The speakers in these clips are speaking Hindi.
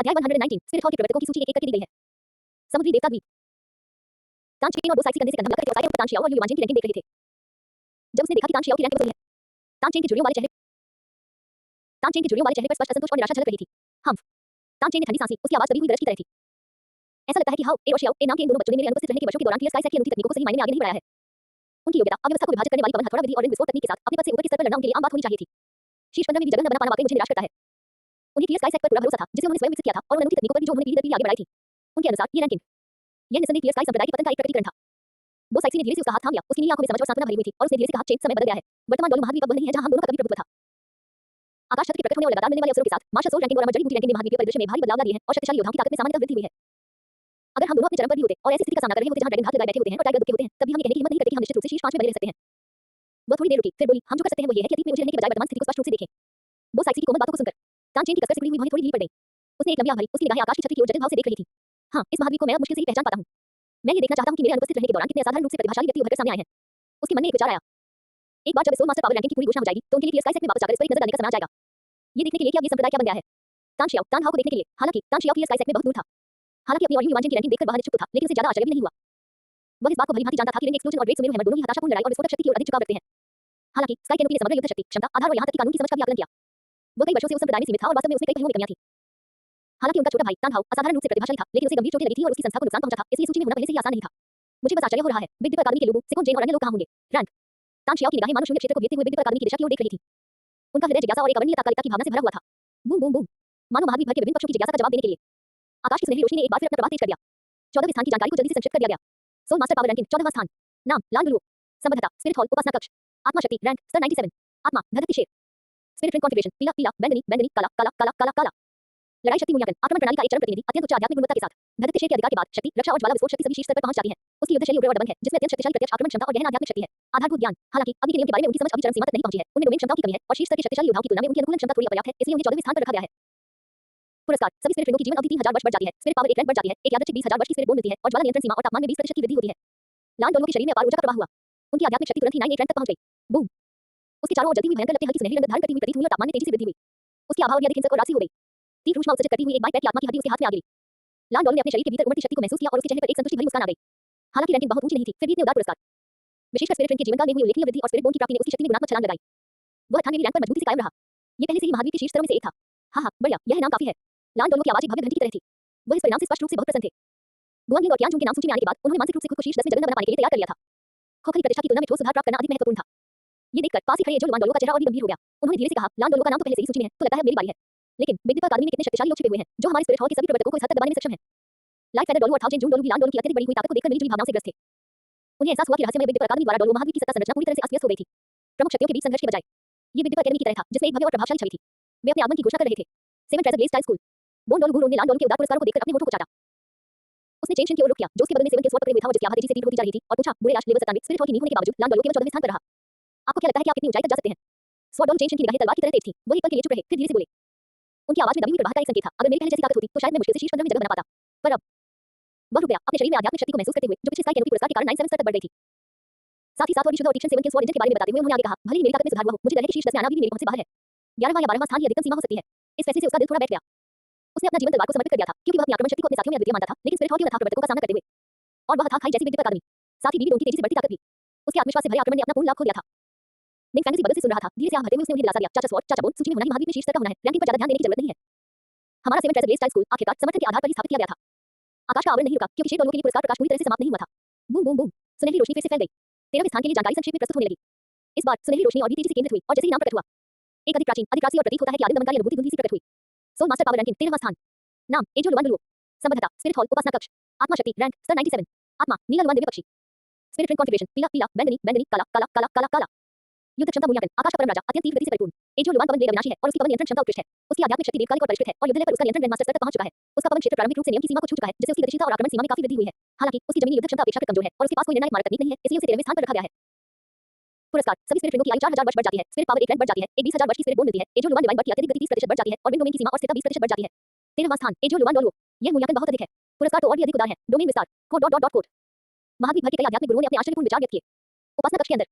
अध्याय 119 स्पिरिट हॉल के प्रवर्तकों की सूची एक एक करके दी गई है। समुद्री देवता द्वीप। तानचेन और दो साइड से कंधे से कंधा मिलाकर चौसाई और तानशियाओ और युवांचन की रैंकिंग देख रहे थे। जब उसने देखा कि तानशियाओ की रैंक वसूली है, तानचेन की झुर्रियों वाले चेहरे पर स्पष्ट असंतोष और निराशा झलक रही थी। हम तानचेन ने ठंडी सांस ली, उसकी आवाज कभी हुई गरज की तरह थी। ऐसा लगता है कि हाओ ए और शियाओ ए नाम के इन दोनों बच्चों ने मेरे अनुपस्थित रहने के वर्षों के दौरान क्लियर स्काई सेट की अनूठी तकनीकों को सही मायने में आगे नहीं बढ़ाया है। उनकी योग्यता अव्यवस्था को विभाजित करने वाली पवन हथौड़ा विधि और विस्फोट तकनीक के साथ अपने पद से ऊपर के स्तर पर लड़ना उनके लिए आम बात होनी चाहिए थी। शीर्ष 15 में भी जगह न बना पाना वाकई मुझे निराश करता है। उन्हें क्लियर स्काई सेट पर पूरा भरोसा था, जिसे उन्होंने स्वयं विकसित किया था और उन अनूठी तकनीकों पर भी जो उन्होंने पीढ़ी दर पीढ़ी आगे बढ़ाई थी। उनके अनुसार ये रैंकिंग यह निस्संदेह क्लियर स्काई संप्रदाय के पतन का एक प्रकटीकरण था। वो साइक्सी ने धीरे से उसका हाथ थाम लिया, उसकी नीली आंखों में समझ और सांत्वना भरी हुई थी और उसने धीरे से कहा, चेन समय बदल गया है। वर्तमान डोलू महाद्वीप अब वह नहीं है जहां हम दोनों का कभी प्रभुत्व था। आकाश छत्र के प्रकट होने और लगातार मिलने वाले अवसरों के साथ मास्टर सोल रैंकिंग और अमर जड़ी बूटी रैंकिंग ने महाद्वीपीय परिदृश्य में भारी बदलाव ला दिए हैं और शक्तिशाली योद्धाओं की ताकत में सामान्यतः वृद्धि हुई है। अगर हम दोनों अपने चरम पर भी होते और ऐसी स्थिति का सामना कर रहे होते जहां ड्रैगन घात लगाए बैठे होते हैं और टाइगर दुबके होते हैं, तब भी हम ये कहने की हिम्मत नहीं करते कि हम निश्चित रूप से शीर्ष 5 में बने रह सकते हैं। वो थोड़ी देर रुकी, फिर बोली, हम जो कर सकते हैं वो ये है कि अतीत में उलझे रहने के बजाय वर्तमान स्थिति को स्पष्ट रूप से देखें। वो साइक्सी की कोमल बातों को सुनकर तानचेन की कसकर सिकुड़ी हुई भौहें थोड़ी ढीली पड़ गई। उसने एक लंबी आह भरी, उसकी निगाहें आकाश की छवि की ओर जटिल भाव से देख रही थी। हाँ, इस महाद्वीप को मैं अब मुश्किल से ही पहचान पाता हूँ। मैं ये देखना चाहता हूँ कि मेरे अनुपस्थित रहने के दौरान कितने असाधारण रूप से प्रतिभाशाली व्यक्ति उभरकर सामने आए हैं। उसके मन में एक विचार आया। एक बार जब सोल मास्टर पावर रैंकिंग की पूरी घोषणा हो जाएगी, तो उनके लिए क्लियर स्काई सेट में वापस जाकर इस पर एक नजर डालने का समय आ जाएगा। ये देखने के लिए कि अब ये संप्रदाय क्या बन गया है। तानशियाओ तानहाओ को देखने के लिए, हालांकि तानशियाओ क्लियर स्काई सेट में बहुत दूर था। हालांकि अपनी और युवांचन की रैंकिंग देखकर बाहर निश्चित था, लेकिन उसे ज्यादा आश्चर्य भी नहीं हुआ। वह इस बात को भलीभांति जानता था कि रिंग एक्सप्लोजन और ग्रेट सुमेरु हैमर दोनों ही हताशापूर्ण लड़ाई और विस्फोटक शक्ति की ओर अधिक झुकाव रखते हैं। हालांकि स्काई कैनोपी ने समग्र युद्ध शक्ति, क्षमता, आधार और यहां तक कि कानून की समझ का भी आकलन किया। वो कई वर्षों से उस संप्रदाय में सीमित था और वास्तव में उसमें कई पहलुओं में कमियां थी। हालांकि उनका छोटा भाई तानहाओ असाधारण रूप से प्रतिभाशाली था, लेकिन उसे गंभीर चोटें लगी थी और उसकी संस्था को नुकसान पहुंचा था, इसलिए सूची में होना पहले से ही आसान नहीं था। मुझे बस आश्चर्य हो रहा है, बिग डिपर अकादमी के लोगों, सेकोंड जेन और अन्य लोग कहां होंगे। रैंक तानशियाओ की निगाहें मानो शून्य क्षेत्र को घेरते हुए बिग डिपर अकादमी की दिशा की ओर देख रही थी। उनका हृदय जिज्ञासा और एक अवर्णनीय तात्कालिकता की भावना से भरा हुआ था। बूम बूम बूम, मानो महाद्वीप भर के विभिन्न पक्षों की जिज्ञासा का जवाब देने के लिए आकाश की सुनहरी रोशनी ने एक बार फिर अपना प्रवाह तेज कर दिया। 14वें स्थान की जानकारी को जल्दी से संक्षिप्त कर दिया गया। सोल मास्टर पावर रैंकिंग 14वां स्थान। नाम लाल गुरु। संबद्धता स्पिरिट हॉल उपासना कक्ष। आत्मा शक्ति रैंक स्तर 97। आत्मा धरती शेर। स्पिरिट रिंग कॉन्फ़िगरेशन पीला पीला बैंगनी बैंगनी काला काला काला काला काला। लड़ाई शक्ति मूल्यांकन आक्रमण प्रणाली का एक चरम प्रतिनिधि अत्यंत उच्च आध्यात्मिक गुणवत्ता के साथ। धरती शेर के अधिकार के बाद शक्ति रक्षा और ज्वाला विस्फोट शक्ति सभी शीर्ष स्तर पर पहुंच जाती है। उसकी युद्ध शैली उग्र और दबंग है, जिसमें अत्यंत शक्तिशाली प्रत्यक्ष आक्रमण क्षमता और गहन आध्यात्मिक शक्ति है। आधारभूत ज्ञान हालांकि अग्नि के नियम के बारे में उनकी समझ अभी चरम सीमा तक नहीं पहुंची है। उनमें डोमेन क्षमताओं की कमी है और शीर्ष स्तर के शक्तिशाली योद्धाओं की तुलना में उनकी अनुकूलन क्षमता थोड़ी अपर्याप्त है, इसलिए उन्हें 14वें स्थान पर रखा गया है। पुरस्कार सभी स्पिरिट रिंगों की जीवन अवधि 3000 वर्ष बढ़ जाती है। स्पिरिट पावर एक रैंक बढ़ जाती है। एक यादृच्छिक 20000 वर्ष की स्पिरिट बोन मिलती है और ज्वाला नियंत्रण सीमा और तापमान में 20% की वृद्धि होती है। लाल डोलों के शरीर में अपार ऊर्जा का प्रवाह हुआ। उनकी आध्यात्मिक शक्ति तुरंत ही 98 रैंक तक पहुंच गई। बूम, उसके चारों ओर जलती हुई भयंकर लगती हल्की सुनहरी रंग धारण करती हुई प्रतीत हुई और तापमान में तेजी से वृद्धि हुई। उसकी आभा और अधिक हिंसक और राक्षसी हो गई। तीव्र ऊष्मा उत्सर्जित करती हुई एक बाएं पैर की आत्मा की हड्डी उसके हाथ में आ गिरी। लाल डोलो ने अपने शरीर के भीतर उमड़ती शक्ति को महसूस किया और उसके चेहरे पर एक संतुष्टि भरी मुस्कान आ गई। हालांकि रैंकिंग बहुत ऊंची नहीं थी, फिर भी इतने उदार पुरस्कार, विशेषकर स्पिरिट रिंग के जीवनकाल में हुई उल्लेखनीय वृद्धि और स्पिरिट बोन की प्राप्ति ने उसकी शक्ति में गुणात्मक छलांग लगाई। वह 98वीं रैंक पर मजबूती से कायम रहा। ये पहले से ही महाद्वीप के शीर्ष स्तरों में से एक था। हाँ, बढ़िया, यह नाम काफी है। लाल डोलो की आवाज एक भव्य घंटी की तरह थी। वह इस परिणाम से स्पष्ट रूप से बहुत प्रसन्न थे। गुआंग और कियांग के नाम सूची में आने के बाद उन्होंने मानसिक रूप से खुद को शीर्ष 10 में जगह न बना पाने के लिए तैयार कर लिया था। खोखली प्रतिष्ठा की तुलना में ठोस सुधार प्राप्त करना अधिक महत्वपूर्ण था। ये देखकर पास ही खड़े जो लुआन डोलो का चेहरा और भी गंभीर हो गया। उन्होंने धीरे से कहा, लाल डोलो का नाम तो पहले से ही सूची में है, तो लगता है मेरी बारी है। लेकिन बिग डिपर अकादमी में कितने शक्तिशाली लोग छिपे हुए हैं, जो हमारे स्पिरिट हॉल के सभी प्रवर्तकों को इस हद तक दबाने में सक्षम हैं। लाइफ फेदर डोलो और थाउजेंड जून डोलो भी लाल डोलो की अत्यधिक बढ़ी हुई ताकत को देखकर मिली जुली भावनाओं से ग्रस्त थे। उन्हें एहसास हुआ कि रहस्यमय बिग डिपर अकादमी द्वारा डोलो महाद्वीप की सत्ता संरचना पूरी तरह से अस्त व्यस्त हो गई थी। प्रमुख शक्तियों के बीच संघर्ष के बजाय ये बिग डिपर अकेडमी की तरह था, जिसमें एक भव्य और प्रभावशाली छवि थी। वे अपने आगमन की घोषणा कर रहे थे। Seven treasure blaze style school. बोन डोलो गुरु ने लाल डोलो के उदार पुरस्कारों को देखकर अपने होठों को चाटा। उसने चेन शिन की ओर रुख किया, जो उसके बगल में सेवन के स्वॉर्ड पकड़े हुए था और जिसकी आवाज तेजी से तीव्र होती जा रही थी, और पूछा, बुरे लाश लेवल 97 स्पिरिट हॉल की नींव होने के बावजूद लाल डोलो केवल 14वें स्थान पर रहा। आपको क्या लगता है कि आप कितनी ऊंचाई तक जा सकते हैं? स्वॉर्ड डोलो चेन शिन की निगाहें तलवार की तरह तेज थी। वो एक पल के लिए चुप रहे, फिर धीरे से बोले। उनकी आवाज में दबी हुई प्रवाह का एक संकेत था। अगर मेरी पहले जैसी ताकत होती, तो शायद मैं मुश्किल से शीर्ष 15 में जगह बना पाता। पर अब वह रुक गया, अपने शरीर में आध्यात्मिक शक्ति को महसूस करते हुए, जो पिछले स्काई कैनोपी पुरस्कार के कारण 97 स्तर तक बढ़ गई थी। साथ ही साथ और शुद्ध और तीक्ष्ण सेवन के स्वॉर्ड इंजन के बारे में बताते हुए उन्होंने आगे कहा, भले ही मेरी ताकत में सुधार हुआ हो, मुझे डर है कि शीर्ष 10 में आना भी मेरी पहुंच से बाहर है। 11वां या 12वां स्थान ही अधिकतम सीमा हो सकती है। इस फैसले से उसका दिल थोड़ा बैठ गया। उसने अपना जीवन तलवार को समर्पित कर दिया था, क्योंकि वह अपनी आक्रमण शक्ति को अपने साथियों में अद्वितीय मानता था, लेकिन स्पिरिट हॉल के प्रवर्तकों का सामना करते हुए, और वह था खाई जैसी बिग डिपर अकादमी। साथ ही बीबी डोन की तेजी से बढ़ती ताकत भी। उसके आत्मविश्वास से भरे आक्रमण ने अपना पूर्ण लाभ खो दिया था। निंग फैंटेसी बगल से सुन रहा था, धीरे से आह भरते हुए उसने उन्हें दिलासा दिया, चाचा स्वॉर्ड, चाचा बोन, सूची में होना ही महाद्वीप में शीर्ष स्तर का होना है, रैंकिंग पर ज्यादा ध्यान देने की जरूरत नहीं है। हमारा seven treasure blaze style school आखिरकार समर्थन के आधार पर ही स्थापित किया गया था। आकाश का आवरण नहीं रुका, क्योंकि शेर डोलो के लिए पुरस्कार प्रकाश पूरी तरह से समाप्त नहीं हुआ था। बूम बूम बूम, सुनहरी रोशनी फिर से फैल गई। 13वें स्थान के लिए जानकारी संक्षेप में प्रस्तुत होने लगी। इस बार सुनहरी रोशनी और भी तेजी से केंद्रित हुई, और जैसे ही नाम प्रकट हुआ, एक अधिक प्राचीन, अधिक राशि और प्रतीक होता है कि आदिम दमन का अनुभूति धुंधली सी प्रकट हुई। सोल मास्टर पावर रैंकिंग 13वां स्थान। नाम एजो लुआन डोलो। संबद्धता स्पिरिट हॉल उपासना कक्ष। आत्मा शक्ति रैंक स्तर 97। आत्मा नीला लुआन दिव्य पक्षी। स्पिरिट रिंग कॉन्फ़िगरेशन पीला पीला बैंगनी बैंगनी काला काला काला काला काला। युद्ध क्षमता मूल्यांकन आकाश का परम राजा अत्यंत तीव्र गति से परिपूर्ण। एजो लुआन पवन वेग अविनाशी है और उसकी पवन नियंत्रण क्षमता उत्कृष्ट है। उसकी आध्यात्मिक शक्ति दीर्घकालिक और परिष्कृत है और युद्ध लय पर उसका नियंत्रण ग्रैंडमास्टर स्तर तक पहुंच चुका है। उसका पवन क्षेत्र प्रारंभिक रूप से नियम की सीमा को छू चुका है, जिससे उसकी गतिशीलता और आक्रमण सीमा में काफी वृद्धि हुई है। हालांकि उसकी जमीनी युद्ध क्षमता अपेक्षाकृत कमजोर है और उसके पास कोई निर्णायक मारक तकनीक नहीं है, इसलिए उसे 13वें स्थान पर रखा गया है। पुरस्कार सभी स्पिरिट रिंगों की आयु 4000 वर्ष बढ़ जाती है। स्पिरिट पावर एक रैंक बढ़ जाती है। एक 20000 वर्ष की स्पिरिट बोन मिलती है। एजो लुआन डिवाइन बर्थ की अत्यधिक गति 30% बढ़ जाती है और विंग डोमेन की सीमा और स्थिरता 20% बढ़ जाती है। 13वां स्थान एजो लुआन डोलो। यह मूल्यांकन बहुत अधिक है। पुरस्कार तो और भी अधिक उदार है। डोमेन विस्तार कोड महाद्वीप भर के कई आध्यात्मिक गुरुओं ने अपने आश्चर्यपूर्ण विचार व्यक्त किए। उपासना कक्ष के अंदर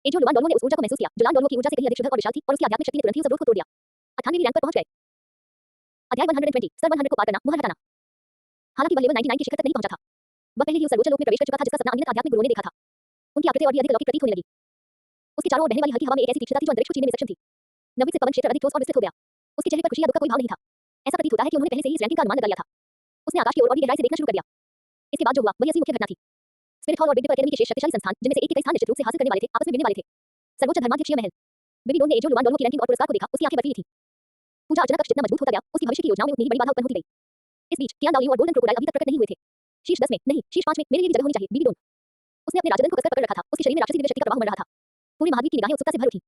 एजो लुआन डोलो ने उस ऊर्जा को महसूस किया जो लाल डोलो की ऊर्जा से कहीं अधिक शुद्ध और विशाल थी, और उसकी आध्यात्मिक शक्ति ने तुरंत ही उस अवरोध को तोड़ दिया। 98वीं रैंक पर पहुंच गए। अध्याय 120 स्तर 100 को पार करना, मुहर हटाना। हालांकि वह लेवल 99 की शिखर तक नहीं पहुंचा था। वह पहले ही उस सर्वोच्च लोक में प्रवेश कर चुका था जिसका सपना अनगिनत आध्यात्मिक गुरुओं ने देखा था। उनकी आकृति और भी अधिक अलौकिक प्रतीत होने लगी। उसके चारों ओर बहने वाली हल्की हवा में एक ऐसी तीक्ष्णता थी जो अंतरिक्ष को चीरने में सक्षम थी। नवविकसित पवन क्षेत्र अधिक ठोस और विस्तृत हो गया। उसके चेहरे पर खुशी या दुख का कोई भाव नहीं था। ऐसा प्रतीत होता है कि उन्होंने पहले से ही इस रैंकिंग का अनुमान लगा लिया था। उसने आकाश की ओर और भी गहराई से देखना शुरू कर दिया। इसके बाद जो हुआ वही असली मुख्य घटना थी। स्पिरिट हॉल और बिग डिपर एकेडमी के शेष शक्तिशाली संस्थान जिनमें से एक के कई स्थान निश्चित रूप से हासिल करने वाले थे आपस में भिड़ने वाले थे। सर्वोच्च धर्माध्यक्षीय महल। बेबी डॉन ने एजो लुआन डोलो की रैंकिंग और पुरस्कार को देखा, उसकी आंखें बरकीली थी। पूजा अर्चना कक्ष जितना मजबूत होता गया, उसकी भविष्य की योजनाओं में उतनी ही बड़ी बाधा उत्पन्न होती गई। इस बीच कियान दाओलियो और गोल्डन क्रोकोडाइल अभी तक प्रकट नहीं हुए थे। शीर्ष 10 में नहीं, शीर्ष 5 में मेरे लिए भी जगह होनी चाहिए, बीबी डॉन। उसने अपने राजदंड को कसकर पकड़ रखा था, उसके शरीर में राक्षसी दिव्य शक्ति का प्रवाह उमड़ रहा था। पूरे महाद्वीप की निगाहें उत्सुकता से भर उठी।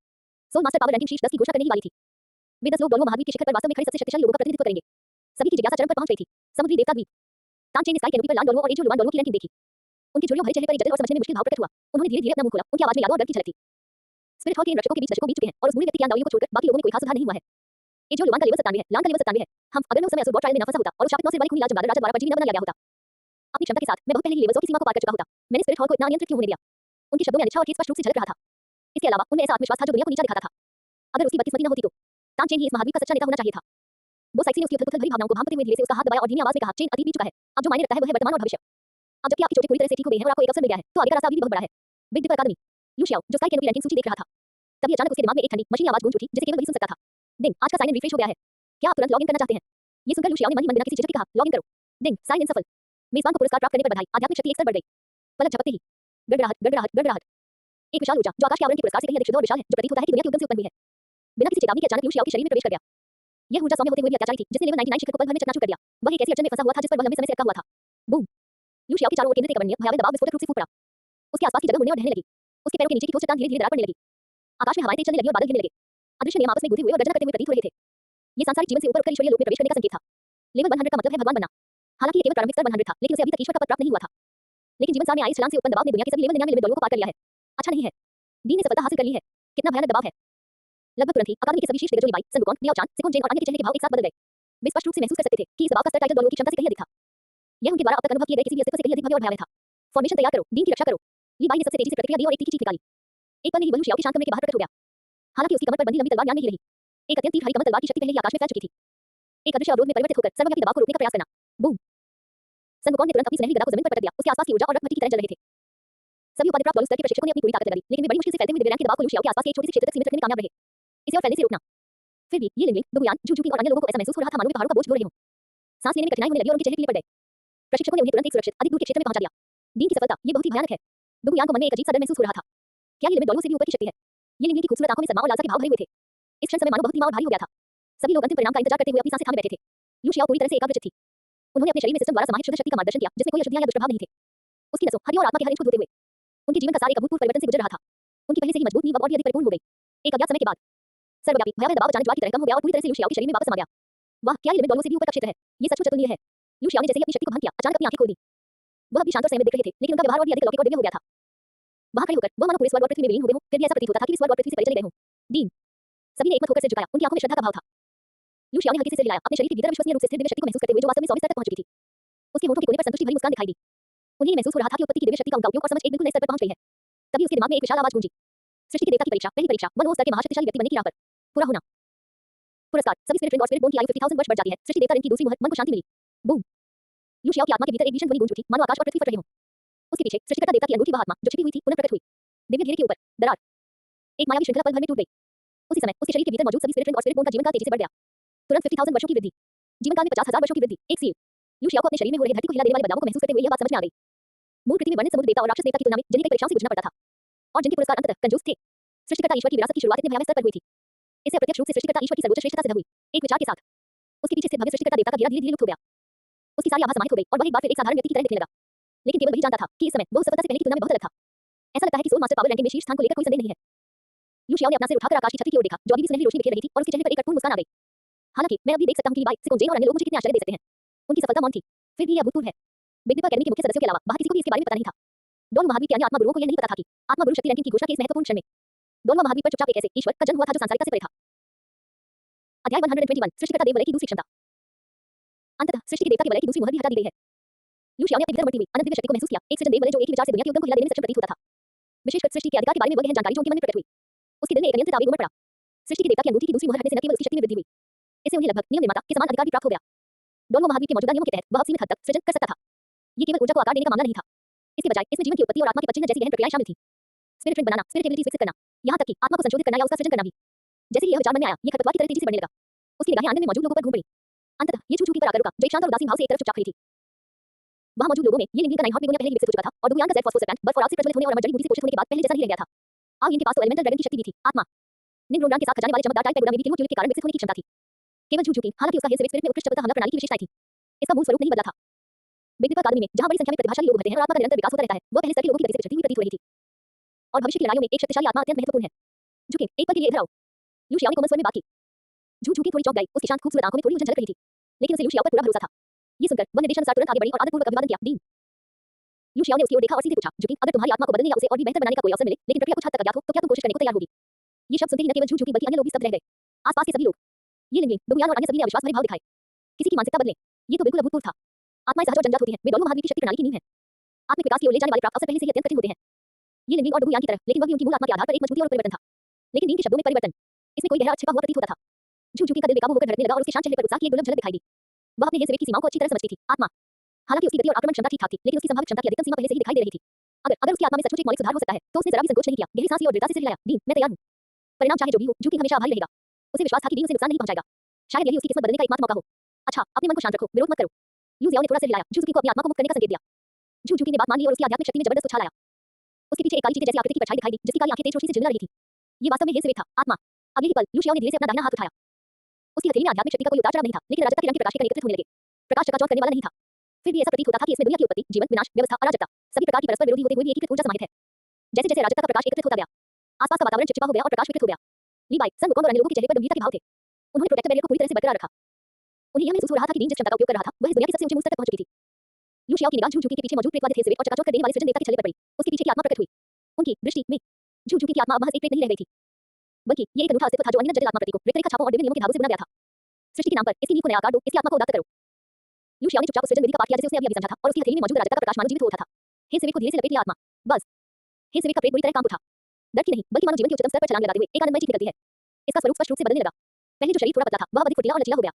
सोल मास्टर पावर रैंकिंग शीर्ष 10 की घोषणा करने ही वाली थी। वे 10 लोग डोलो महाद्वीप के शिखर पर वास्तव में खड़े सबसे शक्तिशाली लोगों का प्रतिनिधित्व करेंगे। सभी की जिज्ञासा चरम पर पहुंच गई थी। समुद्री देवता द्वीप। तानचेन स्काई कैनोपी पर लाल डोलो और एजो लुआन डोलो की रैंकिंग देखी। उनके झुर्रियों भरे चेहरे पर एक जटिल और समझने में मुश्किल भाव प्रकट हुआ। उन्होंने धीरे-धीरे अपना मुंह खोला, उनकी आवाज में यादों और डर की झलक थी। स्पिरिट हॉल के इन रक्षकों के बीच दशकों बीत चुके हैं और उस बूढ़े व्यक्ति कियान दाओलियो को छोड़कर बाकी लोगों में कोई खास सुधार नहीं हुआ है। एजो लुआन का लेवल 97 है, लान का लेवल 97 है। हम अगर मैं उस समय असुर बॉट ट्रायल में ना फंसा होता और उस शापित नौ सिर वाले खूनी लाल चमगादड़ राजा द्वारा परजीवी न बना लिया गया होता। अपनी क्षमता के साथ मैं बहुत पहले ही लेवल 100 की सीमा को पार कर चुका होता। मैंने स्पिरिट हॉल को इतना अनियंत्रित क्यों होने दिया? उनके शब्दों में अनिच्छा और खेद स्पष्ट रूप से झलक रहा था। इसके अलावा उनमें ऐसा आत्मविश्वास था जो दुनिया को नीचा दिखाता था। अगर उसकी बदकिस्मती न होती तो तानचेन ही इस महाद्वीप का सच्चा नेता होना चाहिए था। वो साइक्सी ने उसकी उथल-पुथल भरी भावनाओं को भांपते हुए धीरे से उसका हाथ दबाया और धीमी आवाज में कहा, चेन अतीत बीत चुका है। अब जो मायने रखता है वो है वर्तमान और भविष्य। अब जबकि आपकी चोटें पूरी तरह से ठीक हो गई हैं और आपको एक अवसर मिल गया है, तो आगे का रास्ता अभी भी बहुत बड़ा है। बिग डिपर अकादमी। लू शियाओ, जो स्काई कैनोपी रैंकिंग सूची देख रहा था। तभी अचानक उसके दिमाग में एक ठंडी, मशीनी आवाज गूंज उठी, जिसे केवल वही सुन सकता था। डिंग, आज का साइन इन रिफ्रेश हो गया है। क्या आप तुरंत लॉग इन करना चाहते हैं? ये सुनकर लू शियाओ ने मन ही मन बिना किसी झिझक के कहा, लॉग इन करो। डिंग, साइन इन सफल। मेजबान को पुरस्कार प्राप्त करने पर बधाई, आध्यात्मिक शक्ति एक स्तर बढ़ गई। पलक झपकते ही गड़गड़ाहट, गड़गड़ाहट, गड़गड़ाहट। एक विशाल ऊर्जा जो आकाश के आवरण के पुरस्कार से कहीं अधिक शुद्ध और विशाल है, जो प्रतीत होता है कि दुनिया के उद्गम से उत्पन्न हुई है। बिना किसी चेतावनी के अचानक लू शियाओ के शरीर में प्रवेश कर गया। यह ऊर्जा सौम्य होते हुए भी अत्याचारी थी, जिसने लेवल 99 शिखर को पल भर में चकनाचूर कर दिया। वह एक ऐसी अड़चन में फंसा हुआ था जिस पर वह लंबे समय से अटका हुआ था। बूम! लू शियाओ के चारों ओर केंद्रित एक अवर्णीय, भयावह दबाव विस्फोटक रूप से फूट पड़ा। उसके आसपास की जगह मुड़ने और ढहने लगी। उसके पैरों के नीचे की ठोस चट्टान धीरे-धीरे दरार पड़ने लगी। आकाश में हवाएं तेज चलने लगी और बादल घिरने लगे। अदृश्य नियम आपस में घुलते हुए और गर्जना करते हुए प्रतीत हो रहे थे। ये सांसारिक जीवन से ऊपर उठकर ईश्वरीय लोक में प्रवेश करने का संकेत था। लेवल 100 का मतलब है भगवान बनना। हालांकि ये केवल प्रारंभिक स्तर 100 था, लेकिन उसे अभी तक ईश्वर का पद प्राप्त नहीं हुआ था। लेकिन जीवन सामने आई इस छलांग से उत्पन्न दबाव ने दुनिया के सभी लेवल 99 लिमिट डोलो को पार कर लिया है। अच्छा नहीं है। डीन ने सफलता हासिल कर ली है। कितना भयानक दबाव है। लगभग तुरंत ही अकादमी के सभी शीर्ष दिग्गजों लीबाई, सनबुकॉन, लियाओ चान, सिकोन जेन और अन्य के चेहरे के भाव एक साथ बदल गए। वे स्पष्ट रूप से महसूस कर सकते थे कि इस दबाव का स्तर टाइटल डोलो की क्षमता से कहीं अधिक था। यह उनके द्वारा अब तक अनुभव किए गए किसी भी अस्तित्व से कहीं अधिक भव्य और भयावह था। फॉर्मेशन तैयार करो, डीन की रक्षा करो। लीबाई ने सबसे तेजी से प्रतिक्रिया दी और एक तीखी चीख निकाली। एक पल में ही बलू शियाओ के शांत कमरे के बाहर प्रकट हो गया। हालांकि उसकी कमर पर बंधी लंबी तलवार म्यान में ही रही। एक अत्यंत तीव्र हरी कमर तलवार की शक्ति पहले ही आकाश में फैल चुकी थी। एक अदृश्य अवरोध में परिवर्तित होकर सर्वव्यापी दबाव को रोकने का प्रयास करना। बूम! सनबुकॉन ने तुरंत अपनी सुनहरी गदा को जमीन पर पटक दिया। उसके आसपास की ऊर्जा और रक्त मिट्टी की तरह जल रहे थे। सभी उपाधि प्राप्त डोलो स्तर के प्रशिक्षकों ने अपनी पूरी ताकत लगा दी, लेकिन वे बड़ी मुश्किल से फैलते हुए दिव्यांग के दबाव को लू शियाओ के आसपास के एक छोटे से क्षेत्र तक सीमित रखने में कामयाब रहे। इसे और फैलने से रोकना। फिर भी ये लिंगलिंग, दुगुयान, जुजुकी और अन्य लोगों को ऐसा महसूस हो रहा था मानो वे पहाड़ों का बोझ ढो रहे हों। सांस लेने में कठिनाई होने लगी और उनके चेहरे पीले पड़ गए। प्रशिक्षकों ने उन्हें तुरंत एक सुरक्षित, अधिक दूर के क्षेत्र में पहुंचा दिया। डीन की सफलता, ये बहुत ही भयानक है। दुगुयान को मन में एक अजीब सा डर महसूस हो रहा था। क्या ये लिमिट डोलो से भी ऊपर की शक्ति है? ये लिंगलिंग की खूबसूरत आंखों में सदमा और लालसा के भाव भरे हुए थे। इस क्षण समय मानो बहुत धीमा और भारी हो गया था। सभी लोग अंतिम परिणाम का इंतजार करते हुए अपनी सांसें थामे बैठे थे। लू शियाओ पूरी तरह से एकाग्रचित्त थी। उन्होंने अपने शरीर में सिस्टम द्वारा समाहित शुद्ध शक्ति का मार्गदर्शन किया, जिसमें कोई अशुद्धियां या दुष्प्रभाव नहीं थे। उसकी नसों, हड्डियों और आत्मा के हर इंच को धोते हुए उनके जीवन का सार एक अभूतपूर्व परिवर्तन से गुजर रहा था। उनकी पहले से ही मजबूत नींव अब और भी अधिक परिपूर्ण हो गई। एक अज्ञात समय के बाद सर्वव्यापी भयावह दबाव अचानक ज्वार की तरह कम हो गया और पूरी तरह से लू शियाओ के शरीर में वापस समा गया। वाह, क्या ये लिमिट डोलो से भी ऊपर का क्षेत्र है। ये सचमुच अतुलनीय है। लू शियाओ ने जैसे ही अपनी शक्ति को भंग किया, अचानक अपनी आंखें खोल दी। वह अभी शांत और संयमित दिख रहे थे, लेकिन उनका व्यवहार और भी अधिक अलौकिक और दिव्य हो गया था। वहां खड़े होकर वो मानो पूरे स्वर्ग और पृथ्वी में विलीन हो गए हों, फिर भी ऐसा प्रतीत होता था कि वे स्वर्ग और पृथ्वी से परे चले गए हों। डीन, सभी ने एक मत होकर सिर झुकाया, उनकी आंखों में श्रद्धा का भाव था। लू शियाओ ने हल्के से सिर हिलाया, अपने शरीर के भीतर विश्वसनीय रूप से स्थिर दिव्य शक्ति को महसूस करते हुए जो वास्तव में 100वें स्तर तक पहुंच चुकी थी। उसके होठों के कोने पर संतुष्टि भरी मुस्कान दिखाई दी। उन्हें ये महसूस हो रहा था कि उत्पत्ति की दिव्य शक्ति का उनका उपयोग और समझ एक बिल्कुल नए स्तर पर पहुंच गई है। तभी उसके दिमाग में एक विशाल आवाज गूंजी। सृष्टि के देवता की परीक्षा, पहली परीक्षा, 1 स्तर के महाशक्तिशाली व्यक्ति बनने की राह पर पूरा होना। पुरस्कार, सभी स्पिरिट रिंग और स्पिरिट बोन की आयु 50,000 वर्ष बढ़ जाती है। सृष्टि देवता रिंग की दूसरी मुहर, मन को शांति मिली। बूम! लू शियाओ की आत्मा के भीतर एक भीषण ध्वनि गूंज उठी, मानो आकाश और पृथ्वी फट रहे हों। उसके पीछे सृष्टिकर्ता देवता की अंगूठी वह आत्मा जो छिपी हुई थी, पुनः प्रकट हुई। दिव्य घेरे के ऊपर दरार, एक मायावी श्रृंखला पल भर में टूट गई। उसी समय उसके शरीर के भीतर मौजूद सभी स्पिरिट रिंग और स्पिरिट बोन का जीवन काल तेजी से बढ़ गया। तुरंत 50,000 वर्षों की वृद्धि, जीवन काल में 50,000 वर्षों की वृद्धि, एक सील। लू शियाओ को अपने शरीर में हो रहे धरती को हिला देने वाले बदलावों को महसूस करते हुए यह बात समझ में आ गई। मूल पृथ्वी में वर्णित समुद्र देवता और राक्षस देवता की तुलना में जिन्हें कई परीक्षाओं से गुजरना पड़ता था और जिनके पुरस्कार अंततः कंजूस थे, सृष्टिकर्ता ईश्वर की विरासत की शुरुआत इतने भयावह स्तर पर हुई थी। इससे प्रत्यक्ष रूप से सृष्टिकर्ता ईश्वर की सर्वोच्च श्रेष्ठता सिद्ध हुई। एक विचार के साथ उसके पीछे स्थित भव्य सृष्टिकर्ता देवता का घेरा धीरे-धीरे लुप्त हो गया। उसकी सारी आभा समाहित हो गई और वह एक बार फिर एक साधारण व्यक्ति की तरह दिखने लगा। लेकिन केवल वही जानता था कि इस समय वो सफलता से पहले की तुलना में बहुत अलग था। ऐसा लगता है कि सोल मास्टर पावर रैंकिंग में शीर्ष स्थान को लेकर कोई संदेह नहीं है। लू शियाओ ने अपना सिर उठाकर आकाश की छवि की ओर देखा, जो अभी भी सुनहरी रोशनी बिखेर रही थी और उसके चेहरे पर एक कटपूर्ण मुस्कान आ गई। हालांकि मैं अभी देख सकता हूं कि लीबाई, सिकोन जेन और अन्य लोग मुझे कितने आश्चर्य दे सकते हैं। उनकी सफलता मौन थी, फिर भी यह अभूतपूर्व है। बिग डिपर अकेडमी के मुख्य सदस्यों के अलावा बाहर किसी को भी इसके बारे में पता नहीं था। डोलो महाद्वीप के अन्य आत्मा गुरुओं को यह नहीं पता था कि आत्मा गुरु शक्ति रैंकिंग की घोषणा के इस महत्वपूर्ण क्षण में डोलो महाद्वीप पर चुपचाप एक ऐसे ईश्वर का जन्म हुआ था जो सांसारिकता से परे था। अध्याय 121 सृष्टिकर्ता देव वलय की दूसरी क्षमता। अंततः सृष्टि के देवता के वलय की दूसरी मुहर भी हटा दी गई है। लू शियाओ ने अपने भीतर बढ़ती हुई अनंत दिव्य शक्ति को महसूस किया। एक सृजन देव वलय जो एक ही विचार से दुनिया के उद्गम को हिला देने में सक्षम प्रतीत होता था। विशेषकर सृष्टि के अधिकार के बारे में वह गहन जानकारी जो उनके मन में प्रकट हुई। उसके दिल में एक अनियंत्रित आवेग उमड़ पड़ा। सृष्टि के देवता की अंगूठी की दूसरी मुहर हटने से न केवल उसकी शक्ति में वृद्धि हुई, इससे उन्हें लगभग नियम निर्माता के समान अधिकार भी प्राप्त हो गया। डोनमो महाद्वीप के मौजूदा नियमों के तहत वह सीमित हद तक सृजन कर सकता था। ये केवल ऊर्जा को आकार देने का मामला नहीं था। इसके बजाय इसमें जीवन की उत्पत्ति और आत्मा के पदचिह्न जैसी गहन प्रक्रियाएं शामिल थी। स्पिरिट ट्विन बनाना, स्पिरिट एबिलिटीज विकसित करना, यहाँ तक कि आत्मा को संशोधित करना या उसका सृजन करना भी। जैसे ही यह विचार मन में आया, ये खरपतवार की तरह तेजी से बढ़ने लगा। उसकी निगाहें आंगन में मौजूद लोगों पर घूम पड़ी। अंततः ये छू-छू पर आकर रुका, जो एक शांत और उदासीन भाव से एक तरफ चुपचाप खड़ी थी। वहां मौजूद लोगों में ये लिंगी का नाइट हॉट बेगोनिया पहले ही विकसित हो चुका था और दुबुयान का जेड फॉस्फोर सरपैंट बर्फ और आग से प्रज्वलित होने और अमर जड़ी बूटी से पोषित होने के बाद पहले जैसा नहीं रह गया था। आग इनके पास तो एलिमेंटल ड्रैगन की शक्ति भी थी, आत्मा। निम्न के साथ खजाने वाले चमकदार टाइप पेगोडा में भी ट्यूलिप के कारण विकसित होने की क्षमता थी। केवल झुक-झुकी, हालांकि उसका हेल स्पिरिट में उत्कृष्ट चपलता हमला प्रणाली की विशेषताएं थी। इसका मूल स्वरूप नहीं बदला था। बिग दीपक अकादमी में जहां बड़ी संख्या में प्रतिभाशाली लोग भरते हैं और आत्मा का निरंतर विकास होता रहता है, वह पहले स्तर के लोगों की गति से विचरती हुई प्रतीत हो रही थी। और भविष्य की लड़ाइयों में एक शक्तिशाली आत्मा अत्यंत महत्वपूर्ण है। झुके, एक पल के लिए इधर आओ। लू शियाओ ने कोमल स्वर में बात की। झुक-झुकी थोड़ी चौंक गई, उसकी शांत खूबसूरत आंखों में थोड़ी उलझन झलक रही थी। लेकिन उसे लू शियाओ पर पूरा भरोसा था। ये सुनकर वह निर्देशानुसार तुरंत आगे बढ़ी और आदरपूर्वक अभिवादन किया, डीन। लू शियाओ ने उसकी ओर देखा और सीधे पूछा, झुकी, अगर तुम्हारी आत्मा को बदलने या उसे और भी बेहतर बनाने का कोई अवसर मिले, लेकिन प्रक्रिया कुछ हद तक अज्ञात हो, तो क्या तुम कोशिश करने को तैयार होगी? ये शब्द सुनते ही न केवल झुक-झुकी बल्कि अन्य लोग भी स्तब्ध रह गए। आसपास के सभी लोग, ये लिंगलिंग, दुबुयान और अन्य सभी ने अविश्वास भरे भाव दिखाए। किसी की मानसिकता बदले, ये तो बिल्कुल अभूतपूर्व था। आत्माएं सहज और जन्मजात होती हैं, वे दोनों महाद्वीप की शक्ति प्रणाली की नींव हैं। आत्मिक विकास की ओर ले जाने वाले प्राप्त अवसर पहले से ही अत्यंत कठिन होते हैं। ये लिंगलिंग और दुबुयान की तरह, लेकिन वह भी उनकी मूल आत्मा के आधार पर एक मजबूती और परिवर्तन था। लेकिन दीन के शब्दों में परिवर्तन, इसमें कोई गहरा छिपा हुआ प्रतीत होता था। झुक-झुकी का दिल बेकाबू होकर धड़कने लगा और उसके शांत चेहरे पर उत्साह की एक दुर्लभ झलक दिखाई दी। वह अपने हेल की सीमाओं को अच्छी तरह समझती थी, आत्मा। हालांकि उसकी गति और आक्रमण क्षमता ठीक-ठाक थी, लेकिन उसकी संभावित क्षमता की अधिकतम सीमा पहले से ही दिखाई दे रही थी। अगर उसकी आत्मा में सचमुच एक मौलिक सुधार हो सकता है, तो उसने जरा भी संकोच नहीं किया, गहरी सांस ली और दृढ़ता से सिर हिलाया, डीन, मैं तैयार हूं। परिणाम चाहे जो भी हो, झुकी हमेशा आभारी रहेगा। उसे विश्वास था कि डीन उसे नुकसान नहीं पहुंचाएगा। शायद यही उसकी किस्मत बदलने का एकमात्र मौका हो। अच्छा, अपने मन को शांत रखो, विरोध मत करो। लू जियाओ ने थोड़ा सिर हिलाया, झुकी को अपनी आत्मा को मुक्त करने का संकेत दिया। झुकी ने बात मान ली और उसकी आध्यात्मिक शक्ति में जबरदस्त उछाल आया। उसके पीछे एक काली चीते जैसी आकृति की परछाई दिखाई दी, जिसकी काली आंखें तेज रोशनी से जलने लगी थी। ये वास्तव में हेल था, आत्मा। अगले ही पल लू जियाओ ने धीरे से अपना दाहिना हाथ उठाया। उसकी हथेली में आध्यात्मिक शक्ति का कोई उतार-चढ़ाव नहीं था, लेकिन अराजकता के रंग के प्रकाश लेकर एकत्रित होने लगे। प्रकाश चकाचौंध करने वाला नहीं था। फिर भी ऐसा प्रतीत होता था कि इसमें दुनिया की उत्पत्ति, जीवन, विनाश, व्यवस्था, अराजकता, सभी प्रकार की परस्पर विरोधी होते हुए भी एकीकृत ऊर्जा समाहित है। जैसे-जैसे अराजकता का प्रकाश एकत्रित होता गया, आसपास का वातावरण चिपचिपा हो गया और प्रकाश विकृत हो गया। लीवाई, सन वुकोंग और अन्य लोगों के चेहरे पर गंभीरता के भाव थे। उन्होंने प्रोटेक्टर बैरियर को पूरी तरह से बरकरार रखा। उन्हें यह महसूस हो रहा था कि डीन जिस क्षमता का उपयोग कर रहा था, वह इस दुनिया के सबसे ऊंचे मुंह तक पहुंच चुकी थी। लू शियाओ की निगाह झुक-झुकी के पीछे मौजूद प्रेतवादी थे और चकाचौंध कर देने वाले सृजन देवता के छल्ले पर पड़ी। उसके पीछे की आत्मा प्रकट हुई। उनकी दृष्टि में झुक-झुकी की आत्मा अब महज एक प्रेत नहीं रह गई थी, बल्कि ये एक अनूठा अस्तित्व था जो अनियत जटिल आत्मा प्रतीकों, रेखा छापों और दिव्य नियमों के धागों से बुना गया था। सृष्टि के नाम पर इसकी नींव को नया आकार दो, इसकी आत्मा को उदात्त करो। लू शियाओ ने चुपचाप उस सृजन विधि का पाठ किया जिसे उसने अभी समझा था और उसकी हथेली में मौजूद अराजकता का प्रकाश मानो जीवित हो उठा था। हे सिविक को धीरे से लपेट लिया आत्मा। बस। हे सिविक का प्रेत बुरी तरह कांप उठा। डर की नहीं, बल्कि मानो जीवन के उच्चतम स्तर पर छलांग लगाते हुए एक आनंदमय चीख निकलती है। इसका स्वरूप स्पष्ट रूप से बदलने लगा। पहले जो शरीर थोड़ा पतला था, वह अब अधिक फुर्तीला और लचीला हो गया।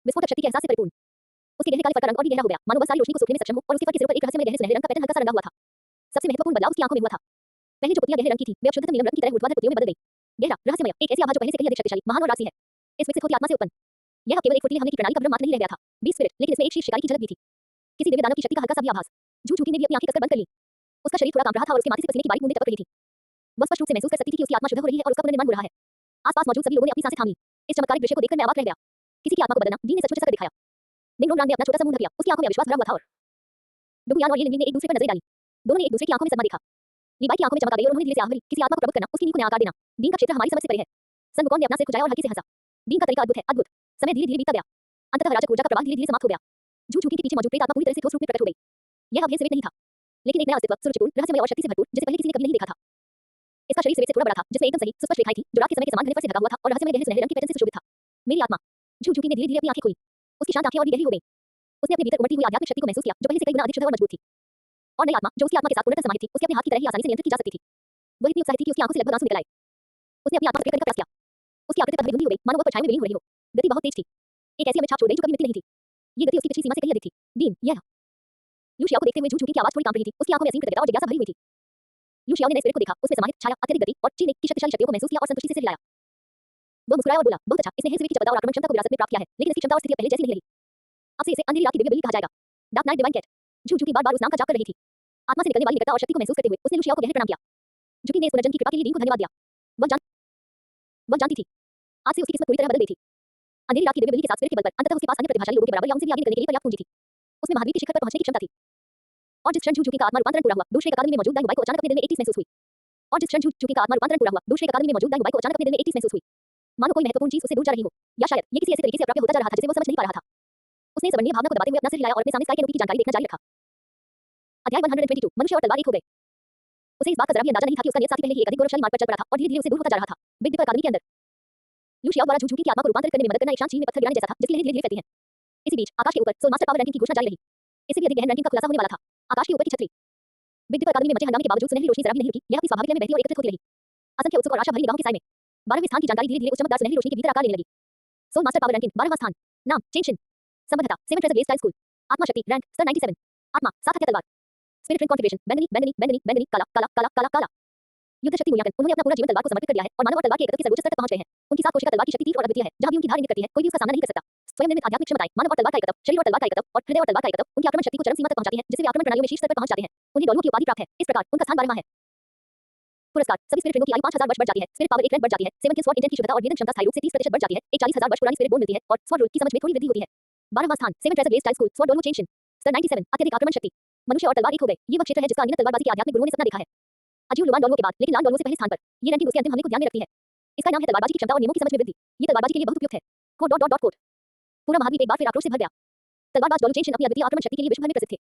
विस्फोटक शक्ति के एहसास से परिपूर्ण। उसके गहरे काले फर का रंग और भी गहरा हो गया, मानो वह सारी रोशनी को सोखने में सक्षम हो और उसके फर के सिरों पर एक रहस्यमय गहरे सुनहरे रंग का पैटर्न हल्का सा रंगा हुआ था। सबसे महत्वपूर्ण बदलाव उसकी आंखों में हुआ था। पहले जो पुतलियां गहरे रंग की थी, वे अब शुद्धतम नीलम रंग की तरह ऊर्ध्वाधर पुतलियों में बदल गई। गहरा, रहस्यमय, एक ऐसी आभा जो पहले से कहीं अधिक शक्तिशाली, महान और राजसी है। इस विकसित होती आत्मा से उत्पन्न यह केवल एक फुर्तीले हमले की प्रणाली का भ्रम मात्र नहीं रह गया था, बी स्पिरिट, लेकिन इसमें एक शीर्ष शिकारी की झलक भी थी। किसी दिव्य दानव की शक्ति का हल्का सा भी आभास। झुक-झुकी ने भी अपनी आंखें कसकर बंद कर ली। उसका शरीर थोड़ा कांप रहा था और उसके माथे से पसीने की बारीक बूंदें टपक रही थी। वह स्पष्ट रूप से महसूस कर सकती थी कि उसकी आत्मा शुद्ध हो रही है और उसका पुनर्निर्माण हो रहा है। आसपास मौजूद सभी लोगों ने अपनी सांसें थाम ली। इस चमत्कारिक दृश्य को देखकर मैं अवाक रह गया। किसी की आत्मा को बदलना, डीन ने सचमुच ऐसा कर दिखाया। निंगरोंग ने अपना छोटा सा मुंह ढक लिया, उसकी आंखों में अविश्वास भरा हुआ था और दुबुयान और ये लिंगलिंग ने एक दूसरे पर नजरें डाली। दोनों ने एक दूसरे की आंखों में सदमा देखा। लीवाई की आंखों में चमक आ गई और उन्होंने धीरे से आह भरी, किसी आत्मा को प्रबुद्ध करना, उसकी नींव को नया आकार देना, डीन का क्षेत्र हमारी समझ से परे है। सन वुकोंग ने अपना सिर खुजाया और हल्के से हंसा। डीन का तरीका अद्भुत है, अद्भुत। समय धीरे-धीरे बीतता गया। अंततः अराजक ऊर्जा का प्रवाह धीरे-धीरे समाप्त हो गया। झुक-झुकी के पीछे मौजूद प्रेत आत्मा पूरी तरह से ठोस रूप में प्रकट हो गई। यह अब हेल नहीं था, लेकिन एक नया अस्तित्व, सुरुचिपूर्ण, रहस्यमय और शक्ति से भरपूर, जिसे पहले किसी ने कभी नहीं देखा था। इसका शरीर सिर से थोड़ा बड़ा था, जिसमें एकदम सही, सुस्पष्ट रेखाएं थी, जो रात के समय के समान घने फर से ढका हुआ था और रहस्यमय गहरे सुनहरे रंग के पैटर्न से सुशोभित था। मेरी आत्मा। झुक-झुकी ने धीरे-धीरे अपनी आंखें खोली। उसकी शांत आंखें और भी गहरी हो गईं। उसने अपने भीतर उमड़ती हुई आध्यात्मिक शक्ति को महसूस किया, जो पहले से कई गुना अधिक शुद्ध और मजबूत थी। और नई आत्मा, जो उसकी आत्मा के साथ पूर्णतः समाहित थी, उसके अपने हाथ की तरह ही आसानी से नियंत्रित की जा सकती थी। वह इतनी उत्साहित थी कि उसकी आंखों से लगभग आंसू निकल आए। उसने अपनी आत्मा से करने का प्रयास किया। उसकी आकृति पर धुंधली हो गई, मानो वह परछाई में विलीन हो रही हो। गति बहुत तेज थी। एक ऐसी अमिट छाप छोड़ गई जो कभी मिटती नहीं थी। ये गति उसकी पिछली सीमा से कहीं अधिक थी। डीन, यह। लू शियाओ को देखते हुए झुक-झुकी की आवाज थोड़ी कांप रही थी। उसकी आंखों में असीम कृतज्ञता और जिज्ञासा भरी हुई थी। लू शियाओ ने नए स्पिरिट को देखा, उसमें समाहित छाया, अत्यधिक गति और चीन की शक्तिशाली शक्तियों को महसूस किया और संतुष्टि से सिर हिलाया। वह मुस्कुराया और बोला, बहुत अच्छा, इसने हेल की चपलता और आक्रमण क्षमता को विरासत में प्राप्त किया है, लेकिन इसकी क्षमता और स्थिति पहले जैसी नहीं रही। अब से इसे अंधेरी रात की दिव्य बिल्ली कहा जाएगा। Dark night divine cat. झुक-झुकी बार-बार उस नाम का जाप कर रही थी। आत्मा से निकलने वाली निकटता और शक्ति को महसूस करते हुए उसने लू शियाओ को गहरे प्रणाम किया। झुकी ने इस पुनर्जन्म की कृपा के लिए डीन को धन्यवाद दिया। वह जानती थी, आज से उसकी किस्मत पूरी तरह बदल गई थी। अंधेरी रात की दिव्य बिल्ली के साथ स्पिरिट के बल पर अंततः उसके पास अन्य प्रतिभाशाली लोगों के बराबर या उनसे भी आगे निकलने के लिए पर्याप्त पूंजी थी। उसमें महाद्वीप के शिखर पर पहुंचने की क्षमता थी। और जिस क्षण झुक-झुकी का आत्मा रूपांतरण पूरा हुआ, दूसरे अकादमी में मौजूद दाई को अचानक अपने दिल में एक चीज महसूस हुई। और जिस क्षण झुक-झुकी का आत्मा रूपांतरण पूरा हुआ, दूसरे अकादमी में मौजूद दाई को अचानक अपने दिल में एक चीज महसूस हुई। मानो कोई महत्वपूर्ण चीज उसे दूर जा रही हो, या शायद ये किसी ऐसे तरीके से अप्राप्य होता जा रहा था जिसे वो समझ नहीं पा रहा था। उसने इस वर्णीय भावना को दबाते हुए अपना सिर हिलाया और अपने सामने स्काई के अनोखी जानकारी देखना जारी रखा। अध्याय 122 मनुष्य और तलवार एक हो गए। उसे इस बात का जरा भी अंदाजा नहीं था कि उसका नियत साथी पहले ही एक अधिक गौरवशाली मार्ग पर चल पड़ा था और धीरे-धीरे उसे दूर होता जा रहा था। बिग दीपक अकादमी के अंदर लू शियाओ द्वारा झुक-झुकी की आत्मा को रूपांतरित करने में मदद करना एक शांत चीन में पत्थर गिराने जैसा था, जिसकी लहरें धीरे-धीरे फैलती हैं। इसी बीच आकाश के ऊपर सोल मास्टर पावर रैंकिंग की घोषणा जारी रही। इससे भी अधिक गहन रैंकिंग का खुलासा होने वाला था। आकाश के ऊपर की छतरी। बिग दीपक अकादमी में मचे हंगामे के बावजूद सुनहरी रोशनी जरा भी नहीं रुकी, यह अपनी स्वाभाविक लय में बहती और एकत्रित होती रही। असंख्य उत्सुक और आशा भरी निगाहों के साए में 12वें स्थान की जानकारी धीरे-धीरे उस चमकदार सुनहरी रोशनी के भीतर आकार लेने लगी। सोल मास्टर पावर रैंकिंग 12वां स्थान। नाम चेंज चिन्ह। संबद्धता 7 ट्रेजर बेस्ड स्कूल। आत्मा शक्ति रैंक स्तर 97। आत्मा 7 हथियार तलवार। स्पिरिट रिंग कॉन्फ़िगरेशन बैंगनी बैंगनी बैंगनी बैंगनी काला काला काला काला काला। युद्ध शक्ति मूल्यांकन उन्होंने अपना पूरा जीवन तलवार को समर्पित कर दिया है और मानव और तलवार के एकत्व के सर्वोच्च स्तर तक पहुंच गए हैं। उनकी 7 कोशिका तलवार की शक्ति तीव्र और अद्वितीय है जहां भी उनकी धार इंगित करती है कोई भी उसका सामना नहीं कर सकता। स्वयं निर्मित आध्यात्मिक क्षमताएं मानव और तलवार का एकत्व शरीर और तलवार का एकत्व और हृदय और तलवार का एकत्व उनकी आक्रमण शक्ति को चरम सीमा तक पहुंचाती है जिससे वे आक्रमण प्रणालियों में शीर्ष स्तर पर पहुंच जाते हैं। उन्हें डोलुओं की उपाधि प्राप्त है। इस प्रकार उनका स्थान 12वां है। पुरस्कार सभी स्पिरिट रिंगों की आयु 5000 वर्ष बढ़ जाती है। स्पिरिट पावर 1 रैंक बढ़ जाती है। 7 के स्वॉर्ड इंटेंट की शुद्धता और वेदन क्षमता स्थायी रूप से 30% बढ़ जाती है। एक 40000 वर्ष पुरानी स्पिरिट बोन मिलती है और स्वॉर्ड रूल की समझ में थोड़ी वृद्धि होती है। 12वां स्थान 7 treasure based school sword Douluo चेंज चिन्ह स्तर 97 अत्यधिक आक्रमण शक्ति। मनुष्य और तलवार एक हो गए। ये वह क्षेत्र है जिसका अनगिनत तलवारबाजी के आध्यात्मिक गुरुओं ने सपना देखा है। अजीब लुवान डोलुओं के बाद लेकिन लाल डोलुओं से पहले स्थान पर ये रैंकिंग उसके अंतिम हमले को ध्यान में रखती है। इसका नाम है तलवारबाजी की क्षमता और नियमों की समझ में वृद्धि। ये तलवारबाजी के लिए बहुत उपयुक्त है। कोड पूरा महाद्वीप एक बार फिर आक्रोश से भर गया। तलवारबाज डोलुओ चेंज चिन्ह अपनी अद्वितीय आक्रमण शक्ति के लिए विश्व भर में प्रसिद्ध थे।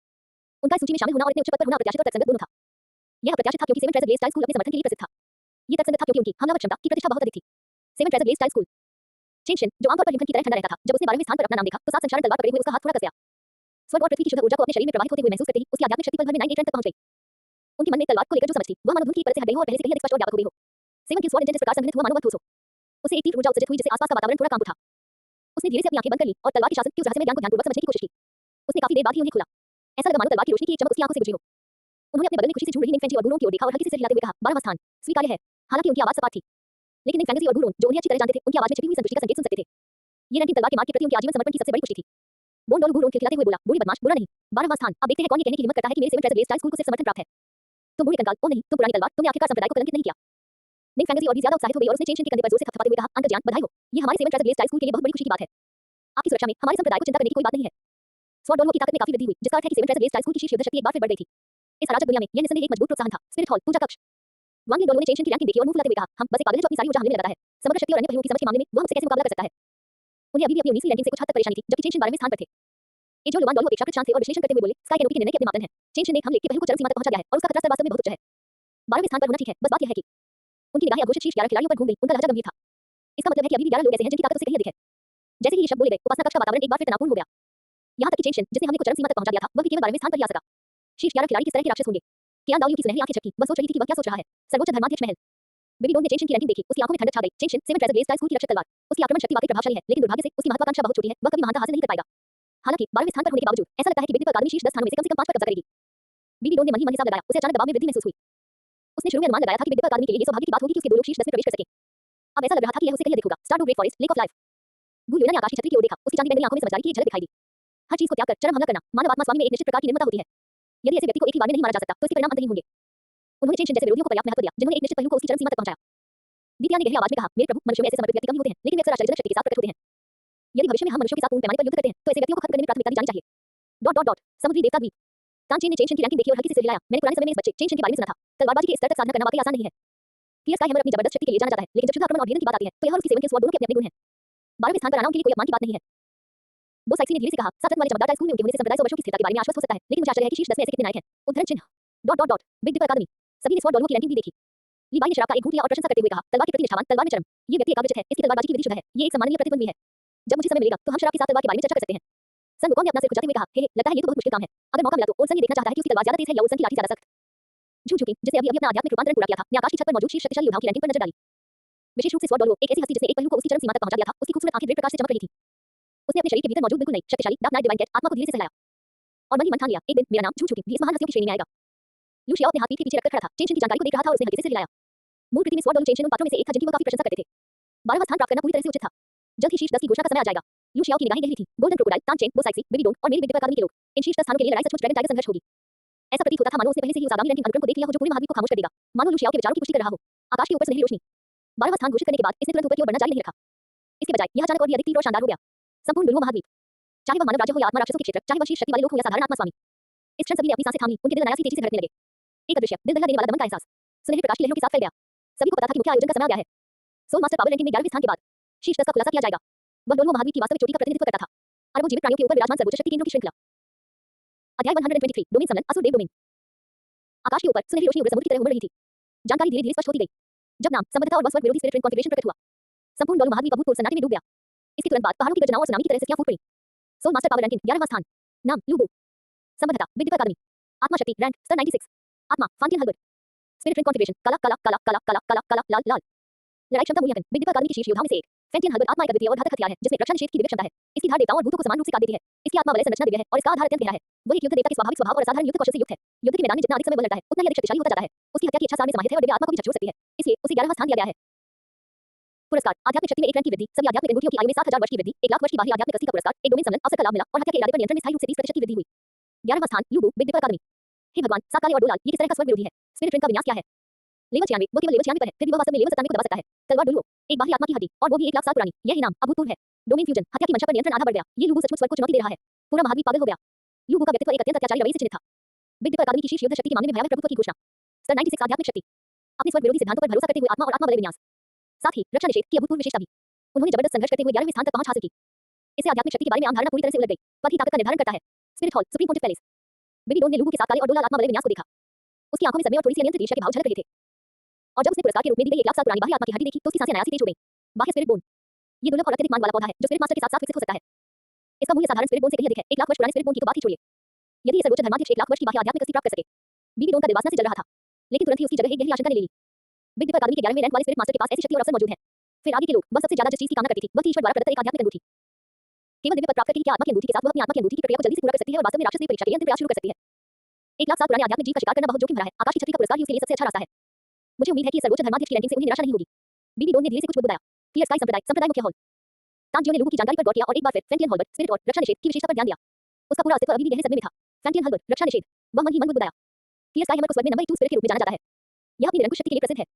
उनका इस सूची में शामिल होना और इतने उच्च पद पर होना अप्रत्याशित और तर्कसंगत दोनों था। यह अप्रत्याशित था क्योंकि 7 ट्रेजर बेस्ड स्कूल अपने समर्थन के लिए प्रसिद्ध था। ये तर्कसंगत था क्योंकि उनकी हमलावर क्षमता की प्रतिष्ठा बहुत अधिक थी। 7 ट्रेजर बेस्ड स्कूल चेंज चिन्ह जो आमतौर पर हिमखंड की तरह ठंडा रहता था जब उसने 12वें स्थान पर अपना नाम देखा तो 7 संचारण तलवार पकड़े हुए उसका हाथ थोड़ा कस गया। स्वर्ग और पृथ्वी की शुद्ध ऊर्जा को अपने शरीर में प्रवाहित होते हुए महसूस करते ही उसकी आध्यात्मिक शक्ति पल भर में 98 रैंक तक पहुंच गई। उनके मन में तलवार को लेकर जो समझ थी वह मानो धुंध की परत से हट गई हो और पहले से कहीं अधिक स्पष्ट और व्यापक हो गई हो। 7 की स्वॉर्ड इंटेंट इस प्रकार संघनित हुआ मानो वह ठोस हो। उसे एक तीव्र ऊर्जा उत्सर्जित हुई जिससे आसपास का वातावरण थोड़ा कांप उठा। उसने धीरे से अपनी आंखें बंद कर ली और तलवार के शासन के उस रहस्यमय ज्ञान को ध्यानपूर्वक समझने की कोशिश की। उसने काफी देर बाद ही उन्हें खोला। ऐसा लगा मानो तलवार की रोशनी की एक चमक उसकी आंखों से गुजरी हो। उन्होंने अपने बगल में खुशी से झूम रही निंफेंजी और गुरुओं की ओर देखा और हल्के से सिर हिलाते हुए कहा 12वां स्थान स्वीकार्य है। हालांकि उनकी आवाज सपाट थी लेकिन निंफेंजी और गुरुओं जो उन्हें अच्छी तरह जानते थे उनकी आवाज में छिपी हुई संतुष्टि का संकेत सुन सकते थे। ये रैंकिंग तलवार के मार्ग के प्रति उनके आजीवन समर्पण की सबसे बड़ी पुष्टि थी। बोन डोल गुरुओं खिलखिलाते हुए बोला बूढ़ी बदमाश बुरा नहीं। 12वां स्थान अब देखते हैं कौन ये कहने की हिम्मत करता है कि मेरे 7 ट्रेजर बेस्ड स्कूल को सिर्फ समर्थन प्राप्त है। तुम बूढ़े कंकाल ओ नहीं तुम पुरानी तलवार तुमने आखिरकार संप्रदाय को कलंकित नहीं किया। निंफेंजी और भी ज्यादा उत्साहित हो गई और उसने चेंज के कंधे पर जोर से थपथपाते हुए कहा अंतर्ज्ञान बधाई हो। ये हमारे 7 ट्रेजर बेस्ड स्कूल के लिए बहुत बड़ी खुशी की बात है। आपकी सुरक्षा में हमारे संप्रदाय को चिंता करने की कोई बात नहीं है। स्वॉर्ड डोलुओं की ताकत में काफी वृद्धि हुई जिसका अर्थ है कि 7 ट्रेजर बेस्ड स्कूल की शीर्ष युद्ध शक्ति एक बार फिर बढ़ गई थी। इस अराजक दुनिया में यह निसंदेह एक मजबूत प्रोत्साहन था। स्पिरिट हॉल पूजा कक्ष वांग डोलुओ ने चेंज की रैंकिंग देखी और मुंह फुलाते हुए कहा हम बस एक पागल है जो अपनी सारी ऊर्जा हमले में लगाता है। समग्र शक्ति और अन्य पहलुओं की समझ के मामले में वह हमसे कैसे मुकाबला कर सकता है। उन्हें अभी भी अपनी 19वीं रैंकिंग से कुछ हद तक परेशानी थी जबकि चेंज 12वें स्थान पर थे। एजो लुवान डोलुओ अपेक्षाकृत शांत थे और विश्लेषण करते हुए बोले स्काई कैनोपी के निर्णय के अपने मापदंड हैं। चेंज ने हमले के पहलू को चरम सीमा तक पहुंचा दिया है और उसका खतरा स्तर वास्तव में बहुत उच्च है। 12वें स्थान पर होना ठीक है बस बात यह है कि उनकी निगाहें अघोषित शीर्ष 11 खिलाड़ियों पर घूम गई। उनका लहजा गंभीर था। इसका मतलब है कि अभी भी 11 लोग ऐसे हैं जिनकी ताकत उससे कहीं अधिक है। जैसे ही ये शब्द बोले गए उपासना कक्ष का वातावरण एक बार फिर तनावपूर्ण हो गया। यहाँ तक कि चेंशन जिसने हमले को चरम सीमा तक पहुंचा दिया था वह भी केवल 12वें स्थान पर ही आ सका। शीर्ष 11 खिलाड़ी किस तरह के राक्षस होंगे। कियान दाओयू की सुनहरी आंखें झपकी। वह सोच रही थी कि वह क्या सोच रहा है। सर्वोच्च धर्माध्यक्ष महल बेबी डोन ने चेंशन की रैंकिंग देखी उसकी आंखों में ठंडक छा गई। चेंशन 7 ट्रेजर बेस्ड स्कूल की रक्षक तलवार उसकी आक्रमण शक्ति वाकई प्रभावशाली है लेकिन दुर्भाग्य से उसकी महत्वाकांक्षा बहुत छोटी है। वह कभी महानता हासिल नहीं कर पाएगा। हालांकि 12वें स्थान पर होने के बावजूद ऐसा लगता है कि बेबी अकादमी शीर्ष 10 स्थानों में से कम 5 पर कब्जा करेगी। बीबी डोन ने मन ही मन हिसाब लगाया उसे अचानक दबाव में वृद्धि महसूस हुई। उसने शुरू में अनुमान लगाया था कि बेबी अकादमी के लिए ये सौभाग्य की बात होगी कि उसके 2 लोग शीर्ष 10 में प्रवेश कर सकें। अब ऐसा लग रहा था कि यह उसे कहीं अधिक होगा। Star great forest lake of life भूल ने आकाश की छतरी की ओर देखा। उसकी चांदी बैंगनी आंखों में समझदारी की एक झलक दिखाई दी। हर चीज को त्याग कर चरम हमला करना मानव आत्मा स्वामी में एक निश्चित प्रकार की निर्ममता होती है। यदि ऐसे व्यक्ति को एक ही बार में नहीं मारा जा सकता तो इसके परिणाम अंतहीन होंगे। उन्होंने चेंशन जैसे विरोधियों को पर्याप्त महत्व दिया जिन्होंने एक निश्चित पहलू को उसकी चरम सीमा तक पहुंचाया। दीपिया ने गहरी आवाज में कहा मेरे प्रभु मनुष्यों में ऐसे समर्पित व्यक्ति कभी होते हैं लेकिन वे अक्सर आश्चर्यजनक शक्ति के साथ प्रकट होते हैं। यदि भविष्य में हम मनुष्यों के साथ पूर्ण पैमाने पर युद्ध करते हैं तो ऐसे व्यक्तियों को खत्म करने में प्राथमिकता दी जानी चाहिए। समुद्री देवता द्वीप तानचेन ने चेंशन की रैंकिंग देखी और हल्की से सिर हिलाया। मैंने पुराने समय में इस बच्चे चेंशन के बारे में सुना था। तलवारबाजी के इस स्तर तक साधना करना वाकई आसान नहीं है। फियर स्काई हैमर अपनी जबरदस्त शक्ति के लिए जाना जाता है लेकिन जब शुद्ध आक्रमण और भेदन की बात आती है तो यह और उसकी सेवन के स्वॉर्ड दोनों के अपने गुण हैं। 12वें स्थान पर आना उनके लिए कोई अपमान की बात नहीं है। बो साइक्सी ने धीरे से कहा 7 रत्न वाले चमकदार स्कूल में उनके होने से संप्रदाय 100 वर्षों की स्थिरता के बारे में आश्वस्त हो सकता है लेकिन मुझे आश्चर्य है कि शीर्ष 10 में ऐसे कितने नायक हैं। उद्धरण चिन्ह बिग डिपर अकादमी सभी ने स्वॉर्ड डोलुओ की रैंकिंग भी देखी। लीबाई ने शराब का एक घूंट लिया और प्रशंसा करते हुए कहा तलवार के प्रति निष्ठावान तलवार में चरम। ये व्यक्ति एकाग्रचित है इसकी तलवारबाजी की विधि शुद्ध है। ये एक सम्माननीय प्रतिद्वंदी है। जब मुझे समय मिलेगा तो हम शराब के साथ तलवार के बारे में चर्चा कर सकते हैं। सन वुकोंग ने अपना सिर खुजाते हुए कहा हे लगता है ये तो बहुत मुश्किल काम है। अगर मौका मिला तो ओल्सन ये देखना चाहता है कि उसकी तलवार ज्यादा तेज है या ओल्सन की लाठी ज्यादा सख्त। झुकी जिसे अभी अपना आध्यात्मिक रूपांतरण पूरा किया था ने आकाश की छत पर मौजूद शीर्ष शक्तिशाली योद्धाओं की रैंकिंग पर नजर डाली। विशेष रूप से स्वॉर्ड डोलुओ एक ऐसी हस्ती जिसने एक पहलू को उसकी चरम सीमा तक पहुंचा दिया था। उसकी खूबसूरत आंखें दृढ़ प्रकाश से चमक रही थी। उसने अपने शरीर के भीतर मौजूद बिल्कुल नई शक्तिशाली डार्क नाइट डिवाइन कैट आत्मा को धीरे से सहलाया और मन ही मन ठान लिया एक दिन मेरा नाम झुकी भी इस महान हस्तियों की श्रेणी में आएगा। लू शियाओ अपने हाथ पीठ के पीछे रखकर खड़ा था। चेंशन की जानकारी को देख रहा था और उसने हल्के से सिर हिलाया। मूल कृति में स्वॉर्ड डोलुओ चेंशन उन पात्रों में से एक था जिनकी वो काफी प्रशंसा करते थे। 12वां स्थान प्राप्त करना पूरी तरह से उचित था। जल्द ही शीर्ष 10 की घोषणा का समय आ जाएगा। लू शियाओ की निगाहें गहरी थी। गोल्डन क्रोकोडाइल तानचेन बो साइक्सी बेबी डोन और मेरी बिग डिपर अकादमी के लोग इन शीर्ष 10 स्थानों के लिए लड़ाई सचमुच ड्रैगन टाइगर संघर्ष होगी। ऐसा प्रतीत होता था मानो उसने पहले से ही उस आगामी रैंकिंग अनुक्रम को देख लिया हो जो पूरे महाद्वीप को खामोश कर देगा। मानो लू शियाओ के विचारों की पुष्टि कर रहा हो। आकाश के ऊपर सुनहरी रोशनी 12वां स्थान घोषित करने के बाद इसने तुरंत ऊपर की ओर बढ़ना जारी नहीं रखा। इसके बजाय यह अचानक और भी अधिक तीव्र और शानदार हो गया। संपूर्ण डुलुओ महाद्वीप चाहे वह मानव राज्य हो या आत्मा राक्षसों के क्षेत्र चाहे वह शीर्ष शक्ति वाले लोग हो या साधारण आत्मा स्वामी इस क्षण सभी ने अपनी सांसें थाम ली। उनके दिल अनायास ही तेजी से धड़कने लगे। एक अदृश्य दिल दहला देने वाला दमन का एहसास सुनहरे प्रकाश की लहरों के साथ फैल गया। सभी को पता था कि मुख्य आयोजन का समय आ गया है। सोल मास्टर पावर रैंकिंग में 11वें स्थान के बाद शीर्ष 10 का खुलासा किया जाएगा। वह डोलुओ महाद्वीप की वास्तविक चोटी का प्रतिनिधित्व करता था। अरबों जीवित प्राणियों के ऊपर विराजमान सर्वोच्च शक्ति केंद्रों की श्रृंखला। अध्याय 123 डोमेन समन असुर देव डोमेन। आकाश के ऊपर सुनहरी रोशनी उग्र समुद्र की तरह उमड़ रही थी। जानकारी धीरे धीरे स्पष्ट होती गई। जब नाम संबद्धता और वस्वर्ग विरोधी स्पिरिट रिंग कॉन्फ़िगरेशन प्रकट हुआ संपूर्ण डोलुओ महाद्वीप अभूतपूर्व सन्नाटे में डूब गया। इसके तुरंत बाद पहाड़ों की गर्जनाओं और सुनामी की तरह सख्तियां फूट पड़ी। सोल मास्टर पावर रैंकिंग 11वां स्थान। नाम लूबू। संबद्धता बिग डिपर अकादमी। आत्मा शक्ति रैंक स्तर 96। आत्मा फांटियन हर्बर्ट। स्पिरिट रिंग कॉन्फ़िगरेशन काला काला काला काला काला काला काला लाल लाल। लड़ाई क्षमता मूल्यांकन बिग डिपर अकादमी की शीर्ष योद्धाओं में से एक। फेंटियन हर्बल आत्मा एक अद्वितीय और घातक हथियार है जिसमें रक्षा निषेध की दिव्य क्षमता है। इसकी धार देवताओं और भूतों को समान रूप से काट देती है। इसकी आत्मा वलय संरचना दिव्य है और इसका आधार अत्यंत गहरा है। वो एक युद्ध देवता के स्वाभाविक स्वभाव और असाधारण युद्ध कौशल से युक्त है। युद्ध के मैदान में जितना अधिक समय वो लड़ता है उतना ही अधिक शक्तिशाली होता जाता है। उसकी हत्या की इच्छा सार में समाहित है और दिव्य आत्मा को भी झकझोर सकती है। इसलिए उसे 11वां स्थान दिया गया है। पुरस्कार आध्यात्मिक शक्ति में 1 रैंक की वृद्धि, सभी आध्यात्मिक अनुभूतियों की आयु में 7000 वर्ष की वृद्धि, 1 लाख वर्ष की बाह्य आध्यात्मिक अस्थि का पुरस्कार, एक डोमेन सम्मेलन, अवसर का लाभ मिला और हत्या के इरादे पर नियंत्रण में स्थायी रूप से 30% की वृद्धि हुई। 11वां स्थान यूबू बिग दीपर अकादमी। हे भगवान, 7 काले और 2 लाल, ये किस तरह का स्वर्ग विरोधी है? स्पिरिट ट्रेंड का विन्यास क्या है? लेवल 96, वो केवल लेवल 96 पर है, फिर भी वह वास्तव में लेवल 97 को दबा सकता है। तलवार डुलुओ, एक बाहरी आत्मा की हड्डी और वो भी 1 लाख साल पुरानी, यह इनाम अभूतपूर्व है। डोमेन फ्यूजन, हत्या की मंशा पर नियंत्रण आधा बढ़ गया। ये लूबू सचमुच स्वर्ग को चुनौती दे रहा है। पूरा महाद्वीप पागल हो गया। लूबू का व्यक्तित्व एक अत्यंत अत्याचारी रवैये से चिन्हित था। बिग दीपर अकादमी की शीर्ष युद्ध शक्ति के मामले में भयावह प्रभुत्व की घोषणा। स्तर 96 आध्यात्मिक शक्ति, अपने स्वर्ग विरोधी सिद्धांतों पर भरोसा करते हुए आत्मा और आत्मा बल विन्यास, साथ ही रक्षा निषेध की अभूतपूर्व विशेषता भी। उन्होंने जबरदस्त संघर्ष करते हुए 11वें स्थान तक पहुंच हासिल की। इससे आध्यात्मिक शक्ति के बारे में आम धारणा पूरी तरह से उलट गई। पद ही ताकत का निर्धारण करता है। Spirit hall, supreme pontiff palace. बिबी डोन ने लूबू के 7 काले और 2 लाल आत्मा बल विन्यास को देखा। उसकी आंखों में सदमे और थोड़ी सी अनियंत्रित ईर्ष्या के भाव झलक रहे थे। और जब उसने पुरस्कार के रूप में दी गई 1 लाख साल पुरानी बाह्य आत्मा की हड्डी देखी तो उसकी सांसें अनायास ही तेज हो गईं। बाह्य स्पिरिट बोन, ये दुर्लभ और अत्यधिक मांग वाला पौधा है जो स्पिरिट मास्टर के साथ-साथ विकसित हो सकता है। इसका मूल्य साधारण स्पिरिट बोन से कहीं अधिक है। 1 लाख वर्ष पुराने स्पिरिट बोन की तो बात ही छोड़िए। यदि ये सर्वोच्च धर्माध्यक्ष 1 लाख वर्ष की बाह्य आध्यात्मिक अस्थि प्राप्त कर सके। बीबी डोन का दिल वासना से जल रहा था, लेकिन तुरंत ही उसकी जगह एक गहरी आशंका ने ले ली। बिग दीपर अकादमी के 11वें रैंक वाले स्पिरिट मास्टर के पास ऐसी शक्ति और अवसर मौजूद है। फिर आगे के लोग, वह सबसे ज्यादा जिस चीज की कामना करती थी वह थी ईश्वर द्वारा प्रदत्त एक आध्यात्मिक अंगूठी। केवल दिव्य पद प्राप्त करके क्या आत्मा की अंगूठी के साथ वह अपनी आत्मा की अंगूठी की प्रक्रिया को जल्दी से पूरा कर सकती है और वास्तव में राक्षस की परीक्षा के लिए अंतिम प्रयास शुरू कर सकती है। 1 लाख साल पुराने आध्यात्मिक जीव का शिकार करना बहुत जोखिम भरा है। आकाश की छतरी का पुरस्कार ही उसके लिए सबसे अच्छा रास्ता है। मुझे उम्मीद है कि सर्वोच्च धर्माध्यक्ष की रैंकिंग से उन्हें निराशा नहीं होगी। बीबी डोन ने धीरे से कुछ बुदबुदाया। क्लियर स्काई संप्रदाय मुख्य हॉल। तांजियो ने लोगों की जानकारी पर गौर किया और एक बार फिर फ्रंटियन हॉल, स्पिरिट और रक्षा निषेध की विशेषता पर ध्यान दिया। उसका पूरा अस्तित्व अभी भी गहरे सदमे में था। फ्रंटियन हॉल, रक्षा निषेध, वह मन ही मन बुदबुदाया। क्लियर स्काई को स्वर्ग में नंबर 2 स्पिरिट के रूप में जाना जाता है। यह अपनी निरंकुश शक्ति के लिए प्रसिद्ध है,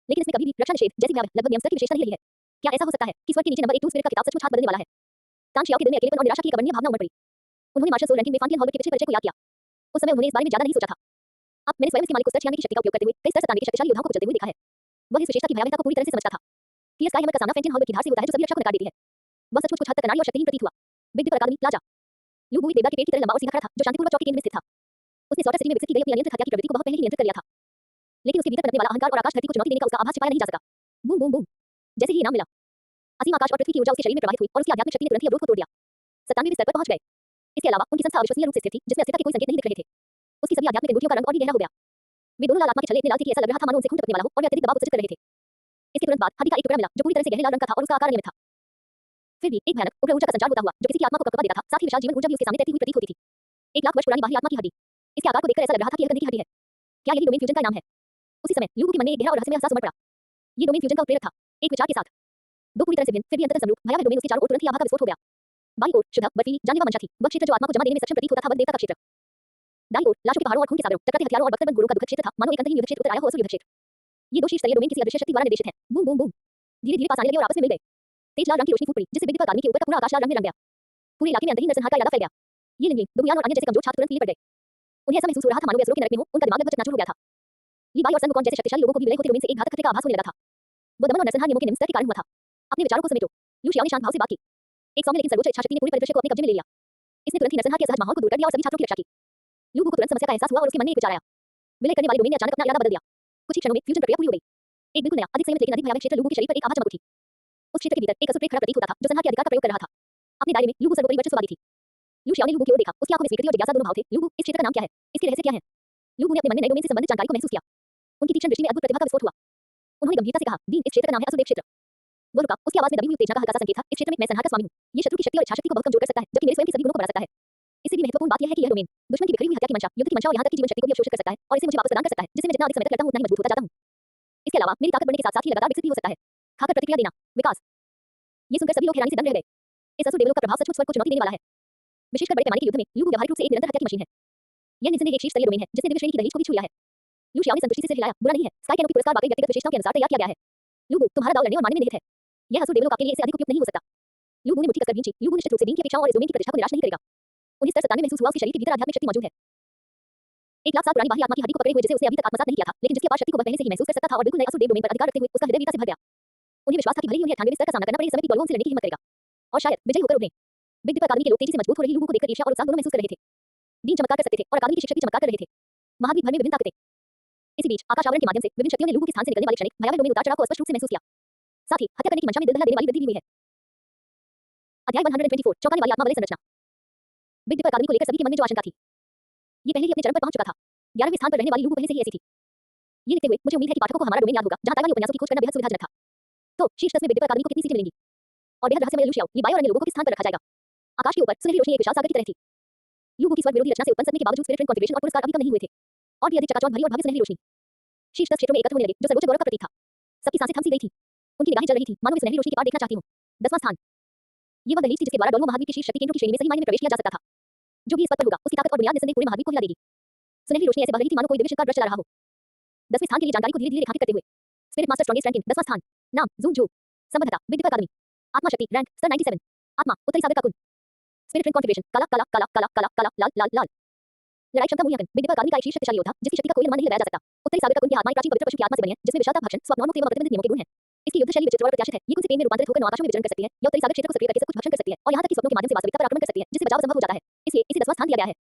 लेकिन इसमें कभी भी रक्षा निषेध जैसी भयावह लगभग नियम स्तर की विशेषता नहीं रही है। क्या ऐसा हो सकता है कि स्वर्ग के नीचे नंबर 1 स्पिरिट का खिताब सचमुच हाथ बदलने वाला है? तांजियो के दिल में अकेलेपन और निराशा की एक अवर्णनीय भावना उमड़ पड़ी। उन्होंने मार्शल सोल रैंकिंग में फ्रंटियन हॉल के पिछले परिचय को याद किया। उस समय उन्होंने इस बारे में ज्यादा नहीं सोचा था। अब मैंने स्वयं इसके मालिक को स्तर 96 की शक्ति का उपयोग करते हुए कई स्तर सताने के शक्तिशाली योद्धाओं को कुचलते हुए देखा है। वह इस विशेषता की भयावहता को पूरी तरह से समझता था। क्लियर स्काई का सामना फ्रंटियन हॉल की धार से होता है जो सभी रक्षा को नकार देती है। वह सचमुच कुछ हद तक अनाड़ी और शक्तिहीन प्रतीत हुआ। बिग दीपर अकादमी प्लाजा, लूबू एक देवदार के पेड़ की तरह लंबा और सीधा खड़ा था जो शांतिपूर्वक चौक के केंद्र में स्थित था। उसने सॉर्टर सिटी में विकसित की गई अपनी अनियंत्रित हत्या की प्रवृत्ति को बहुत पहले ही नियंत्रित कर लिया था, लेकिन उसके भीतर पनपने वाला अहंकार और आकाश धरती को चुनौती देने का उसका आभास छिपाया नहीं जा सका। बूम बूम बूम, जैसे ही इनाम मिला, असीम आकाश और पृथ्वी की ऊर्जा उसके शरीर में प्रवाहित हुई और उसकी आध्यात्मिक शक्ति ने तुरंत ही अवरोध को तोड़ दिया। 97वें स्तर पर पहुंच गए। इसके अलावा उनकी संस्था अविश्वसनीय रूप से स्थिर थी जिसमें अस्थिरता के कोई संकेत नहीं दिख रहे थे। उसकी सभी आध्यात्मिक अंगूठियों का रंग और भी गहरा हो गया। वे दोनों लाल आत्मा के छल्ले इतने लाल थे कि ऐसा लग रहा था मानो उनसे खून टपकने वाला हो और वे अत्यधिक दबाव उत्सर्जित कर रहे थे। इसके तुरंत बाद हड्डी का एक टुकड़ा मिला जो पूरी तरह से गहरे लाल रंग का था और उसका आकार अनियमित था। फिर भी एक भयानक उग्र ऊर्जा का संचार होता हुआ जो किसी की आत्मा को कपकपा देता था, साथ ही विशाल जीवन ऊर्जा भी उसके सामने तैरती हुई प्रतीत होती थी। 1 लाख वर्ष पुरानी बाह्य आत्मा की हड्डी, इसके आकार को देखकर ऐसा लग रहा था कि यह गंदगी की हड्डी है। क्या यही डोमेन फ्यूजन का नाम है? उसी समय लूबू के मन में एक गहरा और रहस्यमय एहसास उमड़ पड़ा। ये डोमेन फ्यूजन का उत्प्रेरक था, एक विचार के साथ। दो पूरी तरह से भिन्न फिर भी अंततः समरूप भयावह डोमेन उसके चारों ओर तुरंत ही आभा का विस्फोट हो गया। बाईं ओर शुद्ध, बर्फीली, जानलेवा मंशा थी, वह क्षेत्र जो आत्मा को जमा देने में सक्षम प्रतीत होता था, वह देवता का क्षेत्र। दाईं ओर लाशों के पहाड़ों और खून के सागरों, टकराते हथियारों और बख्तरबंद घोड़ों का दुखद क्षेत्र था, मानो एक अंतहीन युद्ध क्षेत्र उतर आया हो, असुर युद्ध क्षेत्र। ये दो शीर्ष स्तरीय डोमेन किसी अदृश्य शक्ति द्वारा निर्देशित हैं। बूम बूम बूम, धीरे-धीरे पास आने लगे और आपस में मिल गए। तेज लाल रंग की रोशनी फूट पड़ी जिससे बिग दीपर अकादमी के ऊपर का पूरा आकाश लाल रंग में रंग गया। पूरे इलाके में अंतहीन नरसंहार का इरादा फैल गया। ये लिंगलिंग, दुगुयान और अन्य जैसे कमजोर छात्र तुरंत पीले पड़ गए। उन्हें ऐसा महसूस हो रहा था मानो वे असुरों के नरक में हो, उनका दिमाग लगभग चकनाचूर हो गया था। लीबाई और सनगोकॉन जैसे शक्तिशाली लोगों को भी विलय होते डोमेन से एक घातक खतरे का आभास होने लगा था। वो दमन और नरसंहार नियमों के निम्न स्तर के कारण हुआ था। अपने विचारों को समेटो, लू शियाओ ने शांत भाव से बात की। एक सौम्य लेकिन सर्वोच्च इच्छाशक्ति ने पूरे परिदृश्य को अपने कब्जे में ले लिया। इसने तुरंत ही नरसंहार के असहज माहौल को दूर कर दिया और सभी छात्रों की रक्षा की। लूबू को तुरंत समस्या का एहसास हुआ और उसके मन में एक विचार आया। विलय करने वाले डोमेन ने अचानक अपना इरादा बदल दिया। कुछ ही क्षणों में फ्यूजन प्रक्रिया पूरी हो गई। एक बिल्कुल नया, अधिक संयमित लेकिन अधिक भयावह क्षेत्र लूबू के शरीर पर एक आभा चमक उठी। उस क्षेत्र के भीतर एक असुर प्रेत खड़ा प्रतीत होता था जो संहार के अधिकार का प्रयोग कर रहा था। अपने दायरे में लूबू सर्वोपरि वर्चस्ववादी थी। लू शियाओ ने लूबू की ओर देखा, उसकी आंखों में स्वीकृति और जिज्ञासा दोनों भाव थे। लूबू, इस क्षेत्र का नाम क्या है? इसके रहस्य क्या हैं? लूबू ने अपने मन में नए डोमेन से संबंधित जानकारी को महसूस किया। उनकी तीक्ष्ण दृष्टि में अद्भुत प्रतिभा का विस्फोट हुआ। उन्होंने गंभीरता से कहा, "दीन, इस क्षेत्र का नाम है असुरदेव क्षेत्र।" वो रुका, उसकी आवाज में दबी हुई उत्तेजना का हल्का सा संकेत था। इस क्षेत्र में मैं संहार का स्वामी हूं। ये शत्रु की शक्ति और इच्छाशक्ति को बहुत कमजोर कर सकता है, जबकि मेरे स्वयं के सभी गुणों को बढ़ा सकता है। इससे भी महत्वपूर्ण बात यह है कि यह डोमेन दुश्मन की बिखरी हुई हत्या की मंशा, युद्ध की मंशा और यहां तक कि जीवन शक्ति को भी अवशोषित कर सकता है और इसे मुझे वापस प्रदान कर सकता है, जिससे मैं जितना अधिक समय तक लड़ता हूं उतना ही मजबूत होता जाता हूं। इसके अलावा मेरी ताकत बढ़ने के साथ-साथ ही लगातार विकसित भी हो सकता है। खाकर प्रतिक्रिया देना, विकास। ये सुनकर सभी लोग हैरानी से दंग रह गए। इस असुर देवलोक का प्रभाव सचमुच स्वर्ग को चुनौती देने वाला है। विशेषकर बड़े पैमाने के युद्ध में लूबू व्यावहारिक रूप से एक निरंतर हत्या की मशीन है। यह निजने एक शीर्ष स्तरीय डोमेन है जिसने दिव्य श्रेणी की दहलीज को भी छू लिया है। लू शियाओ ने संतुष्टि से सिर हिलाया, बुरा नहीं है। स्काई कैनोपी पुरस्कार वाकई व्यक्तिगत विशेषताओं के अनुसार तैयार किया गया है। लूबू, तुम्हारा दांव लड़ने और मारने में निहित है। यह असुर देवलोक आपके लिए इससे अधिक उपयुक्त नहीं हो सकता। लूबू ने मुट्ठी कसकर खींची। लूबू निश्चित रूप से दीन की अपेक्षाओं और इस डोमेन की प्रतिष्ठा को निराश नहीं करेगा। उन्हें स्तर 97 महसूस हुआ, उसके शरीर के भीतर आध्यात्मिक शक्ति मौजूद है। 1 लाख साल पुरानी बाह्य आत्मा की हड्डी को पकड़े हुए जिसे उसने अभी तक आत्मसात नहीं किया था, लेकिन जिसकी अपार शक्ति को वह पहले से ही महसूस कर सकता था और बिल्कुल नए असुर देव डोमेन पर अधिकार रखते हुए उसका हृदय वीरता से भर गया। उन्हें विश्वास था कि भले ही उन्हें 98वें स्तर का सामना करना पड़े, इस समय भी गौरवों से लड़ने की हिम्मत करेगा और शायद विजयी होकर उभरे। बिग दीपर अकादमी के लोग तेजी से मजबूत हो रही लूबू को देखकर ईर्ष्या और उत्साह दोनों महसूस कर रहे थे। दीन चमत्कार कर सकते थे और अकादमी की शिक्षक भी चमत्कार कर रहे थे। महाद्वीप भर में विभिन्न ताकतें। इसी बीच आकाश आवरण के माध्यम से विभिन्न शक्तियों ने लूबू के स्थान से निकलने वाले क्षणिक भयावह डोमेन उतार चढ़ाव को स्पष्ट रूप से महसूस किया। साथ ही हत्या करने की मंशा में दिल दहला देने वाली वृद्धि भी हुई है। अध्याय 124, चौंकाने वाली आत्मा वलय संरचना। बिग दीपर अकादमी को लेकर सभी के मन में जो आशंका थी, ये पहले ही अपने चरम पर पहुंच चुका था। 11वें स्थान पर रहने वाली लूबू पहले से ही ऐसी थी। ये लिखते हुए मुझे उम्मीद है कि पाठकों को हमारा डोमेन याद होगा, जहां ताइवानी उपन्यासों की खोज करना बेहद सुविधाजनक था। तो शीर्ष 10 में बिग दीपर अकादमी को कितनी सीटें मिलेंगी? और बेहद रहस्यमय लुशियाओ लिबाई और अन्य लोगों को किस स्थान पर रखा जाएगा। आकाश के ऊपर सुनहरी रोशनी एक विशाल सागर की तरह थी। युगों की स्वर्ग विरोधी रचना से उत्पन्न सपने के बावजूद स्पिरिट कॉन्फ़िगरेशन और पुरस्कार अभी कम नहीं हुए थे। और भी अधिक चकाचौंध भरी और भव्य सुनहरी रोशनी शीर्ष तक क्षेत्रों में एकत्र होने लगे, जो सर्वोच्च गौरव का प्रतीक था। सबकी सांसें थम सी गई थी। उनकी निगाहें जल रही थी, मानो वे सुनहरी रोशनी के पार देखना चाहती हों। 10वां स्थान। ये वह दहलीज थी जिसके द्वारा डोलवो महाद्वीप के शीर्ष शक्ति केंद्रों की श्रेणी में सही मायने में प्रवेश किया जा सकता था। जो भी इस पद पर होगा, उसकी ताकत और बुनियाद निस्संदेह पूरे महाद्वीप को हिला देगी। सुनहरी रोशनी ऐसे बह रही थी मानो कोई दिव्य शिल्पकार ब्रश चला रहा हो। 10वें स्थान के लिए जानकारी को धीरे-धीरे रेखांकित करते हुए स्पिरिट मास्टर स्ट्रॉन्गेस्ट रैंकिंग 10वां स्थान। नाम जून जो। संबद्धता बिग दीपक अकादमी। आत्मा शक्ति रैंक स्तर 97। आत्मा उत्तरी सागर का कुल। स्पिरिट रिंग कॉन्फ़िगरेशन काला काला काला काला काला काला लाल लाल लाल। लड़ाई क्षमता मूल्यांकन बिग दीपक अकादमी का एक शीर्ष शक्तिशाली योद्धा जिसकी शक्ति का कोई अनुमान नहीं लगाया जा सकता। उत्तरी सागर का कुल की आत्मा एक प्राचीन पवित्र पशु की आत्मा से बनी है जिसमें विशालता भाषण स्वप्न और मुक्ति एवं प्रतिबंधित नियमों के गुण हैं। इसकी युद्ध शैली विचित्र और प्रत्याशित है। ये कुछ पेन में रूपांतरित होकर नौ आकाशों में विचरण कर सकती है या उत्तरी सागर क्षेत्र को सक्रिय करके सब कुछ भक्षण कर सकती है और यहाँ तक कि स्वप्नों के माध्यम से वास्तविकता पर आक्रमण कर सकती है जिससे बचाव संभव हो जाता है। इसलिए इसे 10वां स्थान दिया गया है।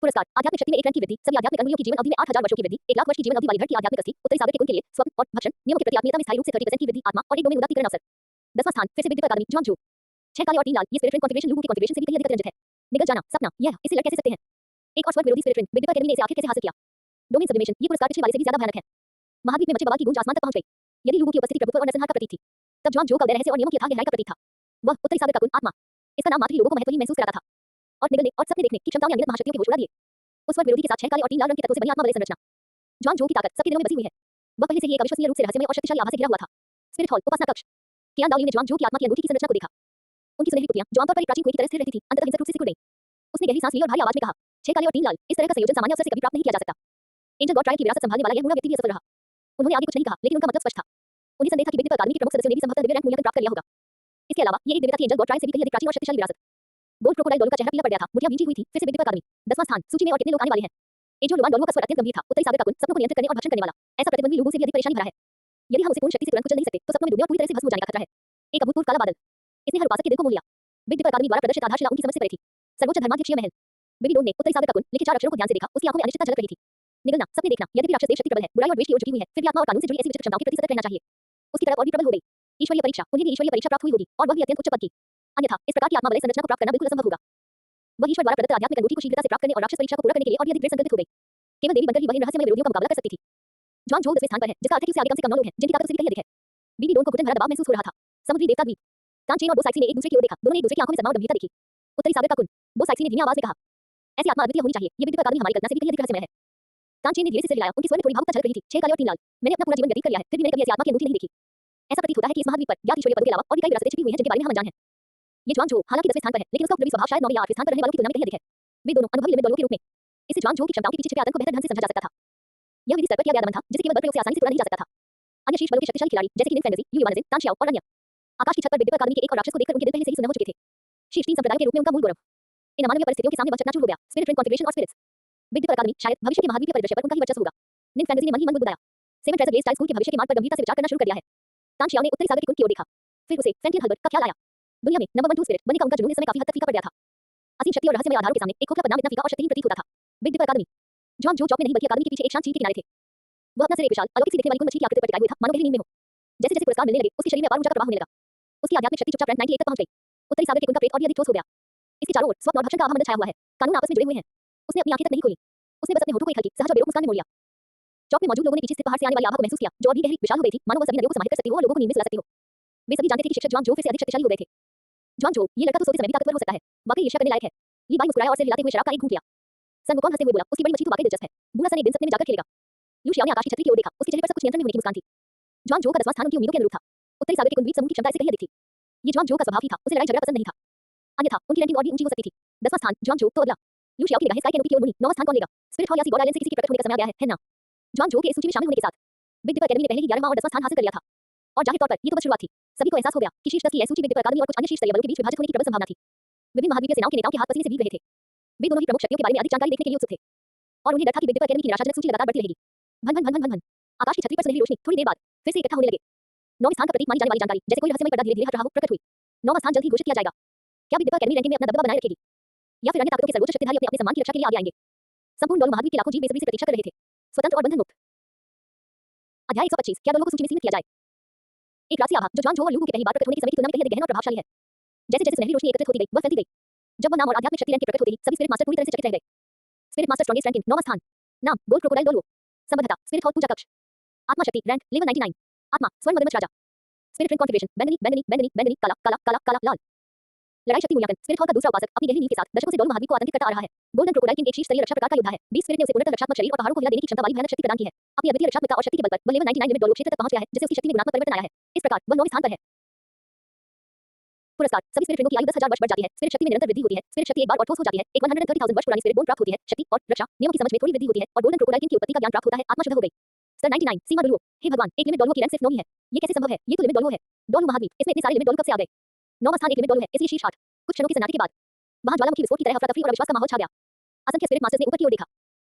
पुरस्कार आध्यात्मिक शक्ति में 1 रैंक की वृद्धि सभी आध्यात्मिक अनुयायियों की जीवन अवधि में 8000 वर्षों की वृद्धि 1 लाख वर्ष की जीवन अवधि वाली धरती आध्यात्मिक अस्थि उत्तरी सागर के कुल के लिए स्वप्न और भक्षण नियमों के प्रति आत्मीयता में स्थायी रूप से 30% की वृद्धि आत्मा और एक डोमेन उदात्तीकरण अवसर। 10वां स्थान फिर से बिग दीपक अकादमी जॉन जो 6 काले और 3 लाल ये स्पिरिट रिंग कॉन्फ़िगरेशन लोगों के कॉन्फ़िगरेशन से भी कहीं अधिक अतिरंजित है। निगल जाना सपना यह इसे लड़ कैसे सकते हैं। एक और स्वर्ग विरोधी स्पिरिट रिंग बिग दीपक अकादमी ने इसे आखिर कैसे हासिल किया। डोमेन सबलिमेशन ये पुरस्कार पिछले वाले से भी ज्यादा भयानक है। महाद्वीप में मचे बवाल की गूंज आसमान तक पहुंच गई। यदि लोगों की उपस्थिति प्रभुत्व और नरसंहार का प्रतीक थी तब जॉन जो का रहस्य और नियमों की अथाह गहराई का प्रतीक था। वह उत्तरी सागर का कुल आत्मा इसका नाम मात्र ही लोगों को महत्वहीन महसूस कराता था और निगल ने और सपने देखने की क्षमताओं ने अनगिनत महाशक्तियों के होश उड़ा दिए। उस स्वर्ग विरोधी के साथ 6 काले और 3 लाल रंग के तत्वों से बनी आत्मा वलय संरचना जॉन जो की ताकत सबके दिलों में बसी हुई है। वह पहले से ही एक अविश्वसनीय रूप से रहस्यमय और शक्तिशाली आभा से घिरा हुआ था। स्पिरिट हॉल उपासना कक्ष कियान दाओली ने जॉन जो की आत्मा की अनूठी की संरचना को देखा। उनकी सुनहरी पुतलियां जो आमतौर पर एक प्राचीन कुएं की तरह स्थिर रहती थी अंततः हिंसक रूप से सिकुड़ गईं। उसने गहरी सांस ली और भारी आवाज में कहा 6 काले और 3 लाल इस तरह का संयोजन सामान्य अवसर से कभी प्राप्त नहीं किया जा सकता। एंजल गॉड ट्रायल की विरासत संभालने वाला यह मूढ़ा व्यक्ति भी असफल रहा। उन्होंने आगे कुछ नहीं कहा लेकिन उनका मतलब स्पष्ट था। उन्हें संदेह था कि बिग दीपक अकादमी के प्रमुख सदस्यों ने भी संभवतः दिव्य रैंक मूल्यांकन प्राप्त कर लिया होगा। इसके अलावा ये एक देवता की एंजल गॉड ट्रायल से भी कहीं अधिक प्राचीन और शक्तिशाली विरासत। गोल्ड क्रोकोडाइल डोलू का चेहरा पीला पड़ गया था, मुठियां भींची हुई थी। फिर से बिग दीपक अकादमी 10वां स्थान सूची में और कितने लोग आने वाले हैं। एजो लुआन डोलू का स्वर अत्यंत गंभीर था। उत्तरी सागर का कुल सपनों को नियंत्रित करने और भक्षण करने वाला ऐसा प्रतिबंधी लोगों से भी अधिक परेशानी भरा है। यदि हम उसे पूर्ण शक्ति से तुरंत कुचल नहीं सकते तो सपनों में दुनिया पूरी तरह से भस्म हो जाने का खतरा है। एक अभूतपूर्व काला बादल इसने हर उपासक के दिल को मोह लिया। बिग दीपक अकादमी द्वारा प्रदर्शित आधारशिला उनकी समझ से परे थी। सर्वोच्च धर्माध्यक्षीय महल बेबी डोन ने उत्तरी सागर का कुल लिखे 4 अक्षरों को ध्यान से देखा। उसकी आंखों में अनिश्चितता झलक रही थी। निगलना सपने देखना यद्यपि राक्षस देश शक्ति प्रबल है बुराई और द्वेष की ओर झुकी हुई है फिर भी आत्मा और कानून से जुड़ी ऐसी विचित्र क्षमताओं के प्रति सतर्क रहना चाहिए। उसकी तड़प और भी प्रबल हो गई। ईश्वरीय परीक्षा उन्हें भी ईश्वरीय परीक्षा प्राप्त हुई होगी और वह भी अत्यंत उच्च पद की। अन्यथा इस प्रकार की आत्मा वलय संरचना को प्राप्त करना बिल्कुल असंभव होगा। वह ईश्वर द्वारा प्रदत्त आध्यात्मिक अंगूठी को शीघ्रता से प्राप्त करने और राक्षस परीक्षा को पूरा करने के लिए और भी अधिक दृढ़ संकल्पित हो गई। केवल देवी बनकर ही वह इन रहस्यमय विरोधियों का मुकाबला कर सकती थी। जॉन जो 10वें स्थान पर है जिसका अर्थ है कि उसे आगे कम से कम 9 लोग हैं जिनकी ताकत उसे भी कहीं अधिक है। बीबी डोन को घुटन भरा दबाव महसूस हो रहा था। समुद्री देवता द्वीप तानचेन और बोसाइक्सी ने एक दूसरे की ओर देखा। दोनों ने एक दूसरे की आंखों में सदमा और गंभीरता दिखी। उत्तरी सागर का कुल बोसाइक्सी ने धीमी आवाज में कहा ऐसी आत्मा अद्वितीय होनी चाहिए। ये बिग दीपक अकादमी हमारी कल्पना से भी कहीं अधिक रहस्यमय है। तानचेन ने धीरे से सिर हिलाया। उनकी स्वर में थोड़ी भावुकता झलक रही थी। 6 काले और 3 लाल मैंने अपना पूरा जीवन व्यतीत कर लिया है फिर भी मैंने कभी ऐसी आत्मा की अंगूठी नहीं देखी। ऐसा प्रतीत होता है कि इस महाद्वीप पर ज्ञात ईश्वरीय पदों के अलावा और भी कई विरासतें छिपी हुई हैं जिनके बारे में हम अनजान हैं। ये जॉन जो हालांकि 10वें स्थान पर है लेकिन उसका उपद्रवी स्वभाव शायद 9वें या 8वें स्थान पर रहने वालों की तुलना में कहीं अधिक है। वे दोनों अनुभवी लिमिट बलों के रूप में इसे जॉन जो की क्षमताओं के पीछे छिपे आतंक को बेहतर ढंग से समझा जा सकता था। यह विधि स्तर पर किया गया दमन था जिसे केवल बल प्रयोग से आसानी से पूरा नहीं जा सकता था। अन्य शीर्ष बलों के शक्तिशाली खिलाड़ी जैसे कि निन फैंटेसी यू इवानजिन तानशियाओ और अन्य आकाश की छत पर बिग दीपक अकादमी के एक और राक्षस को देखकर उनके दिल पहले से ही सुन्न हो चुके थे। शीर्ष 3 संप्रदायों के रूप में उनका मूल गौरव इन अमानवीय परिस्थितियों के सामने वह चकनाचूर हो गया। स्पिरिट रिंग कॉन्फ़िगरेशन और स्पिरिट्स बिग दीपक अकादमी शायद भविष्य के महाद्वीपीय परिदृश्य पर उनका ही वर्चस्व होगा। निन फैंटेसी ने मन ही मन बुदबुदाया। 7 ट्रेजर ग्लेस स्टाइल स्कूल के भविष्य के मार्ग पर गंभीरता से विचार करना शुरू कर दिया है। तानशियाओ ने उत्तरी सागर के कुल की ओर देखा। फिर उसे फेंटियन हल्बर्ट का ख्याल आया। दुनिया में नंबर 1 2 स्पिरिट बनने का उनका जुनून इस समय काफी हद तक फीका पड़ गया था। असीम शक्ति और रहस्यमय आधारों के सामने एक खोखला बदनाम इतना फीका और शक्तिहीन प्रतीत होता था। बिग दीपक अकादमी जॉन जो चौक में नहीं बल्कि अकादमी के पीछे एक शांत झील के किनारे थे। वह अपना सिर एक विशाल अलौकिक सी दिखने वाली कुल मछली की आकृति पर टिकाए हुए था मानो गहरी नींद में हो। जैसे जैसे पुरस्कार मिलने लगे उसके शरीर में अपार ऊर्जा का प्रवाह होने लगा। उसकी आध्यात्मिक शक्ति चुपचाप रैंक 98 तक पहुंच गई। उत्तरी सागर के कुल का प्रेत और भी अधिक ठोस हो गया। इसके चारों ओर स्वप्न और भक्षण का आभामंडल छाया हुआ है। कानून आपस में जुड़े हुए हैं। उसने अपनी आंखें तक नहीं खोली। उसने बस अपने होठों को एक हल्की सहज और बेरुख मुस्कान में मोड़ लिया। चौक में मौजूद लोगों ने पीछे से पहाड़ से आने वाली आभा को महसूस किया जो और भी गहरी विशाल हो गई थी मानो वह सभी नदियों को समाहित कर सकती हो और लोगों को नींद में सुला सकती हो। वे सभी जानते थे कि शिक्षक जॉन जो फिर से अधिक शक्तिशाली हो गए थे। जॉन जो ये लड़का तो सोते समय भी ताकतवर हो सकता है। वाकई ईर्ष्या करने लायक है। लीबाई मुस्कुराया और सिर हिलाते हुए शराब का एक घूंट लिया। सनवुकॉन हंसते हुए बोला उसकी बड़ी मछली तो वाकई दिलचस्प है। बूढ़ा सन एक दिन सपने में जाकर खेलेगा। लुशियाओ ने आकाश की छतरी की ओर देखा। उसके चेहरे पर सब कुछ नियंत्रण में होने की मुस्कान थी। जॉन जो का 10वां स्थान उनकी उम्मीदों के अनुरूप था। उत्तरी सागर के कुल द्वीप समूह की क्षमता इससे कहीं अधिक थी। ये जॉन जो का स्वभाव ही था। उसे लड़ाई झगड़ा पसंद नहीं था। अन्यथा उनकी रैंकिंग और भी ऊंची हो सकती थी। 10वां स्थान जॉन जो तो अगला लुशियाओ की निगाहें स्काई के नोकी की ओर मुड़ी। 9वां स्थान कौन लेगा। स्पिरिट हॉल या सी गॉड आइलैंड से किसी के प्रकट होने का समय आ गया है ना। जॉन जो के इस सूची में शामिल होने के साथ बिग दीपक अकादमी ने पहले ही 11वां और 10वां स्थान हासिल कर लिया था। और जाहिर तौर पर ये तो बस शुरुआत थी। सभी को एहसास हो गया कि शीर्ष तक की यह सूची बिग दीपक अकादमी और कुछ अन्य शीर्ष स्तरीय बलों के बीच विभाजित होने की प्रबल संभावना थी। विभिन्न महाद्वीपीय सेनाओं के नेताओं के हाथ पसीने से भीग रहे थे। वे दोनों ही प्रमुख शक्तियों के बारे में अधिक जानकारी देखने के लिए उत्सुक थे। और उन्हें डर था कि बिग दीपक अकादमी की निराशाजनक सूची लगातार बढ़ती रहेगी। भन भन भन भन भन भन आकाश की छतरी पर सुनहरी रोशनी थोड़ी देर बाद फिर से इकट्ठा होने लगे। 9वें स्थान का प्रतीक मानी जाने वाली जानकारी जैसे कोई रहस्यमय पर्दा धीरे-धीरे हट रहा हो प्रकट हुई। 9वां स्थान जल्द ही घोषित किया जाएगा। क्या बिग दीपक अकादमी रैंकिंग में अपना दबदबा बनाए रखेगी या फिर अन्य ताकतों के सर्वोच्च शक्तिधारी अपने अपने सम्मान की रक्षा के लिए आगे आएंगे। संपूर्ण डोल महाद्वीप के लाखों जीव बेसब्री से प्रतीक्षा कर रहे थे। स्वतंत्र और बंधन मुक्त। अध्याय 125 क्या डोलों को सूची में सीमित किया जाए। एक राशि आभा जो जॉन जो और लूगू के पहली बार प्रकट होने की समय की तुलना में कहीं अधिक गहन और प्रभावशाली है। जैसे जैसे सुनहरी रोशनी एकत्रित होती गई वह फैलती गई। जब वह नाम और आध्यात्मिक शक्ति रैंक के प्रकट होते ही सभी स्पिरिट मास्टर पूरी तरह से चकित रह गए। स्पिरिट मास्टर स्ट्रॉन्गेस्ट रैंकिंग 9वां स्थान नाम गोल्ड क्रोकोडाइल डोलवो। संबद्धता स्पिरिट हॉल पूजा कक्ष। आत्मा शक्ति रैंक लेवल 99। आत्मा स्वर्ण मगरमच्छ राजा। स्पिरिट ट्रेंड कॉन्फ़िगरेशन बैंगनी बैंगनी बैंगनी बैंगनी काला काला काला काला लाल। लड़ाई शक्ति मूल्यांकन स्पिरिट हॉल का दूसरा उपासक अपनी गहरी नींव के साथ दशकों से डोल महाद्वीप को आतंकित करता आ रहा है। गोल्डन क्रोकोडाइल किंग एक शीर्ष स्तरीय रक्षा प्रकार का योद्धा है। बीस स्पिरिट ने उसे पूर्णतः रक्षात्मक शरीर और पहाड़ों को हिला देने की क्षमता वाली भयानक शक्ति प्रदान की है। अपनी अद्वितीय रक्षात्मकता और शक्ति के बल पर वह लेवल 99 लिमिट डोलो क्षेत्र तक पहुंच गया है, जिससे उसकी शक्ति में गुणात्मक परिवर्तन आया है। इस प्रकार वह 9वें स्थान पर है। पुरस्कार सभी स्पिरिट रिंगों की आयु 10,000 वर्ष बढ़ जाती है। स्पिरिट शक्ति में निरंतर वृद्धि होती है। स्पिरिट शक्ति एक बार और ठोस हो जाती है। एक 130,000 वर्ष पुरानी स्पिरिट बोन प्राप्त होती है। शक्ति और रक्षा नियमों की समझ में थोड़ी वृद्धि होती है और गोल्डन क्रोकोडाइल किंग की उत्पत्ति का ज्ञान प्राप्त होता है। आत्मा शुद्ध हो गई। सर 99 सीमा डोलो। हे भगवान, एक लिमिट डोलो की रैंक सिर्फ 9 ही है। ये कैसे संभव है? ये तो लिमिट डोलो है। डोलो महाद्वीप, इसमें इतने सारे लिमिट डोलो कब से आ गए? 9वां स्थान एक लिमिट डोलो है, इसलिए शीर्ष 8। कुछ क्षणों की सन्नाटे के बाद वहां ज्वालामुखी विस्फोट की तरह अफरा-तफरी और अविश्वास का माहौल छा गया। असंख्य स्पिरिट मास्टर्स ने ऊपर की ओर देखा।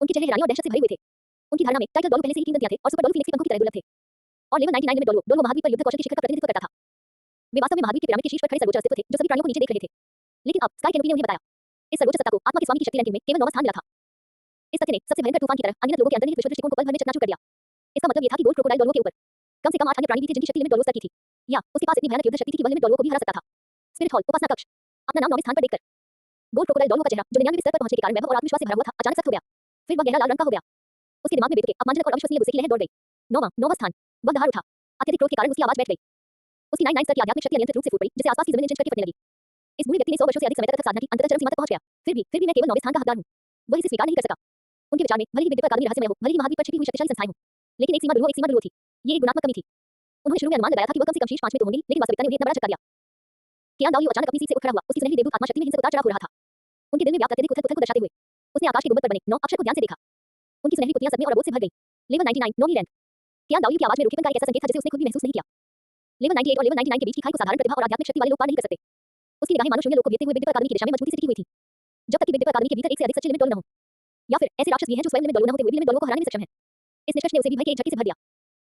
उनके चेहरे हैरानी और दहशत से भरे हुए थे। उनकी धारणा में टाइटल डोलो पहले से ही किंगडम थे और सुपर डोलो फिनिक्स के पंखों की तरह दुर्लभ थे। और लेवल 99 लिमिट डोलो महाद्वीप पर युद्ध कौशल की शिखर का प्रतिनिधित्व करता था। वे वास्तव में महाद्वीप के पिरामिड के शीर्ष पर खड़े सर्वोच्च अस्तित्व थे, जो सभी प्राणियों को नीचे देख रहे थे। लेकिन अब स्काई कैनोपी ने उन्हें बताया, इस सर्वोच्च सत्ता को आत्मा के स्वामी की शक्ति रैंकिंग में केवल 9वां स्थान मिला था। इस तथ्य ने सबसे भयंकर तूफान की तरह अनगिनत लोगों के अंतर्निहित विश्व दृष्टिकोण को पल भर में चकनाचूर कर दिया। इसका मतलब यह था कि गोल्ड क्रोकोडाइल डोलो के ऊपर कम से कम 8 अन्य प्राणी भी थे जिनकी शक्ति लिमिट डोलो स्तर की थी, या उसके पास इतनी भयानक युद्ध शक्ति थी कि वह लिमिट डोलो को भी हरा सकता था। स्पिरिट हॉल उपासना कक्ष। अपना नाम 9वें स्थान पर देखकर गोल्ड क्रोकोडाइल डोलो का चेहरा, जो 99वें स्तर पर पहुंचने के कारण वैभव और आत्मविश्वास से भरा हुआ था, अचानक सख्त हो गया। फिर वह गहरा लाल रंग का हो गया। उसके दिमाग में बेतुके, अपमानजनक और अविश्वसनीय गुस्से की लहर दौड़ गई। 9वां स्थान। वह दहाड़ उठा। अत्यधिक क्रोध के कारण उसकी आवाज बैठ गई। उसकी 99 स्तर की आध्यात्मिक शक्ति अनियंत्रित रूप से फूट पड़ी, जिससे आसपास की जमीन चिंच करके फटने लगी। इस बूढ़े व्यक्ति ने 100 वर्षों से अधिक समय तक साधना की, अंततः चरम सीमा तक पहुंच गया। फिर भी मैं केवल 9वें स्थान का हकदार हूं। वह इसे स्वीकार नहीं कर सका। उनके विचार में भले ही विद्या अकादमी रहस्यमय हो, भले ही महाद्वीप पर छिपी हुई शक्तिशाली संस्थाएं हों, लेकिन एक सीमा डुलो थी। ये एक गुणात्मक कमी थी। उन्होंने शुरू में अनुमान लगाया था कि वह कम से कम शीर्ष 5 में तो होंगी, लेकिन वास्तविकता ने उन्हें इतना बड़ा झटका दिया। कियान दाओ अचानक अपनी सीट से उठ खड़ा हुआ। उसकी सुनहरी देवदूत आत्मा शक्ति में हिंसक उतार चढ़ाव हो रहा था। उनके दिल में व्याप्त अत्यधिक उथल-पुथल को दर्शाते हुए उसने आकाश के गुंबद पर बने 9 अक्षर को ध्यान से देखा। उनकी सुनहरी पुतलियां सपने और अबोध से भर गईं। Level 99 9वीं rank. कियान दाओ की आवाज में रूखेपन का एक ऐसा संकेत था जिसे उसने खुद भी महसूस नहीं किया। लेवल 98 और लेवल 99 के बीच की खाई को साधारण प्रतिभा और आध्यात्मिक शक्ति वाले लोग पार नहीं कर सकते। उसकी निगाहें मानो शून्य लोक को घेरते हुए बिग डिपर अकादमी की दिशा में मजबूती से टिकी हुई थी। जब तक कि बिग डिपर अकादमी के भीतर एक से अधिक सच्चे लिमिट डोलो न हो, या फिर ऐसे राक्षस भी हैं जो स्वयं लिमिट डोलो न होते हुए भी लिमिट डोलो को हराने में सक्षम हैं। इस निष्कर्ष ने उसे भी भय के एक झटके से भर दिया।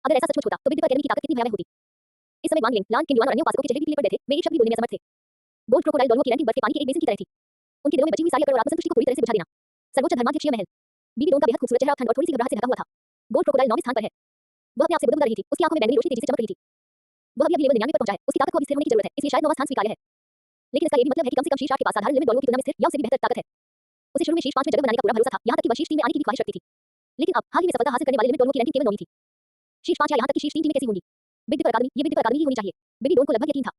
अगर ऐसा सचमुच होता तो बिग डिपर अकादमी की ताकत कितनी भयावह होती। इस समय वांग लिंग, लान किंग, युआन और अन्य उपासकों के चेहरे भी पीले पड़ गए थे। वे एक शब्द भी बोलने में असमर्थ थे। गोल्ड क्रोकोडाइल डोलो की रैंकिंग बर्फ के पानी के एक बेसिन की तरह थी। उनके दिलों में बची हुई सारी अकड़ और आत्मसंतुष्टि को पूरी तरह से बुझा देना। सर्वोच्च धर्माध्यक्षीय महल। बीबी डोन का बेहद खूबसूरत चेहरा अब ठंड और थोड़ी सी घबराहट से ढका हुआ था। गोल्ड क्रोकोडाइल 9वें स्थान पर है। वह अपने आप से बुदबुदा रही थी। उसकी आंखों में बैंगनी रोशनी तेजी से चमक रही थी। वह अभी लेवल 99 पर पहुंचा है। उसकी ताकत को अभी स्थिर होने की जरूरत है, इसलिए शायद 9वां स्थान स्वीकार्य है। लेकिन इसका ये भी मतलब है कि कम से कम शीर्ष 8 के पास साधारण लिमिट डोलो की तुलना में स्थिर या उससे भी बेहतर ताकत है। उसे शुरू में शीर्ष 5 में जगह बनाने का पूरा भरोसा था, यहां तक कि वह शीर्ष 3 में आने की भी ख्वाहिश रखती थी। लेकिन अब हाल ही में सफलता हासिल करने वाले लिमिट डोलो की रैंकिंग केवल 9वीं थी। शीर्ष 5 या यहां तक कि शीर्ष 3 टीमें कैसी होंगी? बिग डिपर अकादमी, ये बिग डिपर अकादमी ही होनी चाहिए। बेबी डोन को लगभग यकीन था,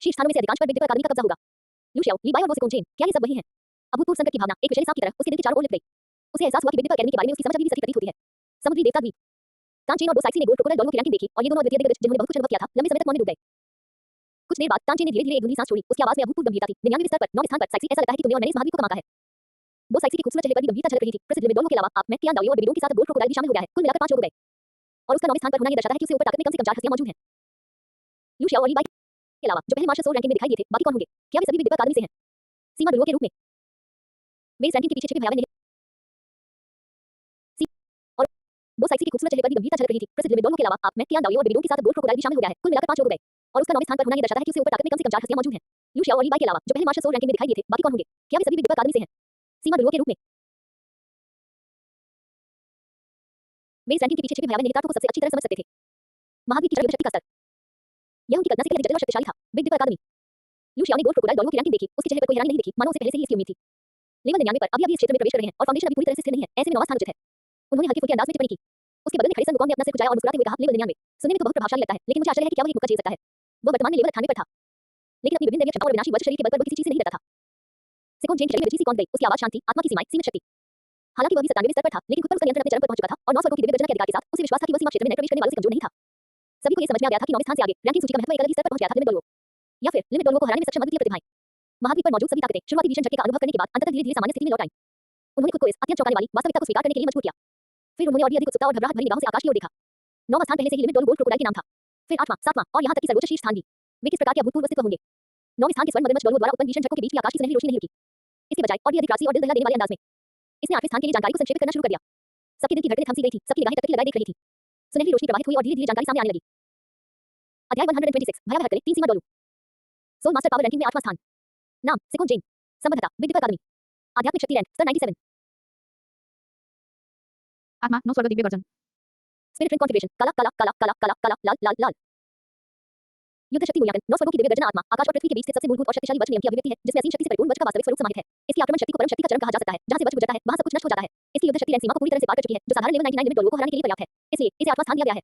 शीर्ष स्थानों में से अधिकांश पर बिग डिपर अकादमी का कब्जा होगा। लू शाओ, ली बाई और वो सिकोंग चेन, क्या ये सब वही हैं? अभूतपूर्व संकट की भावना एक विषैले सांप की तरह उसके दिल के चारों ओर लिपट गई। उसे एहसास हुआ कि बिग डिपर अकादमी के बारे में उसकी समझ अभी भी सही प्रतीत होती है। समुद्री देवता द्वीप। तानचेन और दो साइक्सी ने गोल्ड क्रोकोडाइल डोलो की रैंकिंग देखी और ये दोनों अद्वितीय दिग्गज जिन्होंने बहुत कुछ अनुभव किया था, लंबे समय तक मौन में डूब गए। कुछ देर बाद तानचेन ने धीरे-धीरे एक धुंधली सांस छोड़ी। उसकी आवाज में अभूतपूर्व गंभीरता थी। 99वें स्तर पर 9वें स्थान पर साइक्सी, ऐसा लगता है कि तुमने और मैंने इस महाद्वीप को कमाका है। दो साइक्सी के खूबसूरत चेहरे पर भी गंभीरता झलक रही थी। प्रसिद्ध लिमिट डोलो के अलावा आप, मैं, कियान दाओ और बेबी डोन के साथ गोल्ड क्रोकोडाइल भी शामिल हो गया है। कुल मिलाकर 5 लोग हो गए। और उसका 9वें स्थान पर होना ये दर्शाता है कि उसे ऊपर ताकत में कम से कम 4 हस्तियां मौजूद हैं। लू शाओ और ली बाई के अलावा जो पहले मार्शल सोल रैंकिंग में दिखाई दिए थे, बाकी कौन होंगे? क्या वे सभी बिग डिपर अकादमी से हैं? सीमा डुलो के रूप में वे इस रैंकिंग के पीछे छिपे भयावह नहीं। और दो साइक्सी के खूबसूरत चेहरे पर भी गंभीरता झलक रही थी। प्रसिद्ध लिमिट डोलो के अलावा आप, मैं, कियान दाओ और बेबी डोन के साथ गोल्ड क्रोकोडाइल भी शामिल हो गया है। कुल मिलाकर 5 लोग हो गए। और उसका 9वें स्थान पर होना ये दर्शाता है कि उसे ऊपर ताकत में कम से कम 4 हस्तियां मौजूद हैं। लू शाओ और ली बाई के अलावा जो पहले मार्शल सोल रैंकिंग में दिखाई दिए थे, बाकी कौन होंगे? क्या वे सभी बिग डिपर अकादमी से हैं? सीमा डुलो के रूप में वे इस रैंकिंग के पीछे छिपे भयावह निहितार्थों को सबसे अच्छी तरह समझ सकते थे। महाद्वीप की शक्ति का स्तर, यह उनकी कल्पना से कहीं जटिल और शक्तिशाली था। बिग डिपर अकादमी। लू शाओ ने गोल्ड क्रोकोडाइल डोलो की रैंकिंग देखी। उसके चेहरे पर कोई हैरानी नहीं दिखी, मानो उसे पहले से ही इसकी उम्मीद थी। लेवल 99 पर अभी इस क्षेत्र में प्रवेश कर रहे हैं और फाउंडेशन अभी पूरी तरह से स्थिर नहीं है। ऐसे में 9वां स्थान उचित है। उन्होंने हल्के-फुल्के अंदाज में टिप्पणी की। उसके बगल में खड़े सन वुकोंग ने अपना सिर खुजाया और मुस्कुराते हुए कहा, लेवल 99 सुनने में तो बहुत प्रभावशाली लगता है, लेकिन मुझे आश्चर्य है कि क्या वह एक मुक्का झेल सकता है। वह वर्तमान में लेवल 98 पर था, लेकिन अपनी विभिन्न दैवीय क्षमताओं और विनाशी वज्र शरीर के बल पर वो किसी चीज से नहीं डरता था। सिकोंग चेन के शरीर में रची सी कौन गई। उसकी आवाज शांत थी, आत्मा की सीमाएं सीमित शक्ति। हालांकि वह भी 97वें स्तर पर था, लेकिन खुद पर उसका नियंत्रण अपने चरम पर पहुंच चुका था और 9 स्वर्गों की दिव्य गर्जना के अधिकार के साथ उसे विश्वास था कि वह सीमा क्षेत्र में नए प्रवेश करने वालों से कमजोर नहीं था। सभी को यह समझ में आ गया था कि 9वें स्थान से आगे रैंकिंग सूची का महत्व एक अलग ही स्तर पर पहुंच गया था। लिमिट डोलो या फिर लिमिट डोलो को हराने में सक्षम अद्वितीय प्रतिभाएं। महाद्वीप पर मौजूद सभी ताकतें शुरुआती भीषण झटके का अनुभव करने के बाद अंततः धीरे-धीरे सामान्य स्थिति में लौट आईं। उन्होंने खुद को इस अत्यंत चौंकाने वाली वास्तविकता को स्वीकार करने के लिए मजबूर किया। फिर उन्होंने और भी अधिक उत्सुकता और घबराहट भरी निगाहों से आकाश की ओर देखा। 9वां स्थान पहले से ही लिमिट डोलो गोल्ड क्रोकोडाइल के नाम था। फिर 8वां, 7वां और यहां तक कि सर्वोच्च शीर्ष स्थान भी। वे किस प्रकार के अभूतपूर्व अस्तित्व होंगे? 9वें स्थान के स्वर्ण मगरमच्छ डोलो द्वारा उत्पन्न भीषण झटकों के बीच भी आकाश की सुनहरी रोशनी नहीं रुकी। इसके बजाय और भी अधिक राशि और दिल दहला देने वाले अंदाज में इसने 8वें स्थान के लिए जानकारी को संक्षेपित करना शुरू कर दिया। सबके दिल की धड़कनें थम सी गई थी, सबकी निगाहें तकती लगाए देख रही थी। सुनहरी रोशनी प्रवाहित हुई और धीरे-धीरे जानकारी सामने आने लगी। अध्याय 126 भयावह हरकतें 3 सीमा Douluo. Soul master power ranking में 8वां स्थान। नाम सिकोंग चेन। संबद्धता बिग डिपर अकादमी। आध्यात्मिक शक्ति रैंक स्तर 97। आत्मा 9 स्वर्ग दिव्य गर्जन। स्पिरिट ट्रेंड कॉन्फ़िगरेशन काला काला काला काला काला काला लाल लाल लाल। युद्ध शक्ति मूल्यांकन 9 स्वर्गों की दिव्य गर्जना आत्मा आकाश और पृथ्वी के बीच स्थित सबसे मूलभूत और शक्तिशाली वज्र नियम की अभिव्यक्ति है, जिसमें असीम शक्ति से परिपूर्ण वज्र का वास्तविक स्वरूप समाहित है। इसकी आक्रमण शक्ति को परम शक्ति का चरम कहा जा सकता है। जहां से वज्र गुजरता है वहां सब कुछ नष्ट हो जाता है। इसकी युद्ध शक्ति रैंक सीमा को पूरी तरह से पार कर चुकी है, जो साधारण लेवल 99 लिमिट डोलो को हराने के लिए पर्याप्त है। इसलिए इसे 8वां स्थान दिया गया है।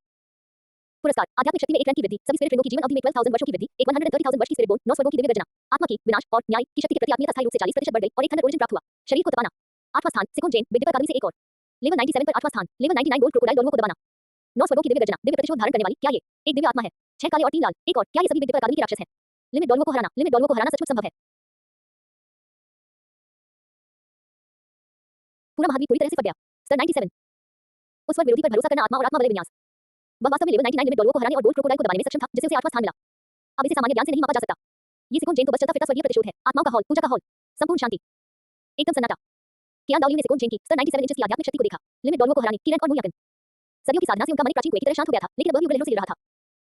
पुरस्कार आध्यात्मिक शक्ति में एक रैंक की वृद्धि, सभी स्पिरिट रिंगों की जीवन अवधि में 12,000 वर्षों की वृद्धि, एक 130,000 वर्ष की स्पिरिट बोन, 9 स्वर्गों की दिव्य गर्जना, आत्मा की विनाश और न्याय की शक्ति के प्रति आत्मीयता स्थायी रूप से 40% बढ़ गई और एक थंडर ओरिजिन प्राप्त हुआ, शरीर को दबाना। 8वां स्थान सिकोन जैन विद्युत अकादमी से एक और लेवल 97 पर 8वां स्थान लेवल 99 गोल्ड क्रोकोडाइल दोनों को दबाना। 9 स्वर्गों की दिव्य गर्जना, दिव्य प्रतिशोध धारण करने वाली, क्या ये एक दिव्य आत्मा है? 6 काले और 3 लाल, एक और, क्या ये सभी विद्युत अकादमी के राक्षस हैं? लिमिट डॉलरों को हराना, लिमिट डॉलरों को हराना सचमुच संभव है। पूरा महाद्वीप पूरी तरह से फट गया। स्तर 97 उस स्वर्ग विरोधी पर भरोसा करना, आत्मा और आत्मा बल विन्यास। वह वास्तव में लेवल 99 लिमिट डॉलरों को हराने और गोल्ड क्रोकोडाइल को दबाने में सक्षम था, जिससे उसे 8वां स्थान मिला। अब इसे सामान्य ज्ञान से नहीं मापा जा सकता। ये सिकोन जैन तो बस चलता फिरता स्वर्गीय प्रतिशोध है, आत्माओं का हॉल, पूजा का हॉल, संपूर्ण शांति, एकदम सन्नाटा। कियान डाउलियो ने सिकोन जैन की स्तर 97 इंचेस की आध्यात्मिक शक्ति को देखा, लिमिट डॉलरों को हराने की रैंक और मूल्यांकन। सदियों की साधना से उनका मन एक प्राचीन कुएं की तरह शांत हो गया था, लेकिन अब वह भी उग्र लहरों से गिर रहा था।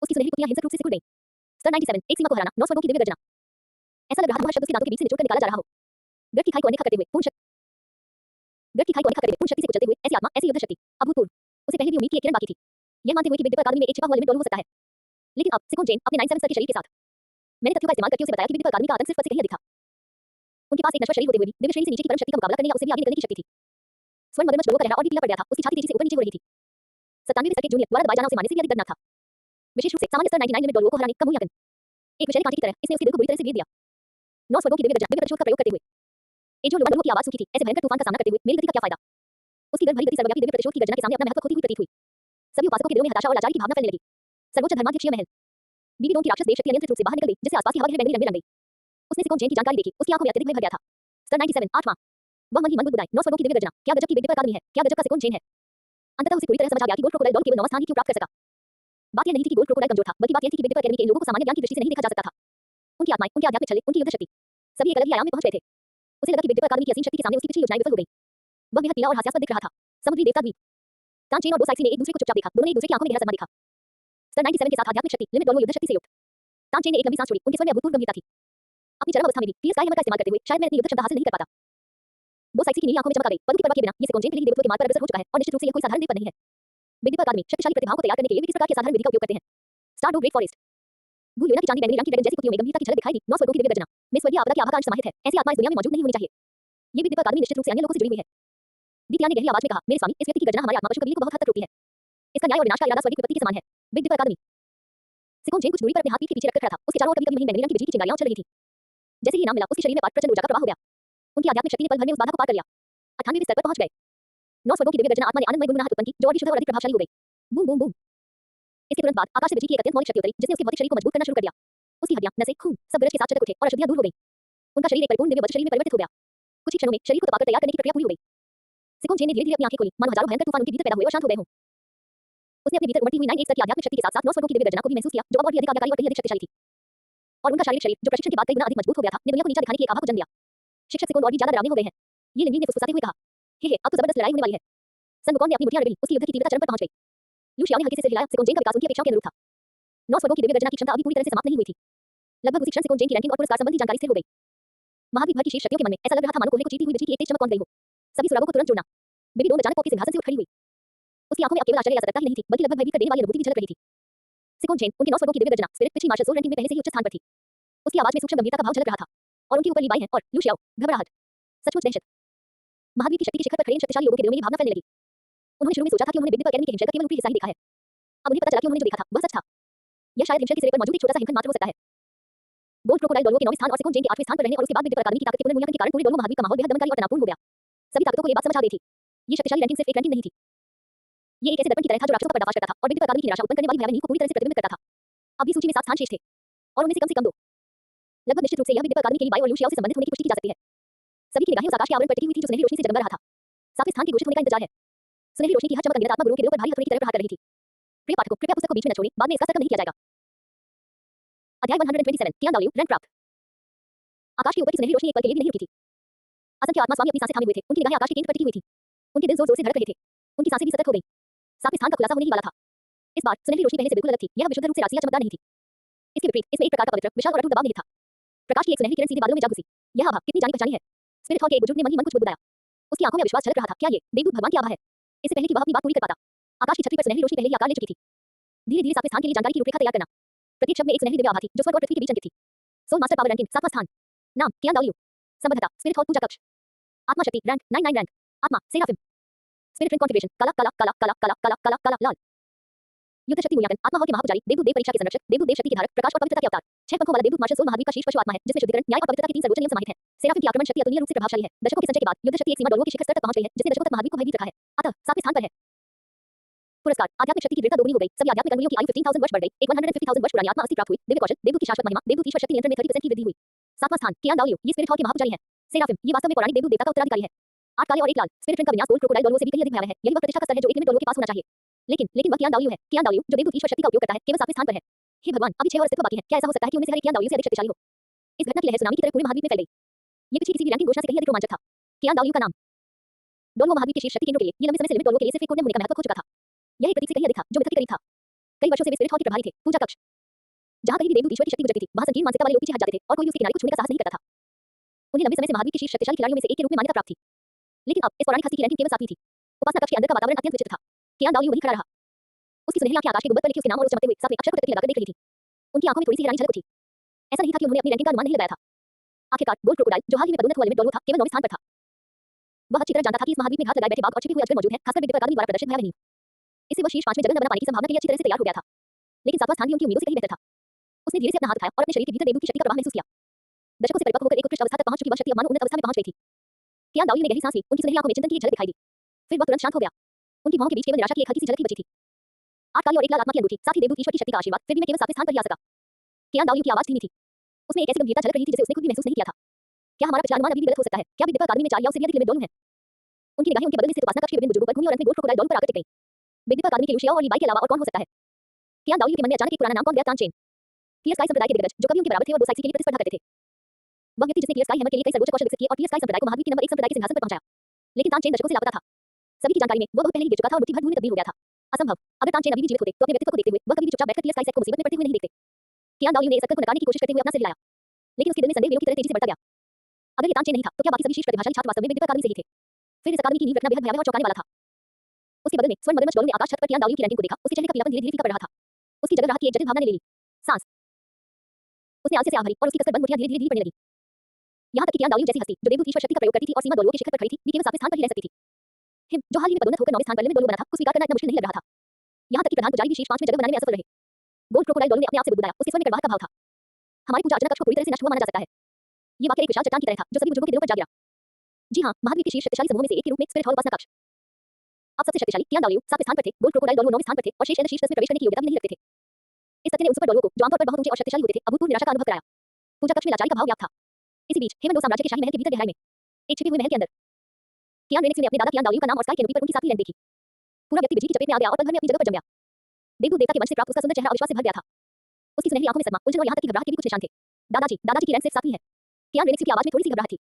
उसकी सुनहरी पुतलियां हिंसक रूप से सिकुड़ गईं। स्तर 97 एक सीमा को हराना, 9 स्वर्गों की दिव्य गर्जना। ऐसा लग रहा था वह शब्द उसके दांतों के बीच से निचोड़ कर निकाला जा रहा हो। गट की खाई को अनदेखा करते हुए पूर्ण शक्ति, गट की खाई को अनदेखा करते हुए पूर्ण शक्ति से कुचलते हुए, ऐसी आत्मा, ऐसी युद्ध शक्ति, अभूतपूर्व। उसे पहले भी उम्मीद की एक किरण बाकी थी, यह मानते हुए कि विद्युत अकादमी में एक छिपा हुआ लिमिट डॉलर हो सकता है। लेकिन अब सिकोन जैन अपने 97 स्तर के शरीर के साथ, मैंने तथ्यों का इस्तेमाल करके उसे बताया कि विद्युत अकादमी का आतंक सिर्फ पद से कहीं अधिक था। उनके पास एक नश्वर शरीर होते हुए भी दिव्य श्रेणी से नीचे की परम शक्ति का मुकाबला करने या उससे भी आगे निकलने की शक्ति थी। स्वर्ण मगरमच्छ डोगो का चेहरा और भी पीला पड़ गया था, उसकी छाती तेजी से ऊपर नीचे हो रही थी। 97वें स्तर के जूनियर द्वारा दबाए जाना उसे मारने से भी अधिक दर्दनाक था। विशेष रूप से सामान्य स्तर 99 लिमिट डॉलरों को हराने का मूल्यांकन। एक विषैले कांटे की तरह इसने उसके दिल को बुरी तरह से भेद दिया। 9 स्वर्गों की दिव्य गर्जना, दिव्य प्रतिशोध का प्रयोग करते हुए एजो लोबन की आवाज सूखी थी, ऐसे भयंकर तूफान का सामना करते हुए मेरी गति का क्या फायदा? उसकी गर्भ भरी गति सर्वव्यापी दिव्य प्रतिशोध की गर्जना के सामने अपना महत्व खोती हुई प्रतीत हुई। सभी उपासकों के दिलों में हताशा और लाचारी की भावना फैलने लगी। सर्वोच्च धर्माध्यक्षीय महल, बीबी डोम की राक्षस देव शक्ति अनियंत्रित रूप से बाहर निकल गई, जिससे आसपास की हवा बैंगनी रंग में रंग गई। उसने सिकोन जैन की जानकारी देखी, उसकी आंखों में अत्यधिक भय भर गया था। स्तर 97 8वां वह मन ही मन बुदबुदाई, 9 स्वर्गों की दिव्य गर्जना, क्या गजब की विद्युत अकादमी है, क्या गजब का सिकोन जैन है। अंततः उसे पूरी तरह समझ आ गया कि गोल्ड क्रोकोडाइल डॉल केवल 9वां स्थान ही क्यों प्राप्त कर सका। बात यह नहीं थी कि गोल्ड क्रोकोडाइल कमजोर था, बल्कि बात यह थी कि विद्युत अकादमी के इन लोगों को सामान्य ज्ञान की दृष्टि से नहीं देखा जा सकता था। उनकी आत्माएं, उनके आध्यात्मिक छले, उनकी युद्ध शक्ति, सभी एक अलग ही आयाम में पहुंच गए थे। उसे लगा कि विद्युत अकादमी की असीम शक्ति के सामने उसकी पिछली योजनाएं विफल हो गई। वह बेहद पीला और हास्यास्पद दिख रहा था। समुद्री देवता द्वीप, तानचेन और दो साइक्सी ने एक दूसरे को चुपचाप देखा, दोनों ने एक दूसरे की आंखों में गहरा सदमा देखा। स्तर 97 के साथ आध्यात्मिक शक्ति, लिमिट डॉलरों युद्ध शक्ति से युक्त। तानचेन ने एक लंबी सांस छोड़ी, उनके स्वर में अभूतपूर्व गंभीरता थी। अपनी चरम अवस्था में भी क्लियर स्काई हैमर का इस्तेमाल करते हुए शायद मैं इतनी युद्ध क्षमता हासिल नहीं कर पाता। दो साइक्सी की नीली आंखों में चमक आ गई, पदों की परवाह किए बिना ये सिकोन जैन के लिए देवत्व के मार्ग पर अग्रसर हो चुका है और निश्चित रूप से यह कोई साधारण देवता नहीं है। विद्युत अकादमी शक्तिशाली प्रतिभाओं को तैयार करने के लिए वे किस प्रकार की असाधारण विधि का उपयोग करते हैं? स्टारडो ग्रेट फॉरेस्ट, गुलियोना की चांदी बैंगनी रंग की ड्रैगन जैसी पुतलियों में गंभीरता की झलक दिखाई दी। 9 स्वर्गों की दिव्य गर्जना में स्वर्गीय आपदा की आभा का अंश समाहित है। ऐसी आत्मा इस दुनिया में मौजूद नहीं होनी चाहिए। ये विद्युत अकादमी निश्चित रूप से अन्य लोगों से जुड़ी हुई है। दीपिया ने गहरी आवाज में कहा, मेरे स्वामी, इस व्यक्ति की गर्जना हमारे आत्मा पशु कबीले को बहुत हद तक रोकती है। इसका न्याय और विनाश का इरादा स्वर्ग की विपत्ति के समान है। विद्युत अकादमी सिकोन जैन कुछ दूरी पर अपने हाथ पीठ के पीछे रखकर खड़ा था, उसके चारों ओर कभी-कभी महीन बैंगनी रंग की बिजली की चिंगारियां चल रही थी। जैसे ही नाम मिला, उसके शरीर में पाठ प्रचंड ऊर्जा का प्रवाह हो गया। उनकी आध्यात्मिक शक्ति ने पल भर में उस बाधा को पार कर लिया। 98वें स्तर पर पहुंच गए। 9 स्वर्गों की दिव्य गर्जना आत्मा ने आनंदमय गुनगुनाहट उत्पन्न की, जो और भी शुद्ध और अधिक प्रभावशाली हो गई। Boom boom boom. इसके तुरंत बाद आकाश से बिजली की एक अत्यंत मौलिक शक्ति उतरी, जिसने उसके भौतिक शरीर को मजबूत करना शुरू कर दिया। उसकी हड्डियां, नसें, खून सब गरज के साथ चटक उठे और अशुद्धियां दूर हो गई। उनका शरीर एक परिपूर्ण दिव्य वज्र शरीर में परिवर्तित हो गया। कुछ ही क्षणों में शरीर को तपाकर तैयार करने की प्रक्रिया पूरी हो गई। सिकोन जैन ने धीरे-धीरे अपनी आंखें खोली, मानो हजारों भयंकर तूफान उनके भीतर पैदा हुए और शांत हो गए हों। उसने अपने भीतर उमड़ती हुई 9 स्तर की आध्यात्मिक शक्ति के साथ-साथ 9 स्वर्गों की दिव्य गर्जना को भी महसूस किया, जो अब और भी अधिक आज्ञाकारी और कहीं अधिक शक्तिशाली थी। और उनका शारीरिक शरीर, जो प्रशिक्षण के बाद कई गुना अधिक मजबूत हो गया था, ने दुनिया को नीचा दिखाने की एक आभा को जन्म दिया। शिक्षक सिकोन और भी ज्यादा डरावने हो गए हैं। ये लिंगली ने फुसफुसाते हुए कहा, हे अब तो जबरदस्त लड़ाई होने वाली है। सन वुकोंग ने अपनी मुठ्ठियां रगड़ी, उसकी युद्ध की तीव्रता चरम पर पहुंच गई। लू शियाओ ने हल्के से सिर हिलाया, सिकोन जैन का विकास उनकी अपेक्षाओं के अनुरूप था। 9 स्वर्गों की दिव्य गर्जना की क्षमता अभी पूरी तरह से समाप्त नहीं हुई थी। लगभग उसी क्षण सिकोन जैन की रैंकिंग और पुरस्कार संबंधी जानकारी स्थिर हो गई। महाद्वीप भर की शेष शक्तियों के मन में ऐसा लग रहा था मानो कोयले को चीरती हुई बिजली की एक तेज चमक कौंध गई हो। सभी सुरागों को तुरंत जोड़ना। बेबी डोम अचानक कोप के सिंहासन से उठ खड़ी हुई। उसकी आंखों में अब केवल आश्चर्य या सतर्कता ही नहीं थी, बल्कि लगभग भयभीत कर देने वाली अनुभूति भी झलक रही थी। सिकोन जैन, उनके 9 स्वर्गों की दिव्य गर्जना, स्पिरिट पिछली मार्शल सोल रैंकिंग में पहले से ही उच्च स्थान पर थी। उसकी आवाज में सूक्ष्म गंभीरता का भाव झलक रहा था। और उनकी ऊपर ली बाई हैं और लू शियाओ, घबराहट, सचमुच दहशत। महाद्वीप की शक्ति के शिखर पर खड़े इन शक्तिशाली लोगों के दिलों में ये भावना फैलने लगी। उन्होंने शुरू में सोचा था कि उन्होंने विद्युत अकादमी के हिमशैल का केवल ऊपरी हिस्सा ही देखा है। अब उन्हें पता चला कि उन्होंने जो देखा था वह सच था। यह शायद हिमशैल के सिरे पर मौजूद एक छोटा सा हिमखंड मात्र हो सकता है। गोल्ड क्रोकोडाइल डॉलरों के 9वें स्थान और सिकोन जैन के 8वें स्थान पर रहने और उसके बाद विद्युत अकादमी की ताकत के पुनर्मूल्यांकन के कारण पूरे डोलो महाद्वीप का माहौल बेहद दमनकारी और तनावपूर्ण हो गया। सभी ताकतों को ये बात समझ आ गई थी। ये शक्तिशाली रैंकिंग सिर्फ एक रैंकिंग नहीं थी। ये एक ऐसे दर्पण की तरह था जो राक्षसों का पर्दाफाश करता था और विद्युत अकादमी की निराशा उत्पन्न करने वाली भयावह नींव को पूरी तरह से प्रतिबिंबित करता था। अभी सूची में 7 स्थान शेष थे और उनमें से कम 2 लगभग निश्चित रूप से यह विद्युत अकादमी के लिए बाई और लू शियाओ से संबंधित होने की पुष्टि की जा सकती है। सभी की निगाहें उस आकाश के आवरण पर टिकी हुई थी जो सुनहरी रोशनी से जगमगा रहा था। 7वें स्थान के घोषित होने का इंतजार है। सुनहरी रोशनी की हर चमक अंधेरा आत्मा गुरुओं के दिलों पर भारी हथौड़े की तरह प्रहार कर रही थी। प्रिय पाठकों, कृपया पुस्तक को बीच में न छोड़ें, बाद में इसका सर्कल नहीं किया जाएगा। अध्याय 127 कियान डाउलियो रैंक प्राप्त। आकाश के ऊपर की सुनहरी रोशनी एक पल के लिए भी नहीं रुकी थी। असंख्य आत्मा स्वामी अपनी सांसें थामे हुए थे, उनकी निगाहें आकाश के केंद्र पर टिकी हुई थी। उनके दिल जोर-जोर से धड़क रहे थे, उनकी सांसें भी सतर्क हो गईं। 7वें स्थान का खुलासा होने ही वाला था। इस बार सुनहरी रोशनी पहले से बिल्कुल अलग थी, यह विशुद्ध रूप से राशि या चमकदार नहीं थी। इसके विपरीत इसमें एक प्रकार का पवित्र, विशाल और अटूट दबाव निहित था। प्रकाश की एक सुनहरी किरण सीधे बादलों में जा घुसी। यह आभा कितनी जानी-पहचानी है। स्पिरिट हॉल के एक बुजुर्ग ने मन ही मन कुछ बुदबुदाया। उसकी आंखों में विश्वास झलक रहा था, क्या ये देवदूत भगवान की आभा है? इससे पहले कि वह अपनी बात पूरी कर पाता, आकाश की छतरी पर सुनहरी रोशनी पहले ही आकार ले चुकी थी। धीरे-धीरे 7वें स्थान के लिए जानकारी की रूपरेखा तैयार करना। प्रत्येक शब्द में एक सुनहरी दिव्य आभा थी जो स्वर्ग और पृथ्वी के बीच अंकित थी। सोल मास्टर पावर रैंकिंग 7वां स्थान। नाम कियान डाउलियो। संबद्धता स्पिरिट हॉल पूजा कक्ष। आत्मा शक्ति रैंक 99 रैंक। आत्मा सेराफिम। स्पिरिट रिंग कॉन्फ़िगरेशन काला काला काला काला काला काला काला काला लाल। युद्ध शक्ति मूल्यांकन आत्मा के महापुजारी देवदूत देव परीक्षा के संरक्षक देवदूत देव शक्ति के धारक प्रकाश और पवित्रता के अवतार 6 पंखों वाला देवदूत मार्शल सोल महावीर का शीर्ष पशु आत्मा है जिसमें शुद्धिकरण न्याय और पवित्रता के 3 सर्वोच्च नियम समाहित हैं सेराफिम की आक्रमण शक्ति अतुलनीय रूप से प्रभावशाली है दशकों के संचय के बाद युद्ध शक्ति एक सीमा डोलवों के शिखर स्तर तक पहुंच गई है जिसने दशकों तक महावीर को भयभीत रखा है अतः 7वें स्थान पर है पुरस्कार आध्यात्मिक शक्ति की दृढ़ता दोगुनी हो गई सभी आध्यात्मिक अंगुलियों की आयु 15,000 वर्ष बढ़ गई एक 150,000 वर्ष पुरानी आत्मा अस्थि प्राप्त हुई दिव्य कौशल देवदूत की शाश्वत महिमा देवदूत ईश्वर शक्ति नियंत्रण में 30% की वृद्धि हुई 7वां स्थान कियान दाओलियो ये स्पिरिट हॉल के महापुजारी हैं सेराफिम ये वास्तव में पौराणिक देवदूत देवता का उत्तराधिकारी है 8 काले और 1 लाल स्पिरिट ट्रेन का विन्यास गोल्ड क्रोकोडाइल डोलवों से भी कहीं अधिक भयावह है यही वह प्रतिष्ठा का स्तर है जो एक लिमिट डोलवों के पास होना चाहिए लेकिन वह कियान दाओलियो है कियान दाओलियो जो देवदूत ईश्वर शक्ति का उपयोग करता है केवल 7वें स्थान पर है हे भगवान अभी 6 और अस्तित्व बाकी है क्या ऐसा हो सकता है कि उनमें से हर एक कियान दाओलियो से अधिक शक्तिशाली हो इस घटना की लहर सुनामी की तरह पूरे महाद्वीप में फैल गई ये पिछली किसी भी रैंकिंग घोषणा से कहीं अधिक रोमांचक था कियान दाओलियो का नाम डोलवो महाद्वीप के शीर्ष शक्ति केंद्रों के लिए ये लंबे समय से लिमिट डोलवों के लिए सिर्फ एक कोने में होने का महत्व खो चुका था यह एक प्रतीक से कहीं अधिक था जो मिथक के करीब था कई वर्षों से वे स्पिरिट हॉल के प्रभारी थे पूजा कक्ष जहां कहीं भी देवदूत ईश्वर की शक्ति गुजरती थी वहां संकीर्ण मानसिकता वाले लोग पीछे हट जाते थे और कोई भी उसके किनारे को छूने का साहस नहीं करता था उन्हें लंबे समय से महाद्वीप के शीर्ष शक्तिशाली खिलाड़ियों में से एक के रूप में मान्यता प्राप्त थी लेकिन अब इस पौराणिक हस्ती की रैंकिंग केवल 7वीं थी उपासना कक्ष के अंदर का वातावरण अत्यंत विचित्र था कियान दाओलियो वहीं खड़ा रहा उसकी सुनहरी आंखें आकाश के गुंबद पर लिखे उसके नाम और उस चमकते हुए 7वें अक्षर को टकटकी लगाकर देख रही थी उनकी आंखों में थोड़ी सी हैरानी झलक उठी ऐसा नहीं था कि उन्होंने अपनी रैंकिंग का अनुमान नहीं लगाया था आखिरकार गोल्ड क्रोकोडाइल जो हाल ही में पदोन्नत हुआ लिमिट डोलवो था केवल 9वें स्थान पर था वह अच्छी तरह जानता था कि इस महाद्वीप में घात लगाए बैठे बाघ और छिपे हुए अजगर मौजूद हैं खासकर विद्युत अकादमी द्वारा प्रदर्शित भयावह नींव इससे वह शीर्ष 5 में जगह न बना पाने की संभावना के लिए अच्छी तरह से तैयार हो गया था लेकिन 7वां स्थान भी उनकी उम्मीदों से कहीं बेहतर था उसने धीरे से अपना हाथ उठाया और अपने शरीर के भीतर देवदूत की शक्ति का प्रवाह महसूस किया दशकों से परिपक्व होकर एक उत्कृष्ट अवस्था तक पहुंच चुकी वह शक्ति अब मानो उन्नत अवस्था में पहुंच गई थी कियान दाओलियो ने गहरी सांस ली उनकी सुनहरी आंखों में चिंतन की एक झलक दिखाई दी फिर वह तुरंत शांत हो गया उनकी भौं के बीच केवल निराशा की एक हल्की सी झलक ही बची थी 8 काली और 1 लाल आत्मा की अंगूठी साथ ही देवदूत ईश्वर की शक्ति का आशीर्वाद फिर भी मैं केवल 7वें स्थान पर ही आ सका कियान दाओलियो की आवाज धीमी थी उसमें एक ऐसी गंभीरता झलक रही थी जिसे उसने खुद भी महसूस नहीं किया था क्या हमारा पिछला अनुमान अभी भी गलत हो सकता है क्या विद्युत अकादमी में 4 या उससे भी अधिक लिमिट डोलू है उनकी निगाहें उनके बगल में स्थित उपासना कक्ष के विभिन्न बुजुर्गों पर घूमी और अंत में गोल्ड क्रोकोडाइल डोलू पर आकर टिक गई विद्युत अकादमी के लुशिया और लीबाई के अलावा और कौन हो सकता है कियान दाओलियो के मन में अचानक एक पुराना नाम कौन गया तानचेन क्लियर स्काई संप्रदाय के दिग्गज जो कभी उनके बराबर थे और दो साइक्सी के लिए प्रतिस्पर्धा करते थे वह व्यक्ति जिसने क्लियर स्काई हैमर के लिए कई सर्वोच्च कौशल विकसित किए और क्लियर स्काई संप्रदाय को महाद्वीप के नंबर 1 संप्रदाय के सिंहासन पर पहुंचाया लेकिन तानचेन दशकों से लापता था सभी की जानकारी में वो बहुत पहले ही गिर चुका था और मुट्ठी भर धूल में तब्दील हो गया था असंभव अगर तानचेन अभी भी जीवित होते तो अपने व्यक्तित्व को देखते हुए वह कभी भी चुपचाप बैठकर क्लियर स्काई सेट को मुसीबत में पड़ते हुए नहीं देखते कियान दाओलियो ने इस को नकारने की कोशिश करते हुए अपना सिर हिलाया लेकिन उसके दिल में संदेह वेलों की तरह तेजी से बढ़ता गया अगर ये तानचेन नहीं था तो क्या बाकी सभी शीर्ष प्रतिभाशाली छात्र वास्तव में विद्युत अकादमी से ही थे फिर इस अकादमी की नींव रखना बेहद भयावह और चौंकाने वाला था उसके बगल में स्वर्ण मगरमच्छ डोलू ने आकाश छत पर कियान दाओलियो की रैंकिंग को देखा उसके चेहरे का पीलापन धीरे-धीरे फीका पड़ रहा था उसकी जगह राहत की एक जटिल भावना ने ले ली सांस उसने आलसे से आग भरी और उसकी कसकर बंद मुट्ठियां धीरे-धीरे पड़ने लगी यहां तक कि कियान दाओलियो जैसी हस्ती जो देवदूत ईश्वर शक्ति का प्रयोग करती थी और सीमा डोलवों के शिखर पर खड़ी थी भी केवल 7वें स्थान पर ही रह सकती थी हिम जो हाल ही में पदोन्नत होकर 9वें स्थान पर लिमिट डोलवो बना था को स्वीकार करना इतना मुश्किल नहीं लग रहा था यहां तक कि प्रधान पुजारी भी शीर्ष 5 में जगह बनाने में असफल रहे गोल्ड क्रोकोडाइल डोलू ने अपने आप से बुदबुदाया उसके स्वर में कड़वाहट का भाव था हमारी पूजा अर्चना कक्ष को पूरी तरह से नष्ट हुआ माना जा सकता है ये वाकई एक विशाल चट्टान की तरह था जो सभी बुजुर्गों के दिलों पर जा गिरा जी हां महाद्वीप के शीर्ष शक्तिशाली समूह में से एक के रूप में स्पिरिट हॉल उपासना कक्ष अब सबसे शक्तिशाली कियान दाओलियो 7वें स्थान पर थे गोल्ड क्रोकोडाइल डोलू 9वें स्थान पर थे और शेष शीर्ष में प्रवेश करने की योग्यता भी नहीं रखते थे इस सत्य ने उन सुपर डोलवों को जो आमतौर पर बहुत ऊंचे और शक्तिशाली होते थे अभूतपूर्व निराशा का अनुभव कराया पूजा कक्ष में लाचारी का भाव व्याप्त था इसी बीच हेमंत साम्राज्य के शाही महल के भीतर गहराई में एक छिपे हुए महल के अंदर कियान रेनिक्स ने अपने दादा कियान दाओलियो का नाम और स्काई कैनोपी पर उनकी साथी लैंड देखी पूरा व्यक्ति बिजली की चपेट में आ गया और पल भर में अपनी जगह पर जम गया देवदूत देवता के मंच से प्राप्त उसका सुंदर चेहरा अविश्वास से भर गया था उसकी सुनहरी आंखों में सदमा उलझन और यहां तक कि घबराहट के भी कुछ निशान थे दादाजी की रैंक सिर्फ 7वीं है कियान रेनिक्स की आवाज में थोड़ी सी घबराहट थी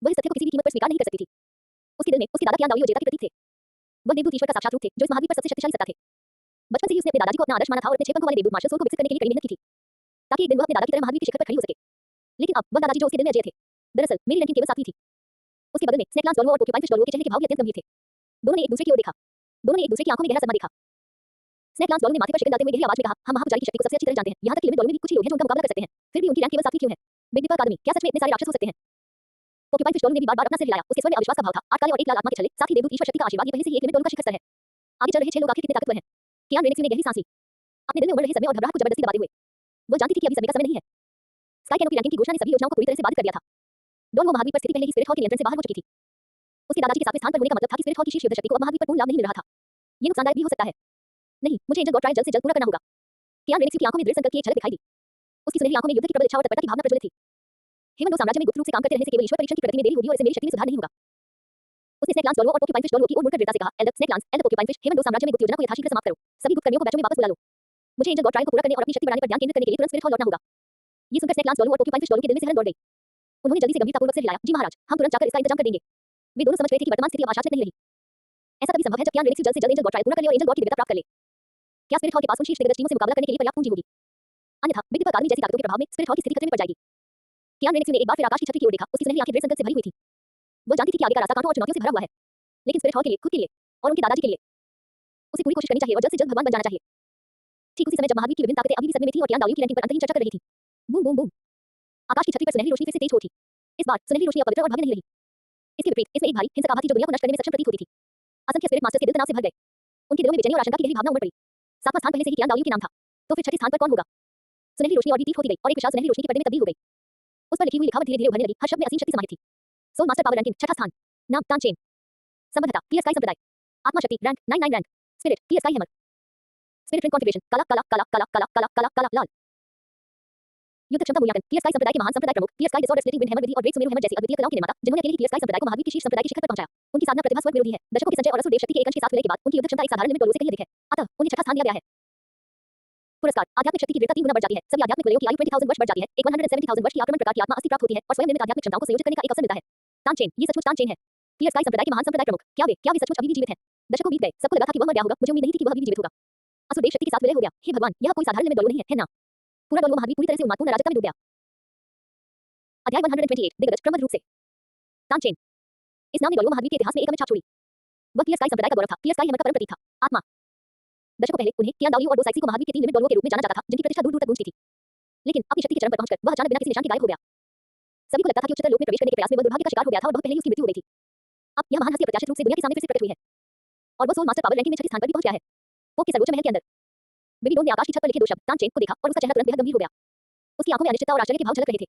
वह इस तथ्य को किसी भी कीमत पर स्वीकार नहीं कर सकती थी उसके दिल में उसके दादा कियान दाओलियो जेता के प्रतीक थे वह देवदूत ईश्वर का साक्षात रूप थे जो इस महाद्वीप पर सबसे शक्तिशाली सत्ता थे बचपन से ही उसने अपने दादाजी को अपना आदर्श माना था और अपने 6 पंखों वाले देवदूत मार्शल सोल को विकसित करने के लिए कड़ी मेहनत की थी ताकि एक दिन वह अपने दादा की तरह महाद्वीप के शिखर पर खड़ी हो सके लेकिन अब वह दादाजी जो उसके दिल में अजय थे दरअसल मेरी रैंकिंग केवल 7वीं थी उसके बगल में स्नेकलांस डोलवो और पोर्क्यूपाइन फिश डोलवो के चेहरे के भाव भी अत्यंत गंभीर थे दोनों ने एक दूसरे की ओर देखा दोनों ने एक दूसरे की आंखों में गहरा सदमा देखा स्नेकलांस डोलवो ने माथे पर शिकन डालते हुए गहरी आवाज में कहा हम महापुजारी की शक्ति को सबसे अच्छी तरह जानते हैं यहां तक कि लिमिट डोलवो में भी कुछ ही लोग हैं जो उनका मुकाबला कर सकते हैं फिर भी उनकी रैंक केवल 7वीं क्यों है बिग दीपा अकादमी क्या सच में इतने सारे राक्षस हो सकते हैं पोर्क्यूपाइन फिश डोलवो ने भी बार-बार अपना सिर हिलाया उसके स्वर में अविश्वास का भाव था 8 काले और 1 लाल आत्मा के छले साथ ही देवदूत ईश्वर शक्ति का आशीर्वाद ये पहले से ही एक लिमिट डोलवो का शिखर स्तर है आगे चल रहे 6 लोग आखिर कितने ताकतवर हैं कियान रेनिक्स ने गहरी सांस ली अपने दिल में उमड़ रहे समय और घबराहट को जबरदस्ती दबाते हुए वो जानती थी कि अभी समय का समय नहीं है स्काई कैनोपी रैंकिंग की घोषणा ने सभी योजनाओं को पूरी तरह से बाधित कर दिया था डोलवो महाद्वीप पर स्थिति पहले ही स्पिरिट हॉल के नियंत्रण से बाहर हो चुकी थी उसके दादाजी के 7वें स्थान पर होने का मतलब था कि स्पिरिट हॉल की शीर्ष युद्ध शक्ति को अब महाद्वीप पर पूर्ण लाभ नहीं मिल रहा था ये नुकसानदायक भी हो सकता है नहीं मुझे एंजल गॉड ट्रायल जल्द से जल्द पूरा करना होगा कियान रेनिक्स की आंखों में दृढ़ संकल्प की एक झलक दिखाई दी उसकी सुनहरी आंखों में युद्ध की प्रबल इच्छा और तत्परता की भावना प्रज्वलित थी हेमंत साम्राज्य में गुप्त रूप से काम करते रहने से केवल ईश्वर परीक्षण की प्रगति में देरी होगी और इससे मेरी शक्ति में सुधार नहीं होगा उसने स्नेकलांस डोलवो और पोर्क्यूपाइन फिश डोलवो की ओर मुड़कर दृढ़ता से कहा elder snake lance elder porcupine fish Hemant साम्राज्य में गुप्त योजना को यथाशीघ्र समाप्त करो सभी गुप्त कर्मियों को बैचों में वापस बुला लो मुझे एंजल गॉड ट्रायल को पूरा करने और अपनी शक्ति बढ़ाने पर ध्यान केंद्रित करने के लिए तुरंत स्पिरिट हॉल लौटना होगा ये सुनकर स्नेकलांस डोलवो और पोर्क्यूपाइन फिश डोलवो के दिल में सिहरन दौड़ गई उन्होंने जल्दी से गंभीरतापूर्वक सिर हिलाया जी महाराज हम तुरंत जाकर इसका इंतजाम कर देंगे वे दोनों समझ गए थे कि वर्तमान स्थिति अब आशातीत नहीं रही ऐसा तभी संभव है जब कियान रेनिक्स जल्द से जल्द एंजल गॉड ट्रायल पूरा कर ले और एंजल गॉड की दिव्यता प्राप्त कर ले क्या स्पिरिट हॉल के पास उन शीर्ष दिग्गज टीमों से मुकाबला करने के लिए पर्याप्त पूंजी होगी अन्यथा बिग दीपा अकादमी जैसी ताकतों के प्रभाव में स्पिरिट हॉल की स्थिति खतरे में पड़ जाएगी कियान रेनिक्स ने एक बार फिर आकाश की छतरी की ओर देखा उसकी सुनहरी आंखें दृढ़ संकल्प से भरी हुई थी वो जानती थी कि आगे का रास्ता कांटों और चुनौतियों से भरा हुआ है लेकिन स्पिरिट हॉल के लिए खुद के लिए और उनके दादाजी के लिए उसे पूरी कोशिश करनी चाहिए और जल्द से जल्द भगवान बन जाना चाहिए ठीक उसी समय जब महाद्वीप की विभिन्न ताकतें अभी भी सदमे में थी और कियान दाओलियो की रैंकिंग पर अंतहीन चर्चा कर रही थी बूम बूम बूम आकाश की छतरी पर सुनहरी रोशनी फिर से तेज हो उठी इस बार सुनहरी रोशनी अब पवित्र और भव्य नहीं रही इसके विपरीत इसमें एक भारी हिंसक आभा थी जो दुनिया को नष्ट करने में सक्षम प्रतीत होती थी असंख्य स्पिरिट मास्टर्स के दिल तनाव से भर गए उनके दिलों में बेचैनी और आशंका की गहरी भावना उमड़ पड़ी सातवां स्थान पहले से ही कियान दाओयू के नाम था, तो फिर छठे स्थान पर कौन होगा? सुनहरी रोशनी और भी तीव्र होती गई और एक विशाल सुनहरी रोशनी के पर्दे में तब्दील हो गई। उस पर लिखी हुई लिखावट धीरे-धीरे उभरने लगी, हर शब्द में असीम शक्ति समाहित थी। सोल मास्टर पावर रैंकिंग छठा स्थान, नाम तानचेन, संबद्धता क्लियर स्काई संप्रदाय, आत्मा शक्ति rank 99 rank, spirit clear sky hammer, spirit ring configuration काला काला काला काला काला काला काला काला लाल, युद्ध क्षमता मूल्यांकन क्लियर स्काई संप्रदाय के महान संप्रदाय प्रमुख clear sky disorder splitting wind hammer विधि और ग्रेट सुमेरु हैमर जैसी अद्वितीय कलाओं के निर्माता, जिन्होंने अकेले ही क्लियर स्काई संप्रदाय को महावीर की शीर्ष संप्रदाय की शिखर तक पहुंचाया। उनकी साधना प्रतिभा स्वर्ग विरोधी है, दशकों के संचय और असुर देव शक्ति के एक अंश के साथ विलय के बाद उनकी युद्ध क्षमता एक साधारण लिमिट डोलो से कहीं अधिक है, अतः उन्हें छठा स्थान दिया गया है। पुरस्कार आध्यात्मिक शक्ति की दृढ़ता 3 गुना बढ़ जाती है, सभी आध्यात्मिक वलयों की आयु 20,000 वर्ष बढ़ जाती है, एक 170,000 वर्ष की आक्रमण प्रकार की आत्मा अस्थि प्राप्त होती है और स्वयं निर्मित आध्यात्मिक क्षमताओं को संयोजित करने का एक अवसर मिलता है। तानचेन, ये सचमुच तानचेन है, क्लियर स्काई संप्रदाय के महान संप्रदाय प्रमुख, क्या वे सचमुच अभी भी जीवित हैं? दशकों बीत गए, सबको लगा था कि वह मर गया होगा, मुझे उम्मीद नहीं थी कि वह अभी भी जीवित होगा। असुर देव शक्ति के साथ विलय हो गया, हे भगवान, यह कोई साधारण लिमिट डोलो नहीं है ना? पूरा डोलो महावीर पूरी तरह से उन्मादपूर्ण अराजकता में डूब गया। अध्याय 128 दिग्गज क्रमबद्ध रूप से तानचेन, इस नाम ने डोलो महावीर के इतिहास में एक अमिट छाप छोड़ी। वह क्लियर स्काई संप्रदाय का गौरव था, क्लियर स्काई हैमर का परम प्रतीक था, आत्मा। दशकों पहले उन्हें कियान दाओयू और डोसाइक्सी को महावीर के 3 लिमिट डोलुओं के रूप में जाना जाता था, जिनकी प्रतिष्ठा दूर-दूर तक गूंजती थी। लेकिन अपनी शक्ति के चरम पर पहुंचकर वह अचानक बिना किसी निशान के गायब हो गया। सभी को लगता था कि उच्चतर लोक में प्रवेश करने के प्रयास में वह दुर्भाग्य का शिकार हो गया था और बहुत पहले ही उसकी मृत्यु हो गई थी। अब यह महान हस्ती अप्रत्याशित रूप से दुनिया के सामने फिर से प्रकट हुई है और वह सोल मास्टर पावर रैंकिंग में छठे स्थान पर भी पहुंच गया है। पोप के सर्वोच्च महल के अंदर बेबीलोन ने आकाश की छत पर लिखे 2 शब्द तानचेन को देखा और उसका चेहरा तुरंत बेहद गंभीर हो गया। उसकी आंखों में अनिश्चितता और आश्चर्य के भाव झलक रहे थे।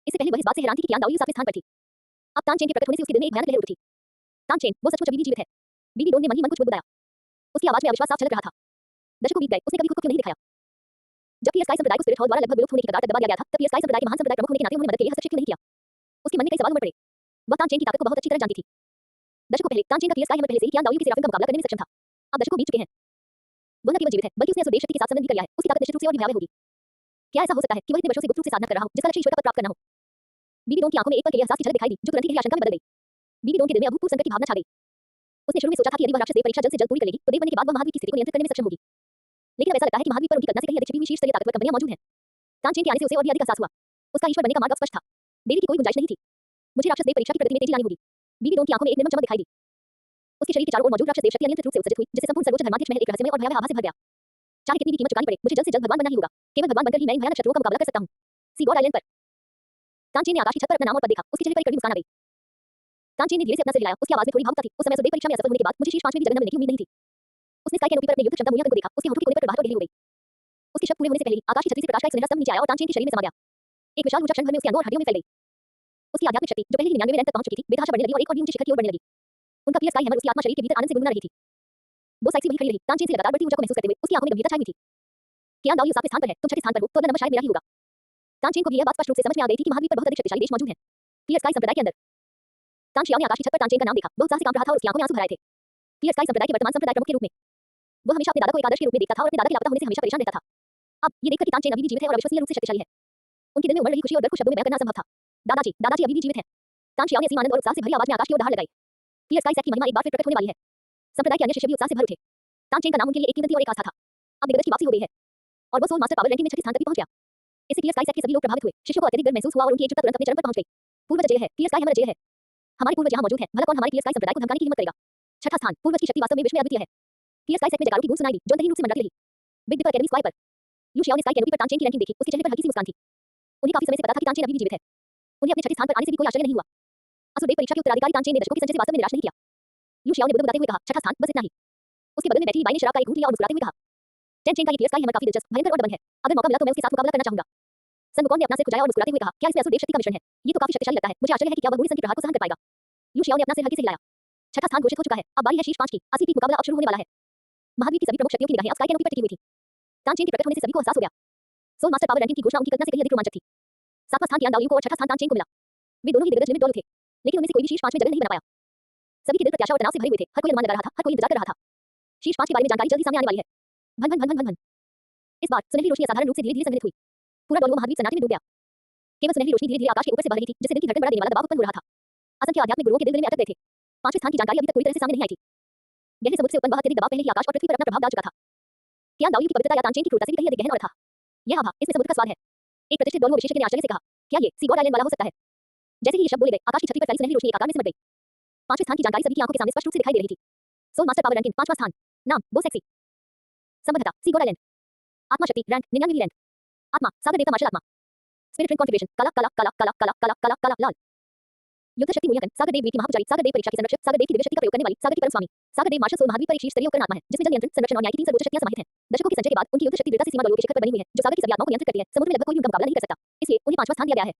इससे पहले वह इस बात से हैरान थी कि कियान दाओयू 7वें स्थान पर थी। अब तानचेन के प्रकट होने से उसके दिल में एक भयानक लहर उठी। तानचेन, वो सचमुच अभी भी जीवित है। बेबीलोन ने मन ही मन कुछ बुदबुदाया। उसकी आवाज में अविश्वास साफ झलक रहा था। दशकों बीत गए, उसने कभी खुद को नहीं दिखाया। जब क्लियर स्काई संप्रदाय को स्पिरिट हॉल द्वारा लगभग विलुप्त होने की कगार तक दबा दिया गया था, तब क्लियर स्काई संप्रदाय के महान संप्रदाय प्रमुख होने के नाते उन्होंने मदद के लिए हस्तक्षेप क्यों नहीं किया? उसके मन में कई सवाल उमड़ पड़े। वह तानचेन की ताकत को बहुत अच्छी तरह जानती थी। दशकों पहले तानचेन का क्लियर स्काई हैमर पहले से ही कियान दाओयू के सेराफिम का मुकाबला करने में सक्षम था। अब दशकों बीत चुके हैं। वह न केवल जीवित है, बल्कि उसने असुर देव शक्ति के साथ संबंध भी कर लिया है। उसकी ताकत निश्चित रूप से और भी भयावह होगी। क्या ऐसा हो सकता है कि वह इतने वर्षों से गुप्त रूप से साधना कर रहा हो, जिसका लक्ष्य ईश्वर का पद प्राप्त करना हो? बीबीलोन की आंखों में एक पल के लिए एहसास की झलक दिखाई दी, जो तुरंत ही गहरी आशंका में बदल गई। बीबीलोन के दिल में अभूतपूर्व संकट की भावना छा गई। उसने शुरू में सोचा था कि यदि वह राक्षस देव परीक्षा जल्द से जल्द पूरी कर लेगी, तो देव बनने के बाद वह महावीर की स्थिति को नियंत्रित करने में सक्षम होगी। लेकिन अब ऐसा लगता है कि महावीर पर उनकी कल्पना से कहीं अधिक छिपी हुई शीर्ष स्तरीय ताकतवर कंपनियां मौजूद हैं। तानचेन के आने से उसे और भी अधिक एहसास हुआ। उसका ईश्वर बनने का मार्ग अब स्पष्ट था। देरी की कोई गुंजाइश नहीं थी। मुझे राक्षस देव परीक्षा की प्रगति में तेजी लानी होगी। बीबीलोन की आंखों में एक निर्मम चमक दिखाई दी। उसके शरीर के चारों ओर मौजूद राक्षस देव शक्ति अनियंत्रित रूप से उत्सर्जित हुई, जिससे संपूर्ण सर्वोच्च धर्माध्यक्ष महल एक रहस्यमय और भयावह आभा से भर गया। चाहे कितनी भी कीमत चुकानी पड़े, मुझे जल्द से जल्द भगवान बनना ही होगा। केवल भगवान बनकर ही मैं इन भयानक शत्रुओं का मुकाबला कर सकता हूं। सी गॉड आइलैंड पर तानचेन ने आकाश की छत पर अपना नाम और पद देखा। उसके चेहरे पर एक कड़वी मुस्कान आ गई। तानचेन ने धीरे से अपना सिर हिलाया। उसकी आवाज में थोड़ी भावुकता थी। उस समय असुर देव परीक्षा में असफल होने के बाद मुझे शीर्ष 5 में भी जगह न मिलने की उम्मीद नहीं थी। उसने स्काई कैनोपी पर अपने युद्ध क्षमता मूल्यांकन को देखा। उसके होठों के कोने पर प्रभात और गहरी हो गई। उसके शब्द पूरे होने से पहले ही आकाश की छतरी से प्रकाश का एक सुनहरा स्तंभ नीचे आया और तानचेन के शरीर में समा गया। एक विशाल ऊर्जा क्षण भर में उसके अंगों और हड्डियों में फैल गई। उसकी आध्यात्मिक शक्ति, जो पहले ही 99वें रैंक तक पहुंच चुकी थी, बेतहाशा बढ़ने लगी और एक और भी ऊंचे शिखर की ओर बढ़ने लगी। उनका क्लियर स्काई हैमर उसकी आत्मा शरीर के भीतर आनंद से गुनगुना रही थी। वो साइकिल वहीं खड़ी रही, तानचेन से लगातार बढ़ती ऊर्जा को महसूस करते हुए। उसकी आंखों में गंभीरता छाई हुई थी। कियान दाओयू 7वें स्थान पर है, तुम छठे स्थान पर हो, तो अगला नंबर शायद मेरा ही होगा। तानचेन को भी यह बात स्पष्ट रूप से समझ में आ गई थी कि महावीर पर बहुत अधिक शक्तिशाली देश मौजूद हैं। क्लियर स्काई संप्रदाय के अंदर तानशियाओ ने आकाश की छत पर तानचेन का नाम देखा। बहुत साहसी कांप रहा था और उसकी आंखों में आंसू भर आए थे। क्लियर स्काई संप्रदाय के वर्तमान संप्रदाय प्रमुख के रूप में वह हमेशा अपने दादा को एक आदर्श के रूप में देखता था और अपने दादा के लापता होने से हमेशा परेशान रहता था। अब ये देखकर कि तानचेन अभी भी जीवित है और अविश्वसनीय रूप से शक्तिशाली है, उनके दिल में उमड़ रही खुशी और डर को शब्दों में बयां करना असंभव था। दादाजी, दादाजी अभी भी जीवित हैं। तानशियाओ ने असीम आनंद और उत्साह से भरी आवाज में आकाश की ओर दहाड़ लगाई। क्लियर स्काई सेट की महिमा एक बार फिर प्रकट होने वाली है। संप्रदाय के अन्य शिष्य भी उत्साह से भर उठे। तानचेन का नाम उनके लिए एक कीमती और एक आस्था था। अब दिग्गज की वापसी हो गई है और वो सोल मास्टर पावर रैंकिंग में छठे स्थान तक भी पहुंच गया। इससे क्लियर स्काई सेट के सभी लोग प्रभावित हुए। शिष्यों को अत्यधिक गर्व महसूस हुआ और उनकी एकजुटता तुरंत अपने चरम पर पहुंच गई। पूर्वज जय है, क्लियर स्काई हैमर जय है। हमारे पूर्वज यहाँ मौजूद हैं, भला कौन हमारे क्लियर स्काई संप्रदाय को धमकाने की हिम्मत करेगा? छठा स्थान, पूर्वज की शक्ति वास्तव में विश्व में अद्वितीय है। क्लियर स्काई सेट में जयकारों की गूंज सुनाई दी, जो अंतहीन रूप से मंडराती रही। बिग डिपर एकेडमी स्क्वायर पर यू शियाओ ने स्काई कैनोपी पर तानचेन की रैंकिंग देखी। उसके चेहरे पर हल्की सी मुस्कान थी। उन्हें काफी समय से पता था कि तानचेन अभी भी जीवित है। उन्हें अपने छठे स्थान पर आने से भी कोई आश्चर्य नहीं हुआ। असुर देव परीक्षा के उत्तराधिकारी तानचेन ने दशकों के संचय से वास्तव में निराश नहीं किया। यू शियाओ ने बुदबुदाते हुए कहा, छठा स्थान, बस इतना ही। उसके बगल में बैठी बाई ने शराब का एक घूंट लिया और मुस्कुराते हुए कहा, टेंचेन का ये क्लियर स्काई हैमर काफी दिलचस्प, भयंकर और दबंग है। अगर मौका मिला तो मैं उसके साथ मुकाबला करना चाहूंगा। सनमुकोन ने अपना सिर खुजाया और मुस्कुराते हुए कहा, क्या इसमें असुर देव शक्ति का मिश्रण है? ये तो काफी शक्तिशाली लगता है। मुझे आश्चर्य है कि क्या वह बूढ़ी सन की प्रहार को सहन कर पाएगा। यू शियाओ ने अपना सिर हल्के से हिलाया। छठा स्थान घोषित हो चुका है। अब बारी है शीर्ष 5 की। असली पीक मुकाबला अब शुरू होने वाला है। महावीर की सभी प्रमुख शक्तियों की निगाहें अब स्काई कैनोपी पर टिकी हुई थी। तानचेन के प्रकट होने से सभी को एहसास हो गया। सोल मास्टर पावर रैंकिंग की घोषणा उनकी कल्पना से कहीं अधिक रोमांचक थी। सातवां स्थान कियान दाओयू को और छठा स्थान तानचेन को मिला। वे दोनों ही दिग्गज लिमिट डोलू थे, लेकिन उनमें से कोई भी शीर्ष 5 में जगह नहीं बना पाया। सभी के दिल प्रत्याशा और तनाव से भरे हुए थे। हर कोई अनुमान लगा रहा था, हर कोई इंतजार कर रहा था। शीर्ष 5 के बारे में जानकारी जल्दी सामने आने वाली है। भन भन भन भन भन भन। इस बार सुनहरी रोशनी असाधारण रूप से धीरे-धीरे संघनित हुई। पूरा डोलू महावीर सन्नाटे में डूब गया। केवल सुनहरी रोशनी धीरे-धीरे आकाश के ऊपर से बह रही थी, जिससे दिल की धड़कन बढ़ा देने वाला दबाव उत्पन्न हो रहा था। असंख्य आध्यात्मिक गुरुओं के दिल में अटक गए थे। 5वें स्थान की जानकारी अभी तक पूरी तरह से सामने नहीं आई थी। गहरे समुद्र से उत्पन्न वह अत्यधिक दबाव पहले ही आकाश और पृथ्वी पर अपना प्रभाव डाल चुका था। कियान दाओयू की पवित्रता या तानचेन की क्रूरता से भी कहीं अधिक गहन और था। यह आभा, इसमें समुद्र का स्वाद है। एक प्रतिष्ठित डोलू विशेषज्ञ ने आश्चर्य से कहा, क्या ये सी गॉड आइलैंड वाला हो सकता है? जैसे ही ये शब्द बोले गए, आकाश की छतरी पर फैली सुनहरी रोशनी एक आकार में सिमट गई। 5वें स्थान की जानकारी सभी की आंखों के सामने स्पष्ट रूप से दिखाई दे रही थी। सोल मास्टर पावर रैंकिंग 5वां स्थान, नाम बो सेक्सी, संबद्धता सी गॉड आइलैंड, आत्मा शक्ति रैंक 99वीं रैंक, आत्मा सागर देवता मार्शल आत्मा, स्पिरिट रिंग कॉन्फ़िगरेशन काला काला काला काला काला काला काला काला लाल, युद्ध शक्ति मूल्यांकन सागर देव वीर की महापुजारी सागर देव परीक्षा की संरक्षक सागर देव की दिव्य शक्ति का प्रयोग करने वाली सागर की परम स्वामी सागर देव मार्शल सोल महावीर पर एक शीर्ष स्तरीय उपकरण आत्मा है जिसमें जल नियंत्रण संरक्षण और न्याय की तीन सर्वोच्च शक्तियां समाहित हैं। दशकों के संचय के बाद उनकी युद्ध शक्ति दृढ़ता से सीमा डोरियों के शिखर पर बनी हुई है जो सागर की सभी आत्माओं को नियंत्रित करती है। समुद्र में लगभग कोई उनका मुकाबला नहीं कर सकता, इसलिए उन्हें पांचवां स्थान दिया गया है।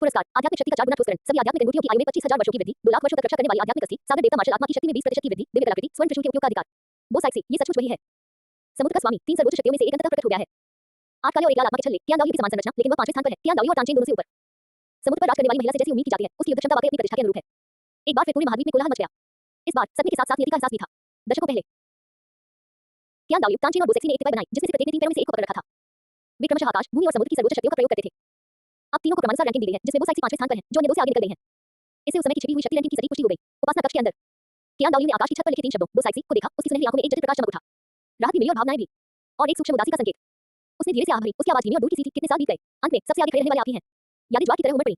पुरस्कार आध्यात्मिक शक्ति का 4 गुना ठोसकरण सभी आध्यात्मिक अंगूठियों की आयु में 25,000 वर्षों की वृद्धि 2 लाख वर्षों तक रक्षा करने वाली आध्यात्मिक अस्थि सागर देवता मार्शल आत्मा की शक्ति में 20% की वृद्धि दिव्य कलाकृति स्वर्ण त्रिशूल के उपयोग का अधिकार बोसाइक्सी ये सचमुच वही है। समुद्र का स्वामी तीन सर्वोच्च शक्तियों में से एक अंततः प्रकट हो गया है। 8 काले और 1 लाल आत्मा के छल्ले कियांदाओ की समान संरचना लेकिन वह 5वें स्थान पर है। कियांदाओ और तानचेन दोनों से ऊपर समुद्र पर राज करने वाली महिला से जैसी उम्मीद की जाती है उसकी युद्ध क्षमता वाकई अपनी प्रतिष्ठा के अनुरूप है। एक बार फिर पूरे महाद्वीप में कोलाहल मच गया। इस बार सत्य के साथ साथ नीति का एहसास भी था। दशकों पहले कियांदाओ तानचेन और बोसेक्सी ने एक टिप्पणी बनाई जिसमें से प्रत्येक ने 3 पैरों में से एक को पकड़ रखा था। वे क्रमशः आकाश भूमि और समुद्र की सर्वोच्च शक्तियों का प्रयोग करते थे। अब तीनों को क्रमानुसार रैंकिंग दी गई है जिसमें बोसाइक्सी 5वें स्थान पर है जो अन्य दो से आगे निकल गई है। इससे उस समय की छिपी हुई शक्ति रैंकिंग की सटीक पुष्टि हो गई। उपासना कक्ष के अंदर कियांदाओ ने आकाश की छत पर लिखे 3 शब्दों बोसाइक्सी को देखा। उसकी सुनहरी आंखों में एक जटिल प्रकाश चमक उठा। राहत भी मिली और भावनाएं भी और एक सूक्ष्म उदासी का संकेत। उसने धीरे से आह भरी। उसकी आवाज धीमी और दूर की सी थी। कितने साल बीत गए। अंत में सबसे आगे खड़े रहने वाले आप ही हैं। यादें ज्वार की तरह उमड़ पड़ी।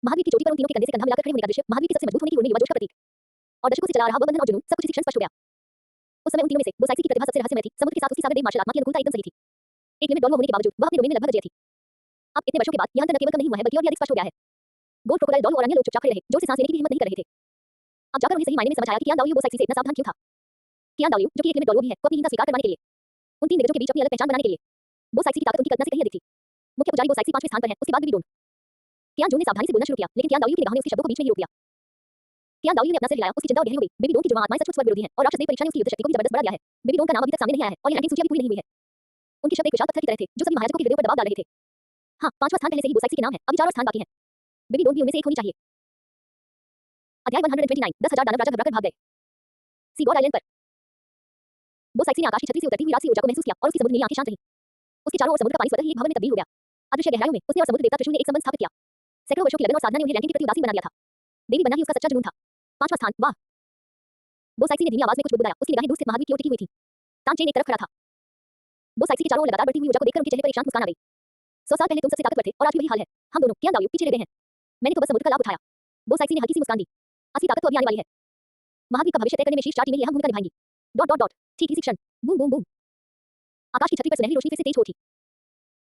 महावीर की चोटी पर उन तीनों के कंधे से कंधा मिलाकर खड़े होने का दृश्य महावीर की सबसे मजबूत होने की उड़ने युवा जोश का प्रतीक और दशकों से चला रहा वह बंधन और जुनून सब कुछ इसी क्षण स्पष्ट हो गया। उस समय उन तीनों में से बोसाइक्सी की प्रतिभा सबसे रहस्यमय थी। समुद्र के साथ उसकी सागर देव मार्शल आत्मा की अनुकूलता एकदम सही थी। एक लिमिट डॉल्वो होने के बावजूद वह अपने डोमेन में लगभग अजय थी। अब इतने वर्षों के बाद यह अंतर न केवल कम नहीं हुआ है बल्कि और भी अधिक स्पष्ट हो गया है। गोल्ड क्रोकोडाइल डॉल्वो और अन्य लोग चुपचाप खड़े रहे जोर से सांस लेने की हिम्मत नहीं कर रहे थे। अब जाकर उन्हें सही मायने में समझ आया कि कियांदाओ बोसाइक्सी से इतना सावधान क्यों था। कियांदाओ जो कि एक लिमिट डॉल्वो भी है को अपनी हीनता स्वीकार करवाने के लिए उन तीन दिग्गजों के बीच अपनी अलग पहचान बनाने के लिए बोसाइक्सी की ताकत उनकी कल्पना से कहीं अधिक थी। मुख्य पुजारी बोसाइक्सी 5वें स्थान पर है। उसके बाद बीबी डोन कियांजू ने सावधानी से बोलना शुरू किया लेकिन कियांदाओ की निगाहों ने उसके शब्दों को बीच में ही रोक दिया। कियांदाओ ने अपना सिर हिलाया। उसकी चिंता और गहरी हो गई। बेबी डोन की जुर्म आत्माएं सचमुच स्वर्ग विरोधी हैं और राक्षस देव परीक्षा ने उसकी युद्ध शक्ति को भी जबरदस्त बढ़ा दिया है। बेबी डोन का नाम अभी तक सामने नहीं आया है और यह रैंकिंग सूची अभी पूरी नहीं हुई है। उनके शब्द एक विशाल पत्थर की तरह थे जो सभी महायाजकों के हृदय पर दबाव डाल रहे थे। हां 5वां स्थान पहले से ही बोसाइक्सी के नाम है। अभी 4 और स्थान बाकी हैं। बेबी डोन भी उनमें से एक होनी चाहिए। अध्याय 129 10,000 दानव राजा घबराकर भाग गए। सीगोर आइलैंड पर बोसाइक्सी ने आकाश की छतरी से उतरती हुई रात की ऊर्जा को महसूस किया और उसकी समुद्र नीली आंखें शांत रहीं। उसके चारों ओर समुद्र का पानी स्वतः ही एक भवन में तब्दील हो गया। अदृश्य गहराइयों में उसने और समुद्र देवता त्रिशूल ने एक संबंध स्थापित किया। सैकड़ों वर्षों की लगन और साधना ने उन्हें रैंकिंग के प्रति उदासीन बना दिया था। देवी बनना ही उसका सच्चा जुनून था। 5वां स्थान वाह। बोसाइक्सी ने धीमी आवाज में कुछ बुदबुदाया। उसकी निगाहें दूर स्थित महावीर की ओर टिकी हुई थी। तानचेन एक तरफ खड़ा था। बोसाइक्सी के चारों ओर लगातार बढ़ती हुई ऊर्जा को देखकर उनके चेहरे पर एक शांत मुस्कान आ गई। 100 साल पहले तुम सबसे ताकतवर थे और आज भी वही हाल है। हम दोनों कियांदाओ पीछे रह गए हैं। मैंने तो बस समुद्र का लाभ उठाया। बोसाइक्सी ने हल्की सी मुस्कान दी। असली ताकत तो अभी आने वाली है। महावीर का भविष्य तय करने में शीर्ष 4 टीमें अहम भूमिका निभाएंगी। डॉट डॉट डॉट ठीक इसी क्षण बूम बूम बूम आकाश की छतरी पर सुनहरी रोशनी फिर से तेज हो थी।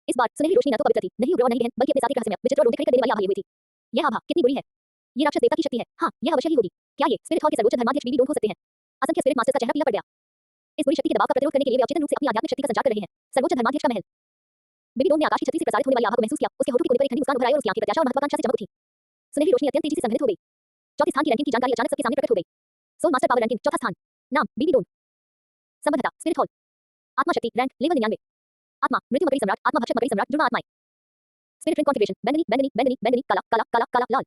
इस बार सुनहरी रोशनी न तो पवित्र थी, नहीं उग्र और नहीं गहन, बल्कि अपने साथ एक रहस्यमय विचित्र और रोंगटे खड़े कर देने वाली आभा लिए हुई थी। यह आभा कितनी बुरी है। ये राक्षस देवता की शक्ति है। हाँ, यह अवश्य ही होगी। क्या ये स्पिरिट हॉल के सर्वोच्च धर्माध्यक्ष बीबी डोन हो सकते हैं? असंख्य स्पिरिट मास्टर्स का चेहरा पीला पड़ गया। इस बुरी शक्ति के दबाव का प्रतिरोध करने के लिए वे अवचेतन रूप से अपनी आध्यात्मिक शक्ति का संचार कर रहे हैं। सर्वोच्च धर्माध्यक्ष का महल। बेबी डोन ने आकाश की छतरी से प्रसारित होने वाली आभा को महसूस किया। उसके होठों के कोने पर एक ठंडी मुस्कान उभर आई और उसकी आंखें प्रत्याशा और महत्वाकांक्षा से चमक उठी। सुनहरी रोशनी अत्यंत तेजी से संघनित हो गई। चौथे स्थान की रैंकिंग की जानकारी अचानक सबके सामने प्रकट हो गई। सोल मास्टर पावर रैंकिंग चौथा स्थान। नाम बीबी डोन। संबद्धता स्पिरिट हॉल। आत्मा शक्ति रैंक लेवल 99। आत्मा मृत्यु मकड़ी सम्राट आत्मा भक्षक मकड़ी सम्राट जुड़वा आत्माएं। स्पिरिट रिंग कॉन्फ़िगरेशन बैंगनी बैंगनी बैंगनी बैंगनी काला काला काला काला लाल।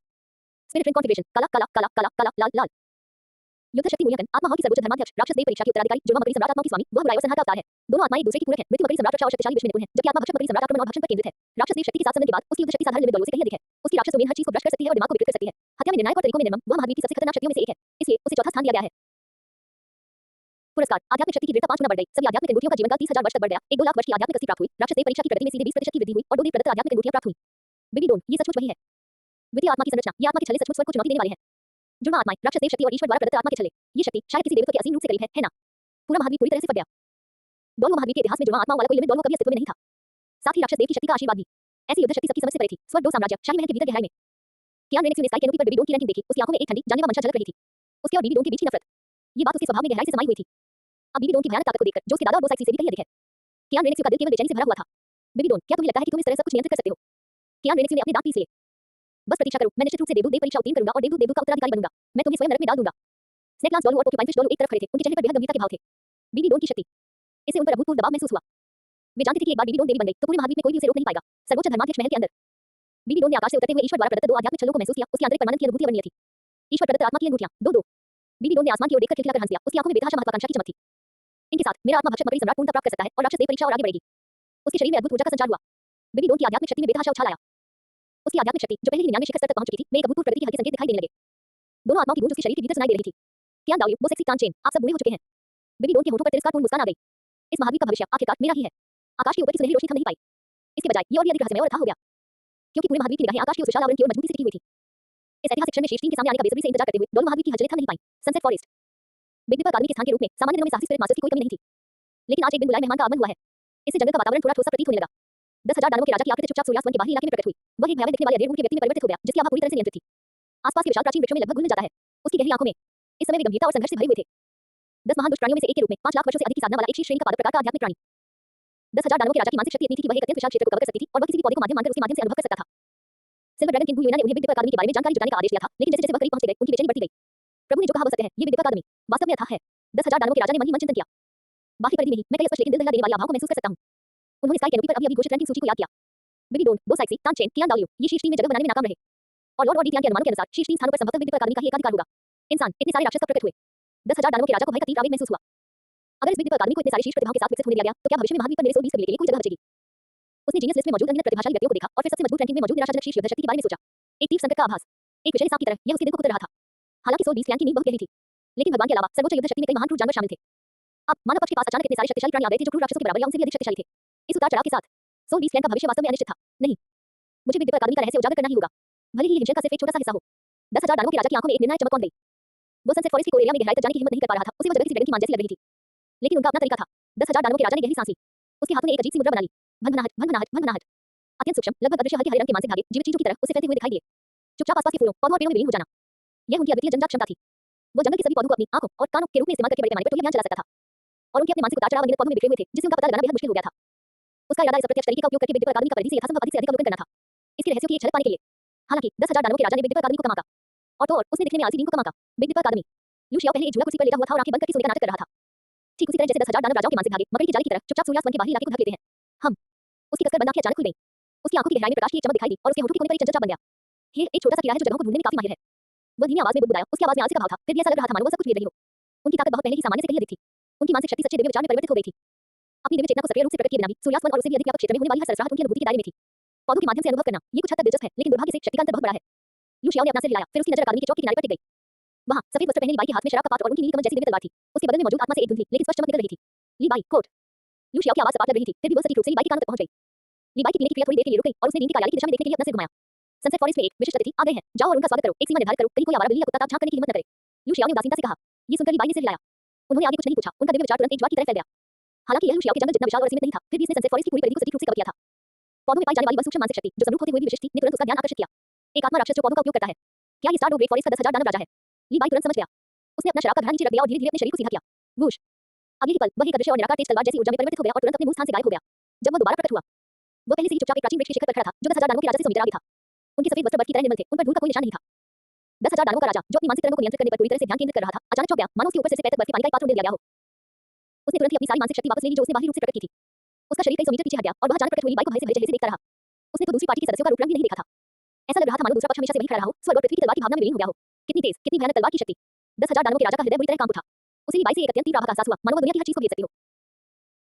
स्पिरिट रिंग कॉन्फ़िगरेशन काला काला काला काला काला लाल लाल। युद्ध शक्ति मूल्यांकन आत्मा हॉल की सर्वोच्च धर्माध्यक्ष राक्षस देव परीक्षा के उत्तराधिकारी जुड़वा मकड़ी सम्राट आत्मा की स्वामी वह बुराई और संहार का अवतार है। दोनों आत्माएं एक दूसरे की पूरक हैं। मृत्यु मकड़ी सम्राट रक्षा और शक्तिशाली विष में निपुण है जबकि आत्मा भक्षक मकड़ी सम्राट आक्रमण और भक्षण पर केंद्रित है। राक्षस देव शक्ति के साथ संबंध के बाद उसकी युद्ध शक्ति साधारण लिमिट बलों से कहीं अधिक है। उसकी राक्षस डोमेन हर चीज को ब्रश कर सकती है और दिमाग को विकृत कर सकती है। हत्या में निर्णायक और तरीकों में निर्मम वह महावीर की सबसे खतरनाक शक्तियों में से एक है। इसलिए उसे चौथा स्थान दिया गया है। पुरस्कार आध्यात्मिक शक्ति की दृढ़ता 5 गुना बढ़ गई। सभी आध्यात्मिक अंगूठियों का जीवनकाल 30,000 वर्ष तक बढ़ गया। 1-2 लाख वर्ष की आध्यात्मिक अस्थि प्राप्त हुई। राक्षस देव परीक्षा की प्रगति में सीधे 20% की वृद्धि हुई और 2 देव प्रदत्त आध्यात्मिक अंगूठियां प्राप्त हुई। बेबी डोन ये सचमुच वही है। द्वितीय आत्मा की संरचना ये आत्मा के छल्ले सचमुच स्वर्ग को चुनौती देने वाले हैं। जुड़वा आत्माएं राक्षस देव शक्ति और ईश्वर द्वारा प्रदत्त आत्मा के छल्ले। ये शक्ति शायद किसी देवत्व के असीम रूप से करीब है ना? पूरा महावीर पूरी तरह से फट गया। डोलो महावीर के इतिहास में जुड़वा आत्माओं वाला कोई लिमिट डोलो कभी अस्तित्व में नहीं था। साथ ही राक्षस देव की शक्ति का आशीर्वाद भी। ऐसी युद्ध शक्ति सबकी समझ से परे थी। स्वर्ग 2 साम्राज्य शाही महल के भीतर गहराई में कियान रेनेक्स ने स्काई कैनोपी पर बेबी डोन की रैंकिंग देखी। उसकी आंखों में एक ठंडी जानलेवा मंशा झलक रही थी। उसके और बेबी डोन के बीच की नफरत ये बात उसके स्वभाव में गहराई से समाई हुई थी। अब बेबी डोन की भयानक ताकत को देखकर जो उसके दादा और बोसाइक्सी से भी कहीं अधिक है। कियान रेनेक्स का दिल केवल बेचैनी से भरा हुआ था। बेबी डोन क्या तुम्हें लगता है कि तुम इस तरह सब कुछ नियंत्रित कर सकते हो? कियान रेनेक्स ने अपने दांत पीस लिए। बस प्रतीक्षा करो, मैं निश्चित रूप से देवदूत देव परीक्षा उत्तीर्ण करूंगा और देवदूत देवदूत का उत्तराधिकारी बनूंगा। मैं तुम्हें स्वयं नरक में डाल दूंगा। स्नेकलांस डॉलो और पोर्क्युपाइन फिश डॉलो एक तरफ खड़े थे। उनके चेहरे पर बेहद गंभीरता के भाव थे। बेबी डोन की शक्ति इससे उन पर अभूतपूर्व दबाव महसूस हुआ। वे जानते थे कि एक बार बेबी डोन देवी बन गई तो पूरे महाद्वीप में कोई भी उसे रोक नहीं पाएगा। सर्वोच्च धर्माध्यक्ष महल के अंदर बेबी डोन ने आकाश से उतरते हुए ईश्वर द्वारा प्रदत्त 2 आध्यात्मिक छल्लों को महसूस किया। उसकी आंतरिक परमानंद की अनुभूति अवर्णनीय थी। ईश्वर प्रदत्त आत्मा की अंगूठियां 2-2। बेबी डोन ने आसमान की ओर देखकर खिलखिलाकर हंस दिया। उसकी आंखों में बेतहाशा महत्वाकांक्षा की चमक थी। इनके साथ मेरा आत्मा भक्षक मकड़ी सम्राट पूर्णता प्राप्त कर सकता है और राक्षस देव परीक्षा और आगे बढ़ेगी। उसके शरीर में अद्भुत ऊर्जा का संचार हुआ। बेबी डोन की आध्यात्मिक शक्ति में बेतहाशा उछाल आया। उसकी आध्यात्मिक शक्ति जो पहले ही 99 शिखर स्तर तक पहुंच चुकी थी में एक अभूतपूर्व प्रगति के हल्के संकेत दिखाई देने लगे। दोनों आत्माओं की गूंज उसके शरीर के भीतर सुनाई दे रही थी। कियान दाओ बोसेक्सी तानचेन आप सब बूढ़े हो चुके हैं। बेबी डोन के होठों पर तिरस्कारपूर्ण मुस्कान आ गई। इस महावीर का भविष्य आखिरकार मेरा ही है। आकाश के ऊपर की सुनहरी रोशनी थम नहीं पाई। इसके बजाय ये और भी अधिक रहस्यमय और अथाह हो गया क्योंकि पूरे महावीर की निगाहें आकाश के उस विशाल आवरण की ओर मजबूती से टिकी हुई थी। इस ऐतिहासिक क्षण में शीर्ष 3 के सामने आने का बेसब्री से इंतजार करते हुए डोलो महावीर की हलचलें थम नहीं पाई। सनसेट फॉरेस्ट बिग डिपर अकादमी के स्थान के रूप में सामान्य दिनों में साहसी स्पिरिट मास्टर्स की कोई कमी नहीं थी, लेकिन आज एक दिन बुलाए मेहमान का आगमन हुआ है। इससे जंगल का वातावरण थोड़ा ठोस सा प्रतीत होने लगा। 10,000 दानवों के राजा की आकृति चुपचाप सूर्यास्त वन के बाहरी इलाके में प्रकट हुई। वह एक भयावह दिखने वाले अधेड़ ऊँट के व्यक्ति में परिवर्तित हो गया, जिसकी आभा पूरी तरह से नियंत्रित थी। आसपास के विशाल प्राचीन वृक्षों में लगभग घुल मिल जाता है। उसकी गहरी आंखों में इस समय वे गंभीरता और संघर्ष से भरे हुए थे। 10 महान दुष्ट प्राणियों में से एक के रूप में 5 लाख वर्षों से अधिक की साधना वाला एक शीर्ष श्रेणी का पादप प्रकार का आध्यात्मिक प्राणी। 10,000 दानवों के राजा की मानसिक शक्ति इतनी थी कि वह एक अत्यंत विशाल क्षेत्र को कवर कर सकती थी और वह किसी भी पौधे को माध्यम मानकर उसके माध्यम से अनुभव कर सकता था। सिल्वर ड्रैगन किंग गुयुना ने उन्हें बिग दीपक अकादमी के बारे में जानकारी जुटाने का आदेश दिया था, लेकिन जैसे जैसे वह करीब पहुंचते गए, उनकी बेचैनी बढ़ती गई। प्रभु ने जो कहा वह सत्य है, ये बिग दीपक अकादमी वास्तव में अथाह है। 10,000 दानवों के राजा ने मन ही मन चिंतन किया। बाकी परिधि में ही मैं कई स्पष्ट लेकिन दिल दहला देने वाली आभाओं को महसूस कर सकता हूं। उन्होंने स्काई कैनोपी पर अभी घोषित रैंकिंग सूची को याद किया। बिबी डोन, दो साइक्सी, तानचेन, कियान दाओलियो ये शीर्ष 3 में जगह बनाने में नाकाम रहे। और लॉर्ड ऑडिटियन के अनुमानों के अनुसार शीर्ष 3 स्थानों पर संभवतः बिग दीपक अकादमी का ही एकाधिकार होगा। इंसान, इतने सारे राक्षस कब प्रकट हुए? 10,000 दानवों के राजा को भय का तीव्र आवेग महसूस हुआ। अगर इस बिग दीपक अकादमी को इतने सारे शीर्ष प्रतिभाओं के साथ विकसित होने दिया गया, तो क्या भविष्य में महाद्वीप पर मेरे 120 कबीले के लिए कोई जगह बचेगी? उसने जीनियस लिस्ट में मौजूद अनगिनत प्रतिभाशाली व्यक्तियों को देखा और फिर सबसे मजबूत रैंकिंग में मौजूद निराशाजनक शीर्ष योद्धा शक्ति के बारे में सोचा। एक तीव्र संकट का आभास, एक विषय सांप की तरह यह उसके दिल को कुतर रहा था। हालांकि सोल 20 की नींव बहुत गहरी थी, लेकिन भगवान के अलावा सर्वोच्च युद्ध शक्ति में कई महान क्रूर जानवर शामिल थे। अब मानव पक्ष के पास अचानक इतने सारे शक्तिशाली प्राणी आ गए थे जो क्रूर राक्षसों के बराबर या उनसे भी अधिक शक्तिशाली थे। इस उतार चढ़ाव के साथ सोल 20 का भविष्य वास्तव में अनिश्चित था। नहीं, मुझे बिग दीपक अकादमी का रहस्य उजागर करना ही होगा, भले ही ये हिमशैल का सिर्फ एक छोटा सा हिस्सा हो। 10,000 दानवों के राजा की आंखों में एक निर्णायक चमक कौंध गई। वो सनसेट फॉरेस्ट के कोई एरिया में गहराई तक जाने की हिम्मत नहीं कर पा रहा था। उसे वो जगह किसी ड्रैगन की मान जैसी लग रही थी, लेकिन उनका अपना तरीका था। 10,000 दानवों के राजा ने गहरी सांस ली। उसके हाथों ने एक अजीब सी मुद्रा बना ली। भनभनाहट, भनभनाहट, भनभनाहट। अत्यंत सूक्ष्म, लगभग अदृश्य हल्के हरे रंग के मानसिक धागे जीवित चीजों की तरह उसे फैलते हुए दिखाई दिए। चुपचाप आसपास के फूलों, पौधों और पेड़ों में विलीन हो जाना, यह उनकी अद्वितीय जनजात क्षमता थी। वो जंगल के सभी पौधों को अपनी आंखों और कानों के रूप में इस्तेमाल करके बड़े पैमाने पर टोली अभियान चला सकता था। और उनके अपने मानसिक उतार चढ़ाव अनगिनत पौधों में बिखरे हुए थे, जिससे उनका पता लगाना बेहद मुश्किल हो गया था। उसका इरादा इस अप्रत्यक्ष तरीके का उपयोग करके बिग दीपक अकादमी का परिधि से यथासंभव अधिक से अधिक अवलोकन करना था। इसके रहस्यों की एक झलक पाने के लिए। हालांकि 10,000 दानवों के राजा ने बिग दीपक अकादमी को कमाका, और तो और उसने दिखने में आलसी नीम को कमाका। बिग दीपक अकादमी। लू शियाओ पहले एक झूला कुर्सी पर लेटा हुआ था और आंखें बंद करके सोने का नाटक कर रहा था। ठीक उसी तरह जैसे 10,000 दानव राजाओं के मानसिक धागे मकड़ी की जाली की तरह चुपचाप सूर्यास्त वन के बाहरी इलाके को ढक लेते हैं। हम उसकी कसकर बंद आंखें अचानक खुल गईं। उसकी आंखों की गहराई में प्रकाश की एक चमक दिखाई दी और उसके होठों के कोने पर एक चंचल चाप बन गया। ये एक छोटा सा कीड़ा है जो जगहों को ढूंढने में काफी माहिर है। वह धीमी आवाज में बुदबुदाया। उसकी आवाज में आलसी का भाव था, फिर भी ऐसा लग रहा था मानो वह सब कुछ भेद रही हो। उनकी ताकत बहुत पहले ही सामान्य से कहीं अधिक थी। उनकी मानसिक शक्ति सच्चे दिव्य विचार में परिवर्तित हो गई थी। अपनी दिव्य चेतना को सक्रिय रूप से प्रकट किए बिना भी सूर्यास्त वन और उससे भी अधिक व्यापक क्षेत्र में होने वाली हर सरसराहट उनकी अनुभूति के दायरे में थी। पौधों के माध्यम से अनुभव करना ये कुछ हद तक दिलचस्प है, लेकिन दुर्भाग्य से शक्ति का अंतर बहुत बड़ा है। लू शियाओ ने अपना सिर हिलाया, फिर उसकी नजर अकादमी के चौक के किनारे पर टिक गई। वहां सफेद वस्त्र पहने ली बाई के हाथ में शराब का पात्र और उनकी नीली कमर जैसी दिव्य तलवार थी। उसके बगल में मौजूद आत्मा से एक धुंधली लेकिन स्पष्ट चमक निकल रही थी। ली बाई कोट। लू शियाओ की आवाज सपाट लग रही थी, फिर भी वह सटीक रूप से ली बाई के कानों तक पहुंच गई। ली बाई की पीने की क्रिया थोड़ी देर के लिए रुक गई और उसने नीम के कार्यालय की दिशा में देखने के लिए अपना सिर घुमाया। सनसेट फॉरेस्ट में एक विशिष्ट अतिथि आ गए हैं, जाओ और उनका स्वागत करो, एक सीमा निर्धारित करो, कहीं कोई आवारा बिल्ली या कुत्ता ताक झांक करने की हिम्मत न करे। लू शियाओ ने उदासीनता से कहा। ये सुनकर ली बाई ने सिर हिलाया। उन्होंने आगे कुछ नहीं पूछा, उनका दिव्य विचार तुरंत एक ज्वार की तरह फैल गया। हालांकि यह लू शियाओ के जंगल जितना विशाल और सीमित नहीं था, फिर भी इसने सनसेट फॉरेस्ट की पूरी परिधि को सटीक रूप से कवर किया था। पौधों में पाई जाने वाली वह सूक्ष्म मानसिक शक्ति जो समरूप होते हुए भी विशिष्ट थी, ने तुरंत उसका ध्यान आकर्षित किया। एक आत्मा राक्षस जो पौधों का उपयोग करता है। क्या ये स्टार डो ग्रेट फॉरेस्ट का 10,000 दानव राजा है? ली बाई तुरंत समझ गया। उसने अपना शराब का घड़ा नीचे रख दिया और धीरे-धीरे अपने शरीर को सीधा किया। वूश। अगले ही पल वह एक अदृश्य और निराकार तेज तलवार जैसी ऊर्जा में परिवर्तित हो गया और तुरंत अपने मूल स्थान से गायब हो गया। जब वह दोबारा प्रकट हुआ, वो पहले से ही चुपचाप एक प्राचीन वृक्ष के शिखर पर खड़ा था, जो 10,000 दानवों के राजा से समीटर आगे था। उनके सफेद वस्त्र बर्फ की तरह निर्मल थे, उन पर धूल का कोई निशान नहीं था। 10,000 दानवों का राजा, जो अपनी मानसिक तरंगों को नियंत्रित करने पर पूरी तरह से ध्यान केंद्रित कर रहा था, अचानक चौंक गया, मानो उसके ऊपर सिर से पैर तक बर्फ के पानी का एक पात्र उंडेल दिया गया हो। उसने तुरंत ही अपनी सारी मानसिक शक्ति वापस ले ली जो उसने बाहरी रूप से प्रकट की थी। उसका शरीर कई सौ मीटर पीछे हट गया और वह अचानक प्रकट हुई ली बाई को भय से भरे चेहरे से देखता रहा। उसने तो दूसरी पार्टी के सदस्यों का रूप रंग भी नहीं देखा था। ऐसा लग रहा था मानो दूसरा पक्ष हमेशा से वहीं खड़ा रहा हो, स्वर्ग और पृथ्वी की तलवार की भावना में विलीन हो गया हो। कितनी तेज, कितनी भयानक तलवार की शक्ति। 10,000 दानवों के राजा का हृदय बुरी तरह कांप उठा। उसे ली बाई से एक अत्यंत तीव्र आभा का एहसास हुआ, मानो वह दुनिया की हर चीज को भेद सकती हो।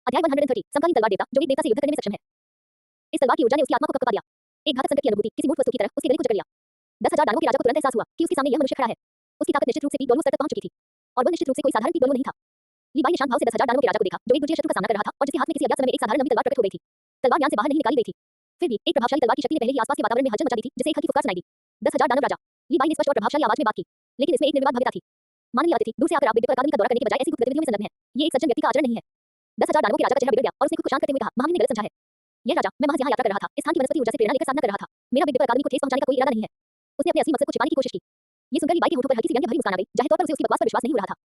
अध्याय 130 समकालीन तलवार देवता जो एक देवता से युद्ध करने में सक्षम है। इस तलवार की ऊर्जा ने उसकी आत्मा को कपकपा दिया। एक घातक संकट की अनुभूति किसी मूर्त वस्तु की तरह उसके गले को जकड़ लिया। 10,000 दानवों के राजा को तुरंत एहसास हुआ कि उसके सामने यह मनुष्य खड़ा है। उसकी ताकत निश्चित रूप से पीक डोलू स्तर तक पहुंच चुकी थी, और वह निश्चित रूप से कोई साधारण पीक डोलू नहीं था। ली बाई ने शांत भाव से 10,000 दानवों के राजा को देखा, जो एक दूसरे शत्रु का सामना कर रहा था और जिसके हाथ में किसी अज्ञात समय में एक साधारण लंबी तलवार प्रकट हो गई थी। तलवार ज्ञान से बाहर नहीं निकाली गई थी, फिर भी एक प्रभावशाली तलवार की शक्ति ने पहले ही आसपास के वातावरण में हलचल मचा दी थी, जिसे एक हल्की फुफकार सुनाई दी। 10,000 दानव राजा। ली बाई ने स्पष्ट और प्रभावशाली आवाज में बात की, लेकिन इसमें एक निर्विवाद भव्यता थी। माननीय अतिथि, दूर से आकर आप बिग दीपक अकादमी का दौरा करने के बजाय ऐसी गुप्त गतिविधियों में संलग्न हैं। ये एक सज्जन व्यक्ति का आचरण नहीं है। 10,000 दानवों के राजा का चेहरा बिगड़ गया और उसने खुद को शांत करते हुए कहा, महामुनि ने गलत समझा है। यह राजा, मैं महज यहाँ यात्रा कर रहा था, इस स्थान की वनस्पति ऊर्जा से प्रेरणा लेकर साधना कर रहा था। मेरा बिग दीपक अकादमी को ठेस पहुंचाने का कोई इरादा नहीं है। उसने अपने असली मकसद को छिपाने की कोशिश की। ये सुनकर ली बाई के होठों पर हल्की सी व्यंग्य भरी मुस्कान आ गई, जाहिर तौर पर उसे उसकी बकवास पर विश्वास नहीं हो रहा था।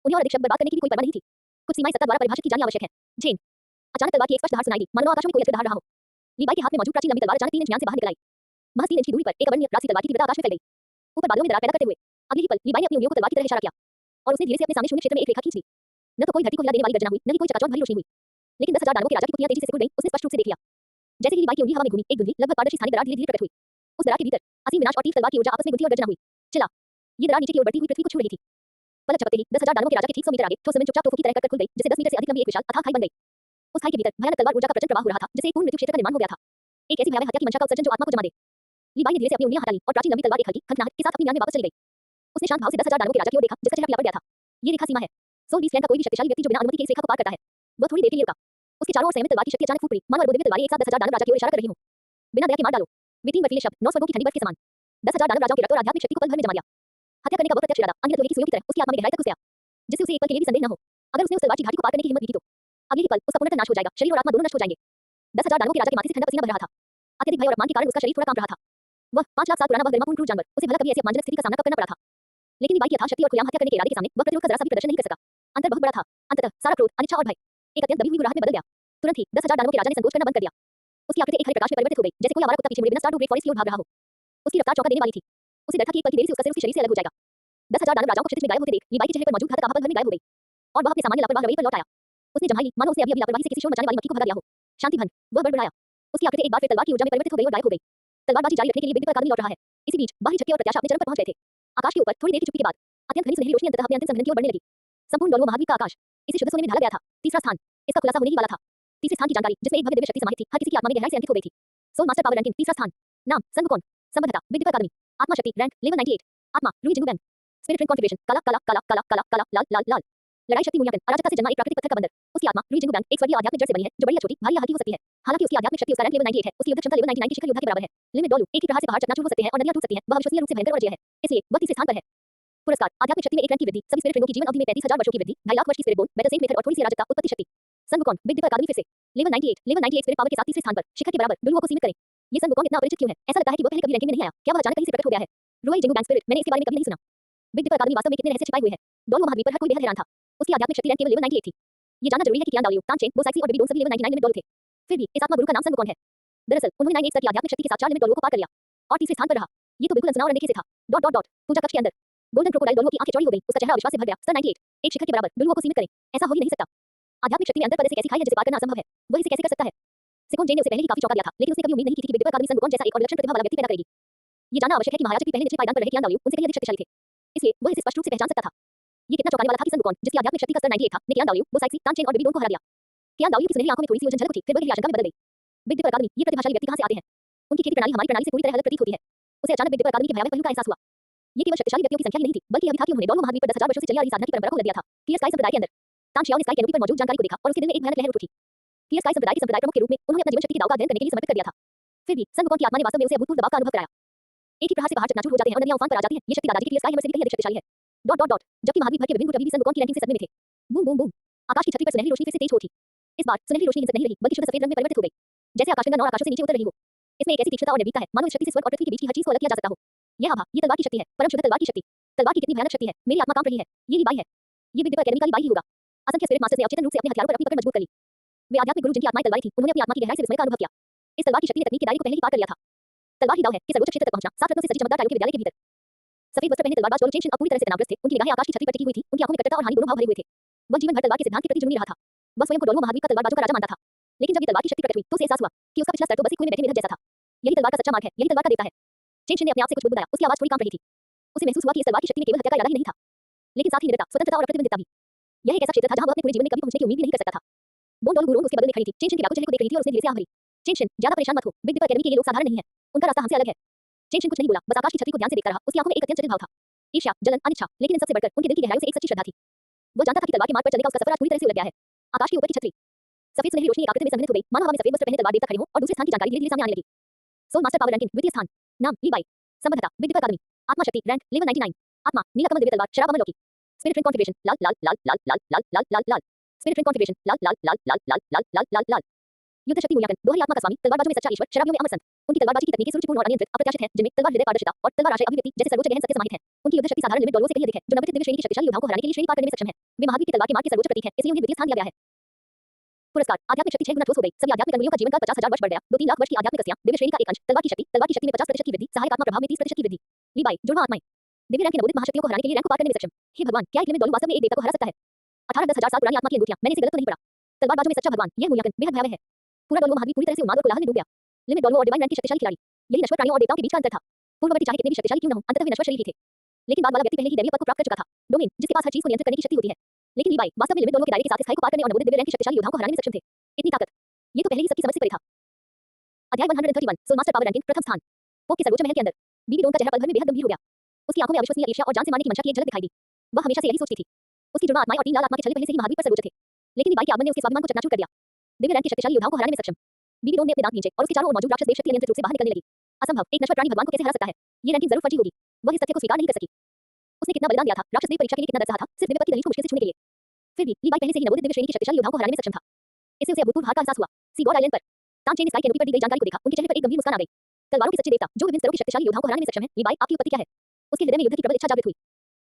उन्हें और अधिक शब्द बर्बाद करने की भी कोई परवाह नहीं थी। कुछ सीमाएं सत्ता द्वारा परिभाषित की जानी आवश्यक है। झेन। अचानक तलवार की एक स्पष्ट धार सुनाई दी, मानो आकाश में कोई अद्भुत धार रहा हो। ली बाई के हाथ में मौजूद प्राचीन लंबी तलवार अचानक 3 इंच म्यान से बाहर निकल आई। महज 3 इंच की दूरी पर एक अवर्णीय राशि तलवार की तीव्रता आकाश में फैल गई, ऊपर बादलों में दरार पैदा करते हुए। अगली ही पल ली बाई ने अपनी उंगलियों को तलवार की तरह इशारा किया और उसने धीरे से अपने सामने शून्य क्षेत्र में एक रेखा खींच ली। न तो कोई धरती को हिला देने वाली गर्जना हुई, न ही कोई चकाचौंध भरी रोशनी हुई, लेकिन 10,000 दानवों के राजा की पुतलियां तेजी से सिकुड़ गईं। उसने स्पष्ट रूप से देख लिया। जैसे ही ली बाई की उंगली हवा में घूमी, एक धुंधली लगभग पारदर्शी स्थानीय दरार धीरे-धीरे प्रकट हुई। उस दरार के भीतर असीम विनाश और तीव्र तलवार की ऊर्जा आपस में गुंथी और गर्जना हुई। चला। ये दरार नीचे की ओर बढ़ती हुई पृथ्वी को छू रही थी। पलक झपकते ही 10,000 दानवों के राजा के ठीक 100 मीटर आगे ठोस जमीन चुपचाप तोफों की तरह कट खुल गई, जिससे 10 मीटर से अधिक लंबी एक विशाल अथाह खाई बन गई। उस खाई के भीतर भयानक तलवार ऊर्जा का प्रचंड प्रवाह हो रहा था, जिससे एक पूर्ण मृत्यु क्षेत्र का निर्माण हो गया था। एक ऐसी भयावह हत्या की मंशा का उत्सर्जन जो आत्मा को जमा दे। ली बाई ने धीरे से अपनी उंगलियां हटा ली और प्राचीन लंबी तलवार एक हल्की खनखनाहट के साथ अपनी म्यान में वापस चली गई। उसने शांत भाव से 10,000 दानवों के राजा की ओर देखा, जिसका चेहरा पीला पड़ गया था। ये रेखा सीमा है। सोल 20 लैंड का कोई भी शक्तिशाली व्यक्ति जो बिना अनुमति के इस रेखा को पार करता है, वह थोड़ी देर के लिए रुका। उसके चारों ओर संयमित तलवार की शक्ति अचानक फूट पड़ी, मानो अरबों दिव्य तलवारें एक साथ 10,000 दानव राजा की ओर इशारा कर रही हों। बिना दया के मार डालो। वे 3 बर्फीले शब्द 9 स्वर्गों की ठंडी बर्फ के समान 10,000 दानव राजाओं के रक्त और आध्यात्मिक शक्ति को पल भर में जमा लिया। हत्या करने का वो प्रत्यक्ष इरादा अनगिनत लोहे की सुइयों की तरह उसकी आत्मा में गहराई तक घुस गया, जिससे उसे एक पल के लिए भी संदेह न हो। अगर उसने उस तलवार की घाटी को पार करने की हिम्मत दी थी तो अगले ही पल उसका पूर्णतः नाश हो जाएगा, शरीर और आत्मा दोनों नष्ट हो जाएंगे। 10,000 दानवों के राजा के माथे से ठंडा पसीना बह रहा था। अत्यधिक भय और अपमान के कारण उसका शरीर थोड़ा कांप रहा था। वह 5 लाख साल पुराना वह गरिमापूर्ण क्रूर जानवर, उसे भला कभी ऐसी अपमानजनक स्थिति का सामना कब करना पड़ा था। लेकिन लीवाई की अथाह शक्ति और खुलेआम हत्या करने के इरादे के सामने वह प्रतिरोध का जरा सा भी प्रदर्शन नहीं कर सका। अंतर बहुत बड़ा था। अंततः सारा क्रोध, अनिच्छा और भय एक अत्यंत दबी हुई गुर्राहट में बदल गया। तुरंत ही 10,000 दानवों के राजा ने संकोच करना बंद कर दिया। उसकी आकृति एक हरे प्रकाश में परिवर्तित हो गई, जैसे कोई आवारा कुत्ता पीछे मुड़े बिना स्टार ग्रेट फॉरेस्ट की ओर भाग रहा हो। उसकी रफ्तार चौंका देने वाली थी। उसे डर था कि एक पल की देरी से उसका सिर उसके शरीर से अलग हो जाएगा। 10,000 दानव राजाओं को क्षितिज में गायब होते देख लीवाई के चेहरे पर मौजूद घातक आभा भर में गायब हो गई और वह अपने सामान्य लापरवाह रवैये पर लौट आया। उसने जम्हाई ली, मानो उसने अभी लापरवाही से किसी शोर मचाने वाली मक्खी को भगा दिया हो। शांति भंग, वह बड़बड़ाया। उसकी आकृति एक बार फिर तलवार की ऊर्जा में परिवर्तित हो गई और गायब हो गई। तलवारबाजी जारी रखने के लिए बिग दीपक आदमी लौट रहा है। इसी बीच बाहरी झटके और प्रत्याशा अपने चरम पर पहुंच गए थे। आकाश के ऊपर थोड़ी देर की चुप्पी के बाद अत्यंत घनी सुनहरी रोशनी अंततः अपने अंतिम संघनन की ओर बढ़ने लगी। संपूर्ण डोलवो महाद्वीप का आकाश इसे शुद्ध सोने में ढाला गया था। तीसरा स्थान, इसका खुलासा होने ही वाला था। तीसरे स्थान की जानकारी, जिसमें एक भव्य दिव्य शक्ति समाहित थी, हर किसी की आत्मा में गहराई से अंकित हो गई थी। सोल मास्टर पावर रैंकिंग, तीसरा स्थान। नाम संगकोन। संबद्धता बिग दीपक अकादमी। आत्मा शक्ति रैंक लेवल 98। आत्मा रुई Xingu bank. Spirit ring configuration काला काला काला काला काला काला लाल लाल लाल। लड़ाई शक्ति मूल्यांकन अराजकता से जन्मा एक प्राकृतिक पत्थर का बंदर। उसकी आत्मा रुई जिंगू बैंक एक स्वर्गीय आध्यात्मिक जड़ से बनी है, जो बड़ी या छोटी, भारी या हल्की हो सकती है। हालांकि उसकी आध्यात्मिक शक्ति उसका रैंक लेवल 98 है। उसकी युद्ध क्षमता लेवल 99 की शिखर योद्धा के बराबर है। लिमिट डोलू एक ही प्रहार से पहाड़ चकनाचूर हो सकते हैं और नदियां टूट सकती हैं। वह अविश्वसनीय रूप से भयंकर और अजेय है, इसलिए वह तीसरे स्थान पर है। पुरस्कार आध्यात्मिक शक्ति में 1 रैंक की वृद्धि, सभी स्पिरिट रिंगों की जीवन अवधि में 35,000 वर्षों की वृद्धि, 2.5 लाख वर्ष की spirit bone, better saint method और थोड़ी सी अराजकता, उत्पत्ति शक्ति। संगकोन बिग दीपक अकादमी फिर से लेवल 98 स्पिरिट पावर के साथ तीसरे स्थान पर, शिखर के बराबर। डोलुओं को सीमित करें। ये संगकोन इतना अपरिचित क्यों है? ऐसा लगता है कि वह पहले कभी रैंकिंग में नहीं आया। क्या वह अचानक कहीं से प्रकट हो गया है? रोयल जिंगू बैंक स्पिरिट, मैंने इसके बारे में कभी नहीं सुना। बिग दीपक अकादमी वास्तव में कितने रहस्य छिपाए हुए हैं। डोलुओ महाद्वीप पर हर कोई बेहद हैरान था। उसकी आध्यात्मिक शक्ति रैंक केवल लेवल 98 थी। ये जानना जरूरी है कि कियान दाओलियो, तांग चेन, बोसाइसी और बेबी डोन सभी लेवल 99 में डोल थे। फिर भी इस आत्मा गुरु का नाम संगकोन है। दरअसल उन्होंने 98 स्तर की आध्यात्मिक शक्ति के साथ 4 लिमिट डोलुओं को पार कर लिया और तीसरे स्थान पर रहा। ये तो बिल्कुल अनसुना और अनदेखे से था। डॉट डॉट डॉट पूजा कक्ष के अंदर गोल्डन क्रोकोडाइल डोलुओं की आंखें चौड़ी हो गई, उसका चेहरा विश्वास से भर गया। स्तर 98 एक शिखर के बराबर, डोलुओं को सीमित करें, ऐसा हो ही नहीं सकता। आध्यात्मिक शक्ति में अंतर पद से कैसी खाई है जिसे पार करना असंभव है। वह इसे कैसे कर सकता है? सिकोन जेन ने उसे पहले ही काफी चौंका दिया था, लेकिन उसने कभी उम्मीद नहीं की थी कि बिग दीपक अकादमी संगकोन जैसा एक और विलक्षण प्रतिभा वाला व्यक्ति पैदा करेगी। ये जानना आवश्यक है कि महायाजक भी पहले निचले पायदान पर रहे कियान दाओलियो उनसे कहीं अधिक शक्तिशाली थे, इसलिए वह इसे स्पष्ट रूप से पहचान सकता था। ये कितना चौंकाने वाला था कि संगकोन, जिसकी आध्यात्मिक शक्ति का स्तर 98 था, ने कियान दाओलियो, बोसाइसी, तांग चेन और बेबी डोन को हरा दिया। कियान दाओलियो की सुनहरी आंखों में थोड़ी सी उलझन झलक उठी, फिर वह गहरी आशंका में बदल गई। बिग दीपक अकादमी, ये प्रतिभाशाली व्यक्ति कहां से आते हैं? उनकी खेती प्रणाली हमारी प्रणाली से पूरी तरह अलग प्रतीत होती है। उसे अचानक बिग दीपक अकादमी के भयावह पहलू का एहसास हुआ। ये केवल शक्तिशाली व्यक्तियों की संख्या ही नहीं थी, बल्कि अभी था कि उन्होंने डोलवो महाद्वीप पर 10,000 वर्षों से चली आ रही साधना की परंपरा को बदल दिया था। क्लियर स्काई संप्रदाय के अंदर तांग शियाओ ने स्काई कैनोपी पर मौजूद जानकारी को देखा और उसके दिल में एक भयानक लहर उठ उठी। क्लियर स्काई संप्रदाय के प्रमुख के रूप में उन्होंने अपना जीवन शक्ति की दांव का अध्ययन करने के लिए समर्पित कर दिया था। फिर भी संगकोन की आत्मा ने वास्तव में उसे अभूतपूर्व दबाव का अनुभव कराया। एक ही प्रहार से पहाड़ चकनाचूर हो जाते हैं और नदियां उफान पर आ जाती हैं। ये शक्ति दादाजी के क्लियर स्काई हैमर से भी कहीं अधिक शक्तिशाली है। डॉट डॉट डॉट जबकि महाद्वीप भर के विभिन्न गुट अभी भी संगकोन की रैंकिंग से सदमे में थे। बूम बूम बूम आकाश की छतरी पर सुनहरी रोशनी फिर से तेज हो उठी। इस बार सुनहरी रोशनी हिंसक नहीं रही, बल्कि शुद्ध सफेद रंग में परिवर्तित हो गई, जैसे आकाशगंगा 9 आकाशों से नीचे उतर रही हो। इसमें एक ऐसी तीक्ष्णता और निर्भीकता है, मानो इस शक्ति से स्वर्ग और पृथ्वी के बीच की हर चीज को अलग किया जा सकता हो। यह आभा, ये तलवार की शक्ति है, परम शुद्ध तलवार की शक्ति। तलवार की कितनी भयानक शक्ति है, मेरी आत्मा कांप रही है। ये लीबाई है, ये बिग दीपक अकादमी का लीबाई ही होगा। असंख्य स्पिरिट मास्टर्स ने अवचेतन रूप से अपने हथियारों पर अपनी पकड़ मजबूत कर ली। वे आध्यात्मिक गुरु जिनकी आत्माएं तलवारी थी, उन्होंने अपनी आत्मा की गहराई से विस्मय का अनुभव किया। इस तलवार की शक्ति ने तकनीक के दायरे को पहले ही पार कर लिया था। तलवार ही दाव है कि सर्वोच्च क्षेत्र तक पहुंचना, 7 रत्नों से सजी चमकदार टाइलों के विद्यालय के भीतर। सफेद वस्त्र पहने तलवारबाज डोलो चेन अब पूरी तरह से तनावग्रस्त थे। उनकी निगाहें आकाश की छतरी पर टिकी हुई थी, उनकी आंखों में कट्टरता और हानि दोनों भाव भरे हुए थे। वह जीवन भर तलवार के सिद्धांत के प्रति जुनूनी रहा था। वह स्वयं को डोलवो महाद्वीप का तलवारबाजों का राजा मानता था। लेकिन जब ये तलवार की शक्ति प्रकट हुई, तो उसे एहसास हुआ कि उसका पिछला स्तर तो बस एक कुएं में बैठे मेढक जैसा था। यही तलवार का सच्चा मार्ग है, यही तलवार का देवता है। चेन ने अपने आप से कुछ बुदबुदाया, उसकी आवाज थोड़ी कांप रही थी। उसे महसूस हुआ कि इस तलवार की शक्ति में केवल हत्या का इरादा ही नहीं था, लेकिन साथ ही निडरता, स्वतंत्रता और अप्रतिबंधितता भी। यह एक ऐसा क्षेत्र था जहां वह अपने पूरे जीवन में कभी पहुंचने की उम्मीद भी नहीं कर सकता था। बोन डोल गुरोंग उसके बगल में खड़ी थी। चेन के डाकू चेहरे को देख रही थी और उसने धीरे से आह भरी। चेन ज्यादा परेशान मत हो, बिग दीपक अकादमी के ये लोग साधारण नहीं है, उनका रास्ता हमसे अलग है। चेन कुछ नहीं बोला, बस आकाश की छतरी को ध्यान से देखता रहा। उसकी आंखों में एक अत्यंत जटिल भाव था, ईर्ष्या, जलन, अनिच्छा, लेकिन इन सबसे बढ़कर उनके दिल की गहराई से एक सच्ची श्रद्धा थी। वो जानता था कि तलवार के मार्ग पर चलने का उसका सफर आज पूरी तरह से उलट गया है। आकाश के ऊपर की छतरी सफेद सुनहरी रोशनी आकृति में संघनित हो गई, मानो हवा में सफेद वस्त्र पहने तलवार देवता खड़े हों और दूसरे स्थान की जानकारी धीरे-धीरे सामने आने लगी। सोल मास्टर पावर रैंकिंग द्वितीय स्थान, नाम लीबाई, संबद्धता बिग दीपक अकादमी, आत्मा शक्ति रैंक लेवल 99, आत्मा नीला कमल दिव्य तलवार शराब अमर लौकी, स्पिरिट रिंग कॉन्फ़िगरेशन लाल लाल लाल लाल लाल लाल लाल लाल लाल, स्पिरिट रिंग कॉन्फ़िगरेशन लाल लाल लाल लाल लाल लाल लाल लाल लाल। युद्ध शक्ति मूल्यांकन दोहरी आत्मा का स्वामी, तलवारबाजों में सच्चा ईश्वर, शराबियों में अमर संत। उनकी तलवारबाजी की तकनीकें सुरुचिपूर्ण और अनियंत्रित, अप्रत्याशित हैं, जिनमें तलवार हृदय पारदर्शिता और तलवार आशय अभिव्यक्ति जैसे सर्वोच्च गहन सत्य समाहित हैं। उनकी युद्ध शक्ति साधारण लिमिट डोलवों से कहीं अधिक है, जो नवोदित दिव्य श्रेणी की शक्तिशाली योद्धाओं को हराने के लिए श्रेणी पार करने में सक्षम है। वे महावीर की तलवार के मार्ग के सर्वोच्च प्रतीक हैं, इसलिए उन्हें द्वितीय स्थान दिया गया है। पुरस्कार आध्यात्मिक शक्ति 6 गुना ठोस हो गई, सभी आध्यात्मिक अनुयायियों का जीवन काल 50,000 वर्ष बढ़ गया। 2-3 लाख वर्ष की आध्यात्मिक अस्थियां, दिव्य श्रेणी का एक अंश, तलवार की शक्ति में 50% की वृद्धि, सहायक आत्मा प्रभाव में 30% की वृद्धि। लीबाई जुड़वा आत्माएं, दिव्य रैंक के नवोदित महाशक्तियों को हराने के लिए रैंक को पार करने में सक्षम। हे भगवान, क्या एक लिमिट डोलू वास्तव में एक देवता को हरा सकता है? 18-10,000 साल पुरानी आत्मा की अंगूठियां, मैंने इसे गलत तो नहीं पढ़ा? तलवारबाजों में सच्चा भगवान, यह मूल्यांकन बेहद भयावह है। पूरा डोलवो महाद्वीप पूरी तरह से उन्माद और कोलाहल में डूब गया। लिमिट डोलवो और डिवाइन रैंक की शक्तिशाली खिलाड़ी, यही नश्वर प्राणियों और देवताओं के बीच का अंतर था। पूर्ववर्ती चाहे कितने भी शक्तिशाली क्यों न हो, अंततः वे नश्वर शरीर ही थे। लेकिन बाद वाला व्यक्ति पहले ही दैवीय पद को प्राप्त कर चुका था, डोमेन, जिसके पास हर चीज को नियंत्रित करने की शक्ति होती है। लेकिन लीबाई वास्तव में लिमिट डोलवो के दायरे के साथ इस खाई को पार करने और नवोदित दिव्य रैंक की शक्तिशाली योद्धाओं को हराने में सक्षम थे। इतनी ताकत, ये तो पहले ही सबकी समझ से परे था। अध्याय 131 सोल मास्टर पावर रैंकिंग प्रथम स्थान। पोप के सर्वोच्च महल के अंदर बीबी डोन का चेहरा पल भर में बेहद गंभीर हो गया। उसकी आंखों में अविश्वसनीय ईर्ष्या और जान से मारने की मंशा की एक झलक दिखाई दी। वह हमेशा से यही सोचती थी। उसकी जुड़वा आत्माएं और 3 लाल आत्मा के छल्ले पहले से ही महाद्वीप पर सर्वोच्च थे, लेकिन लीबाई के आगमन ने उसके स्वाभिमान को चकनाचूर कर दिया। दिव्य रैंक के शक्तिशाली योद्धाओं को हराने में सक्षम। बीबी डोन ने अपने दांत खींचे और उसके चारों ओर मौजूद राक्षस देव शक्ति नियंत्रित रूप से बाहर निकलने लगी। असंभव, एक नश्वर प्राणी भगवान को कैसे हरा सकता है? ये रैंकिंग जरूर फर्जी होगी। वह इस तथ्य को स्वीकार नहीं कर सकी। उसने कितना बलिदान दिया था, राक्षस देव परीक्षा के लिए कितना दर्द सहा था, सिर्फ दिव्य पद की दलील को मुश्किल से छूने के लिए। फिर भी लीबाई पहले से ही नवोदित दिव्य श्रेणी की शक्तिशाली योद्धाओं को हराने में सक्षम था। इससे उसे अभूतपूर्व हार का एहसास हुआ। सी गॉड आइलैंड पर तानचेन ने स्काई कैनोपी पर दी गई जानकारी को देखा, उनके चेहरे पर एक गंभीर मुस्कान आ गई। तलवारों के सच्चे देवता, जो विभिन्न स्तरों के शक्तिशाली योद्धाओं को हराने में सक्षम हैं, लीबाई आपकी उत्पत्ति क्या है? उसके हृदय में युद्ध की प्रबल इच्छा जागृत हुई।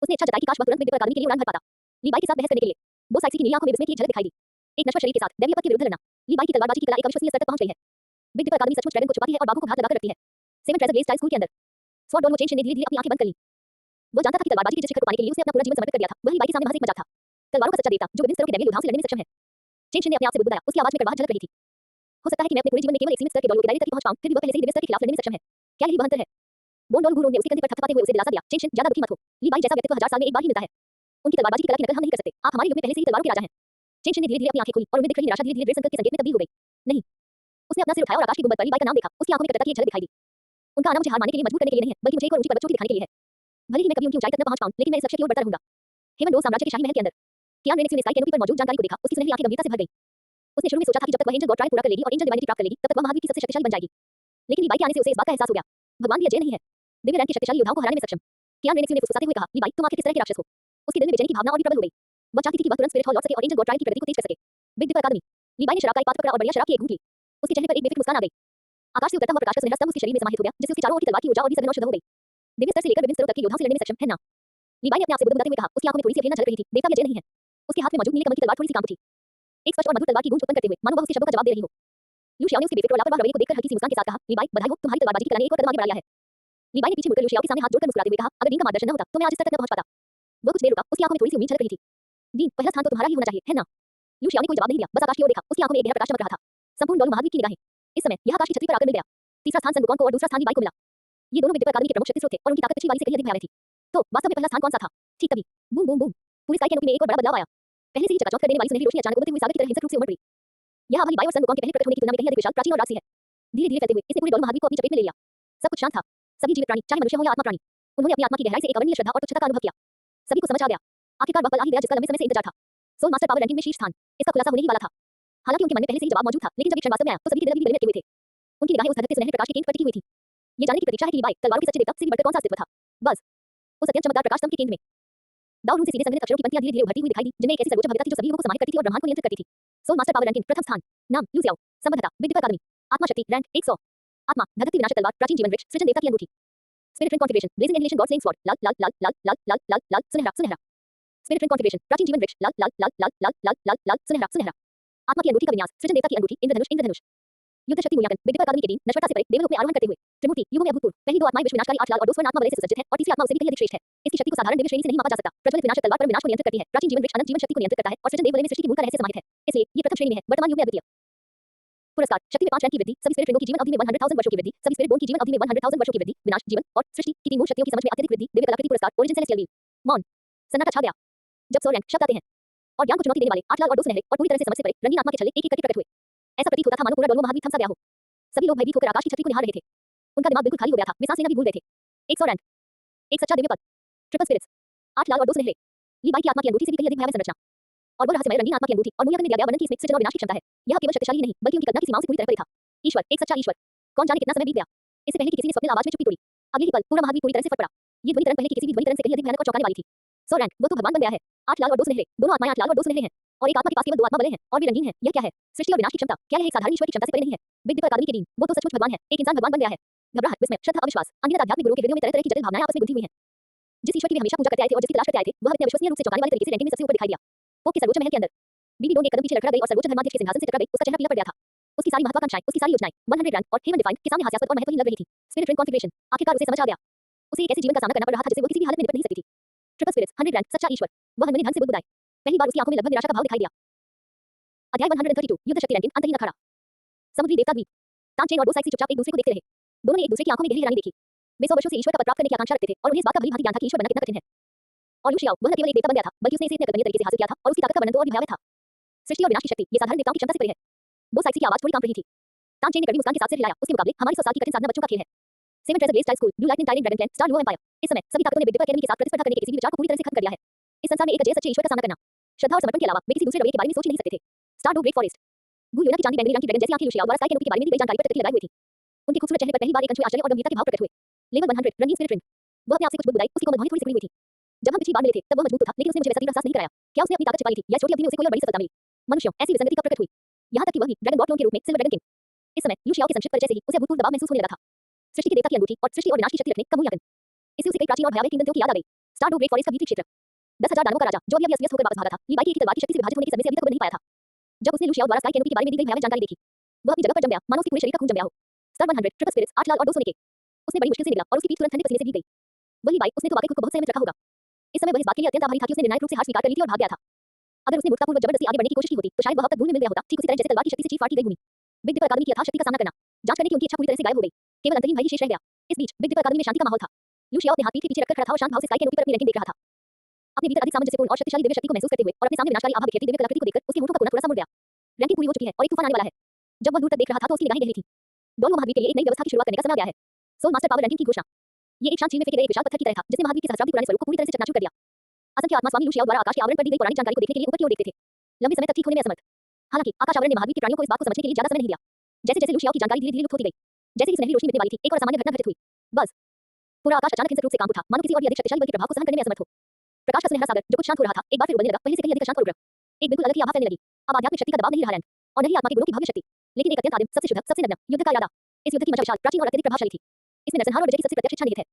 उसने इच्छा जताई कि काश वह तुरंत बिग डिपर अकादमी के लिए उड़ान भर पाता। लीबाई के साथ बहस करने के लिए वो साइक्सी की नीली आंखों में विस्मय की एक झलक दिखाई दी। एक नश्वर शरीर के साथ दैवीय पद के विरुद्ध लड़ना। लीबाई की तलवारबाजी की कला एक अविश्वसनीय स्तर तक पहुंच गई है। बिग डिपर अकादमी सचमुच ड्रैगन को छुपाती है और बाघों को घात लगाकर रखती है। Seven treasure blade style school के अंदर स्वॉर्ड डॉन वो चेन ने धीरे-धीरे अपनी आंखें बंद कर ली। वो जानता था कि तलवारबाजी के जिस शिखर को पाने के लिए उसने अपना पूरा जीवन समर्पित कर दिया था, वह लीबाई के सामने महज एक मजाक था। तलवारों का सच्चा देवता, जो विभिन्न स्तरों के दैवीय योद्धाओं से लड़ने में सक्षम है। चेन ने अपने आप से बुदबुदाया, उसकी आवाज में कड़वाहट झलक रही थी। हो सकता है कि मैं अपने पूरे जीवन में केवल एक सीमित स्तर के डॉलरों के दायरे तक ही पहुंच पाऊं, फिर भी वह पहले से ही दिव्य स्तर के खिलाफ लड़ने में सक्षम है। क्या यही वह अंतर है? बोन डॉल गुरु ने उसके कंधे पर थपथपाते हुए उसे दिलासा दिया, चेन ज्यादा दुखी मत हो। लीबाई जैसा व्यक्तित्व 1000 साल में एक बार ही मिलता है। उनकी तलवारबाजी की कला की नकल हम नहीं कर सकते। आप हमारे युग में पहले से ही तलवारों के राजा हैं। चेन ने धीरे-धीरे अपनी आंखें खोली और उन्हें दिख रही निराशा धीरे-धीरे दृढ़ संकल्प के संकेत में तब्दील हो गई। नहीं। उसने अपना सिर उठाया और आकाश की गुंबद पर लीबाई का नाम देखा। उसकी आंखों में कटुता की एक झलक दिखाई दी। उनका आना मुझे हार मानने के लिए मजबूर करने के लिए नहीं है, बल्कि मुझे एक और ऊंची पर्वत चोटी दिखाने के लिए है। भले ही मैं कभी उनकी ऊंचाई तक न पहुंच पाऊं, लेकिन मैं इस लक्ष्य की ओर बढ़ता रहूंगा। हेवन डो साम्राज्य के शाही महल के अंदर कियान रेनेक्स ने स्काई कैनोपी पर मौजूद जानकारी को देखा, उसकी सुनहरी आंखें गंभीरता से भर गईं। उसने शुरू में सोचा था कि जब तक वह एंजल गॉड ट्रायल पूरा कर लेगी और एंजल डिवाइनिटी प्राप्त कर लेगी, तब तक वह महावीर की सबसे शक्तिशाली बन जाएगी। लेकिन लीबाई के आने से उसे इस बात का एहसास हो गया, भगवान भी अजय नहीं है। दिव्य रैंक के शक्तिशाली योद्धाओं को हराने में सक्षम। कियान रेनेक्स ने फुसफुसाते हुए कहा, लीबाई तुम आखिर किस तरह के राक्षस हो? उसके दिल में बेचैनी की भावना और भी प्रबल हो गई। वह चाहती थी कि वह तुरंत स्पिरिट हॉल लौट सके और एंजल गॉड ट्रायल की प्रगति को तेज कर सके। बिग डिपर अकादमी। लीबाई ने शराब का एक पात्र पकड़ा और बढ़िया शराब की एक घूंट ली। उसके चेहरे पर एक बेफिक्र मुस्कान आ गई। आकाश से उतरता हुआ प्रकाश का सुनहरा स्तंभ उसके शरीर में समाहित हो गया, जिससे उसके चारों ओर की तलवार की ऊर्जा और भी सघन और शुद्ध हो गई। दिव्य स्तर से लेकर विभिन्न स्तरों तक के योद्धाओं से लड़ने में सक्षम है ना? लीबाई ने अपने आप से बुदबुदाते हुए कहा, उसकी आंखों में थोड़ी सी प्रेरणा झलक रही थी। देवता भी अजय नहीं है। उसके हाथ में मौजूद नीले कमल की तलवार थोड़ी सी कांप उठी। एक स्पष्ट और मधुर तलवार की गूंज उत्पन्न करते हुए मानो वह उसके शब्दों का जवाब दे रही हो। लू शियाओ ने उसके बेफिक्र और लापरवाह रवैये को देखकर हल्की सी मुस्कान के साथ कहा, लीबाई बधाई हो, तुम्हारी तलवारबाजी की कला ने एक और कदम आगे बढ़ा लिया है। लीबाई ने पीछे मुड़कर लू शियाओ के सामने हाथ जोड़कर मुस्कुराते हुए कहा, अगर डीन का मार्गदर्शन न होता तो मैं आज इस स्तर तक न पहुंच पाता। वह कुछ देर रुका, उसकी आंखों में थोड़ी सी उम्मीद झलक रही थी। डीन, पहला स्थान तो तुम्हारा ही होना चाहिए, है ना? लू शियाओ ने कोई जवाब नहीं दिया, बस आकाश की ओर देखा। उसकी आंखों में एक गहरा प्रकाश चमक रहा था। संपूर्ण डॉलू महावीर की निगाहें इस समय यह आकाश की छतरी पर आकर मिल गया। तीसरा स्थान सन वुकॉन को और दूसरा स्थान लीबाई को मिला। ये दोनों बिग डिपर अकादमी के प्रमुख शक्ति स्रोत थे और उनकी ताकत पिछली वाली से कहीं अधिक भयावह थी। तो वास्तव में पहला स्थान कौन सा था? ठीक तभी बूम बूम बूम पूरी स्काई कैनोपी में एक और बड़ा बदलाव आया। पहले से ही चकाचौंध कर देने वाली सुनहरी रोशनी अचानक उड़ते हुए सागर की तरह हिंसक रूप से उमड़ पड़ी। यह हवा लीबाई और सन वुकॉन के पहले प्रकट होने की तुलना में कहीं अधिक विशाल, प्राचीन और राजसी है। धीरे-धीरे फैलते हुए इसने पूरे डॉलू महाद्वीप को अपनी चपेट में ले लिया। सब कुछ शांत था। सभी जीवित प्राणी, चाहे मनुष्य हो या आत्मा प्राणी, उन्होंने अपनी आत्मा की गहराई से एक अवर्णनीय श्रद्धा और तुच्छता का अनुभव किया। सभी को समझ आ गया, आखिरकार वह पल आ ही गया जिसका लंबे समय से इंतजार था। सोल मास्टर पावर रैंकिंग में शीर्ष स्थान, इसका खुलासा होने ही वाला था। हालांकि उनके मन में पहले से ही जवाब मौजूद था, लेकिन जब एक क्षण वास्तव में आया तो सभी के दिल अभी भी गले में अटके हुए थे। उनकी निगाहें उस धधकते सुनहरे प्रकाश के केंद्र पर टिकी हुई थी। ये जानने की प्रतीक्षा है कि लीबाई तलवारों के सच्चे देवता से भी बढ़कर कौन सा अस्तित्व था। बस उस अत्यंत चमकदार प्रकाश स्तंभ के केंद्र में दाऊ रूम से सीधे संघनित अक्षरों की पंक्तियां धीरे-धीरे उभरती हुई दिखाई दी, जिनमें एक ऐसी सर्वोच्च भव्यता थी जो सभी युगों को समाहित करती थी और ब्रह्मांड को नियंत्रित करती थी। सोल मास्टर पावर रैंकिंग प्रथम स्थान, नाम लू शियाओ, संबद्धता बिग डिपर अकादमी, आत्मा शक्ति रैंक 100, आत्मा धधकती विनाशक तलवार, प्राचीन जीवन वृक्ष, सृजन देवता की अंगूठी, spirit ring configuration, blazing annihilation god slaying sword, लाल लाल लाल लाल लाल लाल लाल लाल सुनहरा सुनहरा, स्पिरिट रिंग कॉन्फिगरेशन, प्राचीन जीवन वृक्ष, लाल लाल लाल लाल लाल लाल लाल लाल सुनहरा सुनहरा, आत्मा की अंगूठी का विन्यास, सृजन देवता की अंगूठी, इंद्रधनुष इंद्रधनुष, युद्ध शक्ति मूल्यांकन, बिग डिपर अकादमी के दिन नश्वरता से परे देवलोक में आरोहण करते हुए त्रिमूर्ति युगों में अभूतपूर्व, पहली दो आत्माएं विश्व विनाशकारी 8 लाल और 2 स्वर्ण आत्मा वलय से सुसज्जित है और तीसरी आत्मा उसे भी कहीं अधिक श्रेष्ठ है। इसकी शक्ति को साधारण देव श्रेणी से नहीं मापा जा सकता। प्रज्वलित विनाशक तलवार परम विनाश को नियंत्रित करती है, प्राचीन जीवन वृक्ष अनंत जीवन शक्ति को नियंत्रित करता है और सृजन देव वलय में सृष्टि की मूल का रहस्य समाहित है। इसलिए ये प्रथम श्रेणी में है, वर्तमान युग में अद्वितीय। पुरस्कार, शक्ति में 5 रैंक की वृद्धि, सभी स्पिरिट रिंगों की जीवन अवधि में 100,000 वर्षों की वृद्धि, सभी स्पिरिट बोन की जीवन अवधि में 100,000 वर्षों की वृद्धि, विनाश जीवन और सृष्टि की 3 मूल शक्तियों की समझ में अत्यधिक वृद्धि, दिव्य कलाकृति पुरस्कार, ओरिजिन सेलेस्टियल वीव। मौन सन्नाटा छा गया। जब 100 रैंक शब्द आते हैं और ज्ञान को चुनौती देने वाले 8 लाल और 2 सुनहरे और पूरी तरह से समझ से परे रंगीन आत्मा के छल्ले एक एक करके प्रकट हुए। ऐसा प्रतीत होता था मानो पूरा डोलू महाद्वीप थम सा गया हो। सभी लोग भयभीत होकर आकाश की छतरी को निहार रहे थे। उनका दिमाग बिल्कुल खाली हो गया था, वे सांस लेना भी भूल गए थे। 100 रैंक, एक सच्चा दिव्य पद, ट्रिपल स्पिरिट्स, 8 लाल और 2 सुनहरे, लीबाई की आत्मा की अंगूठी से भी कहीं अधिक भयावह संरचना और वो रहस्यमय रंगीन आत्मा की अंगूठी और मूल्यांकन में दिया गया वर्णन की इसमें सृजन और विनाश की क्षमता है। यह केवल शक्तिशाली ही नहीं बल्कि उनकी कल्पना की सीमाओं से पूरी तरह परे था। ईश्वर, एक सच्चा ईश्वर, कौन जाने कितना समय बीत गया इससे पहले कि किसी ने स्वप्निल आवाज में चुप्पी तोड़ी। अगले ही पल पूरा महाद्वीप पूरी तरह से फट पड़ा। ये ध्वनि तरंग पहले की किसी भी ध्वनि तरंग से कहीं अधिक भयानक और चौंकाने वाली थी। 100 रैंक, वो तो भगवान बन गया है। 8 लाल और 2 सुनहरे, दोनों आत्माएं 8 लाल और 2 सुनहरे हैं और एक आत्मा के पास केवल 2 आत्मा वलय हैं और वे रंगीन हैं। यह क्या है? सृष्टि और विनाश की क्षमता। क्या यह एक साधारण ईश्वर की क्षमता से परे नहीं है? बिग डिपर अकादमी के दिन वो तो सचमुच भगवान है, एक इंसान भगवान बन गया है। घबराहट, विस्मय, श्रद्धा, अविश्वास, अज्ञात आध्यात्मिक गुरुओं के हृदयों में तरह-तरह की जटिल भावनाएं आपस में गुंथी हुई हैं। जिस ईश्वर की वे हमेशा पूजा करते आए थे और जिसकी तलाश करते आए थे, वह अपने अविश्वसनीय रूप से चौंकाने वाले तरीके से रैंकिंग में सबसे ऊपर दिखाई दिया। पोप के सर्वोच्च महल के अंदर बीबी डोंग एक कदम पीछे लड़खड़ा गई और सर्वोच्च धर्माध्यक्ष के सिंहासन से टकरा गई। उसका चेहरा पीला पड़ गया था। उसकी सारी महत्वाकांक्षाएं, उसकी सारी योजनाएं 100 रैंक और हेवन डिफाइन के सामने हास्यास्पद और महत्वहीन लग रही थी। स्पिरिट रिंग कॉन्फिगरेशन, आखिरकार उसे समझ आ गया। उसे एक ऐसे जीवन का सामना करना पड़ रहा था जिसे वो किसी भी हालत में निपट नहीं सकती थी। ट्रिपल स्पिरिट्स, 100 रैंक, सच्चा ईश्वर, वह मनमनी ढंग से बुदबुदाए। पहली बार उसकी आंखों में लगभग निराशा का भाव दिखाई दिया। अध्याय 132, युद्ध शक्ति रैंकिंग, अंतहीन अखाड़ा, समुद्री देवता द्वीप, तानचेन और 2 साइक्सी चुपचाप एक दूसरे को देखते रहे। दोनों ने एक दूसरे की आंखों में गहरी हैरानी देखी। वे 100 वर्षों से ईश्वर का पद प्राप्त करने की आकांक्षा रखते थे और उन्हें इस बात का भली भांति ज्ञान था कि ईश्वर बनना कितना कठिन है। और लू शियाओ, वह न केवल एक देवता बन गया था बल्कि उसने इसे इतने अकल्पनीय तरीके से हासिल किया था और उसकी ताकत का वर्णन तो और भी भयावह था। सृष्टि और विनाश की शक्ति, ये साधारण देवताओं की क्षमता से परे है। 2 साइक्सी की आवाज थोड़ी कांप रही थी। तानचेन ने कड़वी मुस्कान के साथ सिर हिलाया। उसके मुकाबले हमारी 100 साल की कठिन साधना बच्चों का खेल है। 7 treasure blade style school, blue lightning tyrant dragon clan, star Luo empire, इस समय सभी ताकतों ने बिग डिपर अकेडमी के साथ प्रतिस्पर्धा करने के किसी भी विचार को पूरी तरह से खत्म कर दिया है। इस संसार में एक अजय सच्चे ईश्वर का सामना करना, श्रद्धा और समर्पण के अलावा वे किसी दूसरे रवैये के बारे में सोच ही नहीं सकते थे। स्टार डो ग्रेट फॉरेस्ट, गू योना की चांदी बैंगनी रंग की ड्रैगन जैसी आंखें लू शियाओ द्वारा स्काई कैनोपी के बारे में दी गई जानकारी पर टकटकी लगाई हुई थी। उनके खूबसूरत चेहरे पर पहली बार एक अनछुए आश्चर्य और गंभीरता के भाव प्रकट हुए। लेवल 100 रंगीन स्पिरिट रिंग, वह अपने आप से कुछ बुदबुदाई, उसकी कोमल भौहें थोड़ी सिकुड़ी हुई थी। जब हम पिछली बार मिले थे तब वह मजबूत था, लेकिन उसने मुझे वैसा तीव्र एहसास नहीं कराया। क्या उसने अपनी ताकत छिपाई थी या छोटी अवधि में उसे कोई और बड़ी सफलता मिली? मनुष्यों, ऐसी विसंगति कब प्रकट हुई? यहाँ तक कि वह भी ड्रैगन गॉड क्लोन के रूप में सिल्वर ड्रैगन किंग इस समय लू शियाओ के संक्षिप्त परिचय से ही उसे अभूतपूर्व दबाव महसूस होने लगा था। सृष्टि के देवता की अंगूठी और सृष्टि और विनाश की शक्ति रखने का मूल्यांकन। इससे उसे कई प्राचीन और भयावह किंवदंतियों की याद आ गई। स्टारडू ग्रेट फॉरेस्ट का भीतरी क्षेत्र। 10,000 दानवों का राजा जो अभी अस्त व्यस्त होकर वापस भागा था, ली बाई की एक तलवार की शक्ति से विभाजित होने की सदमे से अभी तक उबर नहीं पाया था। जब उसने लू शियाओ द्वारा स्काई कैनोपी के बारे में दी गई भयावह जानकारी देखी, वह अपनी जगह पर जम गया, मानो उसके पूरे शरीर का खून जम गया हो। स्टार 100 ट्रिपल स्पिरिट्स 8 लाल और 2 सोने के। उसने बड़ी मुश्किल से निकला और उसकी पीठ तुरंत ठंडे पसीने से भीग गई। वह ली बाई, उसने तो वाकई खुद को बहुत संयमित रखा होगा। इस समय वह इस बात के लिए अत्यंत आभारी था कि उसने निर्णायक रूप से हार स्वीकार कर ली थी और भाग गया था। अगर उसने मूर्खतापूर्वक जबरदस्ती आगे बढ़ने की कोशिश की होती तो शायद वह अब तक धूल में मिल गया होता, ठीक उसी तरह जैसे तलवार की शक्ति से चीर फाड़ की गई भूमि। बिग डिपर अकादमी की यथाशक्ति का सामना करना, जांच करने की उनकी इच्छा पूरी तरह से गायब हो गई। केवल अंतहीन भय ही शेष रह गया। इस बीच बिग डिपर अकादमी में शांति का माहौल था। लू शियाओ अपने हाथ पीठ के पीछे रखकर खड़ा था और शांत भाव से स्काई कैनोपी पर अपनी रैंकिंग देख रहा था। अपने भीतर अधिक सामंजस्यपूर्ण और शक्तिशाली दिव्य शक्ति को महसूस करते हुए और अपने सामने विनाशकारी आभा बिखेरती दिव्य कलाकृति को देखकर उसके होंठों का कोना थोड़ा सा मुड़ गया। रैंकिंग पूरी हो चुकी है और एक तूफान आने वाला है। जब वह दूर तक देख रहा था तो उसकी निगाहें गहरी थी। डोलवो महाद्वीप के लिए एक नई व्यवस्था की शुरुआत करने का समय आ गया है। सोल मास्टर पावर रैंकिंग की घोषणा। ये एक शांत झील में फेंके गए एक विशाल पत्थर की तरह था जिसने महाद्वीप के सहस्राब्दी पुराने स्वरूप को पूरी तरह से चकनाचूर कर दिया। असंख्य आत्मा स्वामी लू शियाओ द्वारा आकाश के आवरण पर दी गई पौराणिक जानकारी को देखने के लिए ऊपर की ओर देखते थे, लंबे समय तक ठीक होने में असमर्थ। हालांकि आकाश आवरण ने महाद्वीप के प्राणियों को इस बात को समझने के लिए ज्यादा समय नहीं दिया। जैसे जैसे लू शियाओ की जानकारी धीरे-धीरे लुप्त होती गई, जैसे ही सुनहरी रोशनी मिटने वाली थी, एक और असामान्य घटना घटित हुई। बस पूरा आकाश अचानक हिंसक रूप से कांप उठा, मानो किसी और भी अधिक शक्तिशाली बल के प्रभाव को सहन करने में असमर्थ हो। प्रकाश का सुनहरा सागर जो कुछ शांत हो रहा था, एक बार फिर उबलने लगा, पहले से कहीं अधिक शांत और उग्र। एक बिल्कुल अलग ही आभा फैलने लगी। अब आध्यात्मिक शक्ति का दबाव नहीं रहा रैंक, और नहीं आत्मा के गुणों की भव्य शक्ति, लेकिन एक अत्यंत आदिम, सबसे शुद्ध, सबसे नग्न युद्ध का इरादा। इस युद्ध की मंशा विशाल, प्राचीन और अत्यधिक प्रभावशाली थी। इसमें नरसंहार और विजय की सबसे प्रत्यक्ष इच्छा निहित है।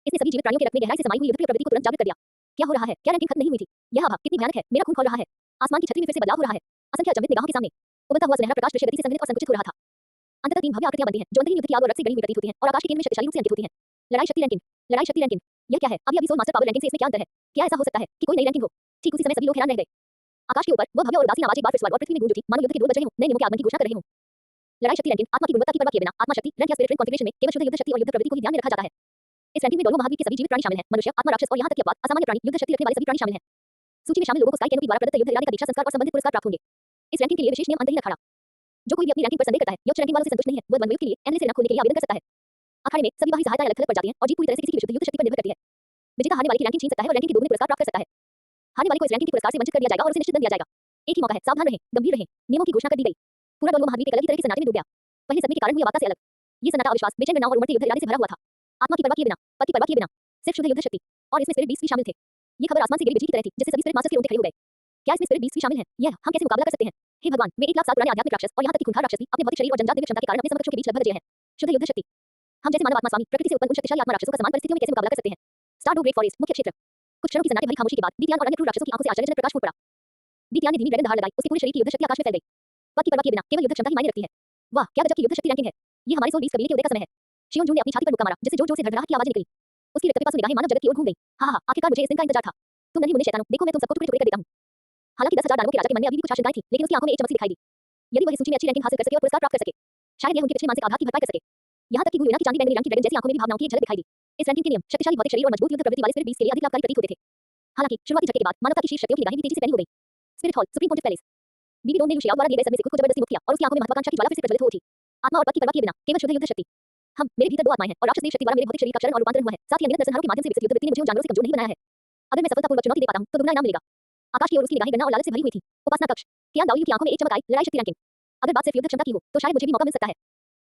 इसने सभी जीवित प्राणियों के रक्त में गहराई से समाई हुई युद्ध की प्रवृत्ति को तुरंत जागृत कर दिया। क्या हो रहा है? क्या रैंकिंग खत्म नहीं हुई थी? यह आभा कितनी भयानक है? मेरा खून खौल रहा है। आसमान की छतरी में फिर से बदलाव हो रहा है। असंख्य अचंभित निगाहों के सामने उबलता हुआ सुनहरा प्रकाश दृश्य गति से संघनित और संकुचित हो रहा था। अंततः 3 भव्य आकृतियां बनती हैं जो अंतहीन युद्ध की आग और रक्त से गढ़ी हुई प्रतीत होती हैं और आकाश के केंद्र में शक्तिशाली रूप से अंकित होती हैं। लड़ाई शक्ति रैंकिंग, लड़ाई शक्ति रैंकिंग। यह क्या है? अभी सोल मास्टर पावर रैंकिंग से इसमें क्या अंतर है? क्या ऐसा हो सकता है कि कोई नई रैंकिंग हो? ठीक उसी समय सभी लोग हैरान रह गए। आकाश के ऊपर वह भव्य और उदासीन आवाज एक बार फिर सवार और पृथ्वी में गूंज उठी, मानो युद्ध के ढोल बज रहे हों, नए नियमों के आगमन की घोषणा कर रहे हों। लड़ाई शक्ति रैंकिंग आत्मा की गुणवत्ता की परवाह किए बिना आत्मा शक्ति रैंक या स्पिरिट रैंक कॉन्फ़िगरेशन में केवल शुद्ध युद्ध शक्ति और युद्ध प्रवृत्ति को ही ध्यान में रखा जाता है। इस रैंकिंग में दोनों महाद्वीप के सभी जीवित प्राणी शामिल हैं, मनुष्य, आत्मा, राक्षस और यहां तक कि अपवाद असामान्य प्राणी, युद्ध शक्ति रखने वाले सभी प्राणी शामिल हैं। सूची में शामिल लोगों को स्काई कैनोपी द्वारा प्रदत्त युद्ध इरादे का दीक्षा संस्कार और संबंधित पुरस्कार प्राप्त होंगे। इस रैंकिंग के लिए विशेष नियम अंतहीन अखाड़ा। जो कोई भी अपनी रैंकिंग पर संदेह करता है या उच्च रैंकिंग वालों से संतुष्ट नहीं है, वह द्वंद्व युद्ध के लिए एनएलए से रैंक खोलने के लिए आवेदन कर सकता है। अखाड़े में सभी बाहरी सहायता अलग-थलग पड़ जाती हैं और जीत पूरी तरह से किसी भी विशुद्ध युद्ध शक्ति पर निर्भर करती है। विजेता हारने वाले की रैंकिंग छीन सकता है और रैंकिंग के दोगुने पुरस्कार प्राप्त कर सकता है। हारने वाले को इस रैंकिंग के पुरस्कार से वंचित कर दिया जाएगा और उसे निश्चित दंड दिया जाएगा। एक ही मौका है, सावधान रहें, गंभीर रहें। नियमों की घोषणा कर दी गई। पूरा डोलवो महाद्वीप एक अलग ही तरह के सन्नाटे में डूब गया। पहले सदमे के कारण हुई वार्ता से अलग। ये सन्नाटा अविश्वास, बेचैन गणनाओं और उमड़ते युद्ध इरादे से भरा हुआ था। आत्मा की परवाह किए बिना, पद की परवाह किए बिना, सिर्फ शुद्ध युद्ध शक्ति, और इसमें स्पिरिट बीस्ट भी शामिल थे। ये खबर आसमान से गिरी बिजली की तरह थी, जिससे सभी स्पिरिट मास्टर के रोंगटे खड़े हो गए। क्या इसमें स्पिरिट बीस्ट भी शामिल हैं? यह हम कैसे मुकाबला कर सकते हैं? हे भगवान, वे 1 लाख साल पुराने आध्यात्मिक राक्षस और यहाँ तक कि खूंखार राक्षस भी अपने भौतिक शरीर और जन्मजात दिव्य क्षमता के कारण अपने समकक्षों के बीच लगभग अजेय हैं। शुद्ध युद्ध शक्ति। हम जैसे मानव आत्मा स्वामी प्रकृति से उत्पन्न उन शक्तिशाली आत्मा राक्षसों का समान परिस्थितियों में कैसे मुकाबला कर सकते हैं? स्टारडू ग्रेट फॉरेस्ट मुख्य क्षेत्र। कुछ क्षणों की सन्नाटे भरी खामोशी के बाद दीतियान और अन्य क्रूर राक्षसों की आंखों से आश्चर्यजनक प्रकाश फूट पड़ा। दीतियान ने धीमी ड्रैगन दहाड़ लगाई, उसके पूरे शरीर की युद्ध शक्ति आकाश में फैल गई। पद की परवाह किए बिना केवल युद्ध क्षमता ही मायने रखती है। वाह, क्या गजब की युद्ध शक्ति रैंकिंग है। ये हमारे सोल 20 कबीले के उदय का समय है। शियोन जून ने अपनी छाती पर मुक्का मारा, जिससे जोर-जोर से धड़धड़ाहट की आवाज निकली। उसकी रक्तपिपासु निगाहें मानव जगत की ओर घूम गईं। हाँ, आखिरकार मुझे इस दिन का इंतजार था। तुम नहीं मुने शैतानों, देखो मैं तुम सबको टुकड़े-टुकड़े कर देता हूं। हालांकि 10,000 दानवों के राजा के मन में अभी भी कुछ आशंकाएं थी, लेकिन उसकी आंखों में एक चमक सी दिखाई दी। यदि वह इस सूची में अच्छी रैंकिंग हासिल कर सके और पुरस्कार प्राप्त कर सके, शायद यह उनके पिछले मानसिक आघात की भरपाई कर सके। यहाँ तक कि गुइना की चांदी बैंगनी रंग की ड्रैगन जैसी आंखों में भी भावनाओं की एक झलक दिखाई दी। इस रैंकिंग के नियम शक्तिशाली भौतिक शरीर और मजबूत युद्ध प्रवृत्ति वाले स्पिरिट बीस्ट के लिए अधिक लाभकारी प्रतीत होते थे। हालांकि शुरुआती झटके के बाद मानवता की शीर्ष शक्तियों की निगाहें भी तेजी से फैली हो गई। Spirit hall, supreme pontiff palace. Bibi Dong ने लू शियाओ द्वारा दिए गए सदमे से खुद को जबरदस्ती मुक्त किया और उसकी आंखों में महत्वाकांक्षा की ज्वाला फिर से प्रज्वलित हो उठी। आत्मा और पद की परवाह किए बिना केवल शुद्ध युद्ध शक्ति। मेरे भीतर 2 आत्माएं हैं और राक्षस देव शक्ति द्वारा मेरे भौतिक शरीर का क्षरण और रूपांतरण हुआ है। साथ ही अनगिनत नरसंहारों के माध्यम से विकसित युद्ध वृत्ति ने मुझे उन जानवरों से कमजोर नहीं बनाया है। अगर मैं सफलतापूर्वक चुनौती दे पाता हूं तो दुगना इनाम मिलेगा। आकाश की ओर उसकी निगाहें गणना और लालच से भरी हुई थी। उपासना कक्ष। कियान दाओयू की आंखों में एक चमक आई, लड़ाई शक्ति रैंकिंग। अगर बात सिर्फ युद्ध क्षमता की हो तो शायद मुझे भी मौका मिल सकता है।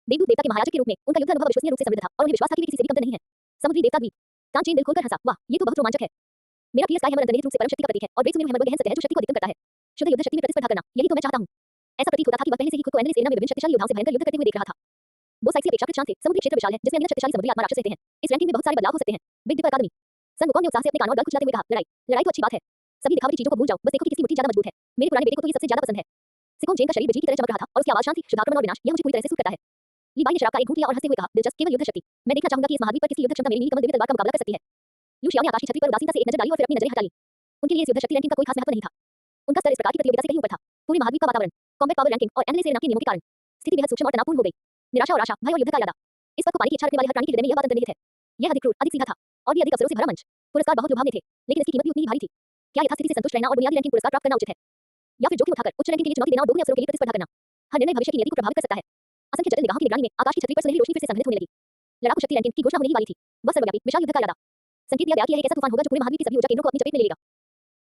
देवदूत देवता के महाराजा के रूप में उनका युद्ध अनुभव विश्वसनीय रूप से समृद्ध था और उन्हें विश्वास था कि वे किसी से भी कमतर नहीं है। समुद्री देवता द्वीप। कांचेन दिल खोलकर हंसा, वाह, ये तो बहुत रोमांचक है। मेरा प्रिय स्काई हैमर अंतर्निहित रूप से परम शक्ति का प्रतीक है और ब्रेक सुमेरु हैमर वो गहन सत्य है जो शक्ति को अधिकतम करता है। शुद्ध युद्ध शक्ति में प्रतिस्पर्धा करना, यही तो मैं चाहता हूं। ऐसा प्रतीत होता था कि वह पहले से ही खुद को एंडलेस एरिना में विभिन्न शक्तिशाली योद्धाओं से भयंकर युद्ध करते हुए देख रहा था। वो साइड से अपेक्षाकृत शांत थे, समुद्री क्षेत्र विशाल है जिसमें अनगिनत शक्तिशाली समुद्री आत्मा राक्षस रहते हैं। इस रैंकिंग में बहुत सारे बदलाव हो सकते हैं। बिग डिपर अकादमी। संगुकों ने उत्साह से अपने कानों और गल कुचलाते हुए कहा, लड़ाई, लड़ाई तो अच्छी बात है। सभी दिखावटी चीजों को भूल जाओ, बस देखो कि किसकी मुट्ठी ज्यादा मजबूत है। मेरे पुराने बेटे को तो ये सबसे ज्यादा पसंद है। सिकोन जेन का शरीर बिजली की तरह चमक रहा था और उसकी आवाज शांत थी, शुद्धाक्रमण और विनाश, यह मुझे पूरी तरह से सूट करता है। ली बाई ने शराब का एक घूंट लिया और हंसते हुए कहा, दिलचस्प, केवल युद्ध शक्ति। मैं देखना चाहूंगा कि इस महाद्वीप पर किसी युद्ध क्षमता मेरी नील कमल दिव्य तलवार का मुकाबला कर सकती है। लू शियाओ ने आकाश की छतरी पर उदासीनता से एक नजर डाली और फिर अपनी नजरें हटा ली। उनके लिए इस युद्ध शक्ति रैंकिंग का कोई खास महत्व नहीं था। उनका स्तर इस प्रकार की प्रतियोगिता से कहीं ऊपर था। पूरे महाद्वीप का वातावरण, कॉम्बैट पावर रैंकिंग और एनएलए से के नियमों के कारण स्थिति बेहद सूक्ष्म और तनावपूर्ण हो गई। निराशा और आशा, भय और युद्ध का इरादा, इस पद को पाने की इच्छा रखने वाले हर प्राणी के हृदय में यह बात अंतर्निहित है। यह अधिक क्रूर, अधिक सीधा था और भी अधिक अवसरों से भरा मंच। पुरस्कार बहुत लुभावने थे, लेकिन इसकी कीमत भी उतनी ही भारी थी। क्या यथास्थिति से संतुष्ट रहना और बुनियादी रैंकिंग पुरस्कार प्राप्त करना उचित है, या फिर जोखिम उठाकर उच्च रैंकिंग के लिए चुनौती देना और दोगुने अवसरों के लिए प्रतिस्पर्धा करना? हर निर्णय भविष्य की नियति को प्रभावित कर सकता है। असंख्य जटिल निगाहों की निगरानी में आकाश की छतरी पर सुनहरी रोशनी फिर से संघनित होने लगी। लड़ाकू शक्ति रैंकिंग की घोषणा होने ही वाली थी। वह सर्वव्यापी विशाल युद्ध का इरादा। संकेत दिया गया कि यह एक ऐसा तूफान होगा जो पूरे महाद्वीप की सभी ऊर्जा केंद्रों को अपनी चपेट में ले लेगा।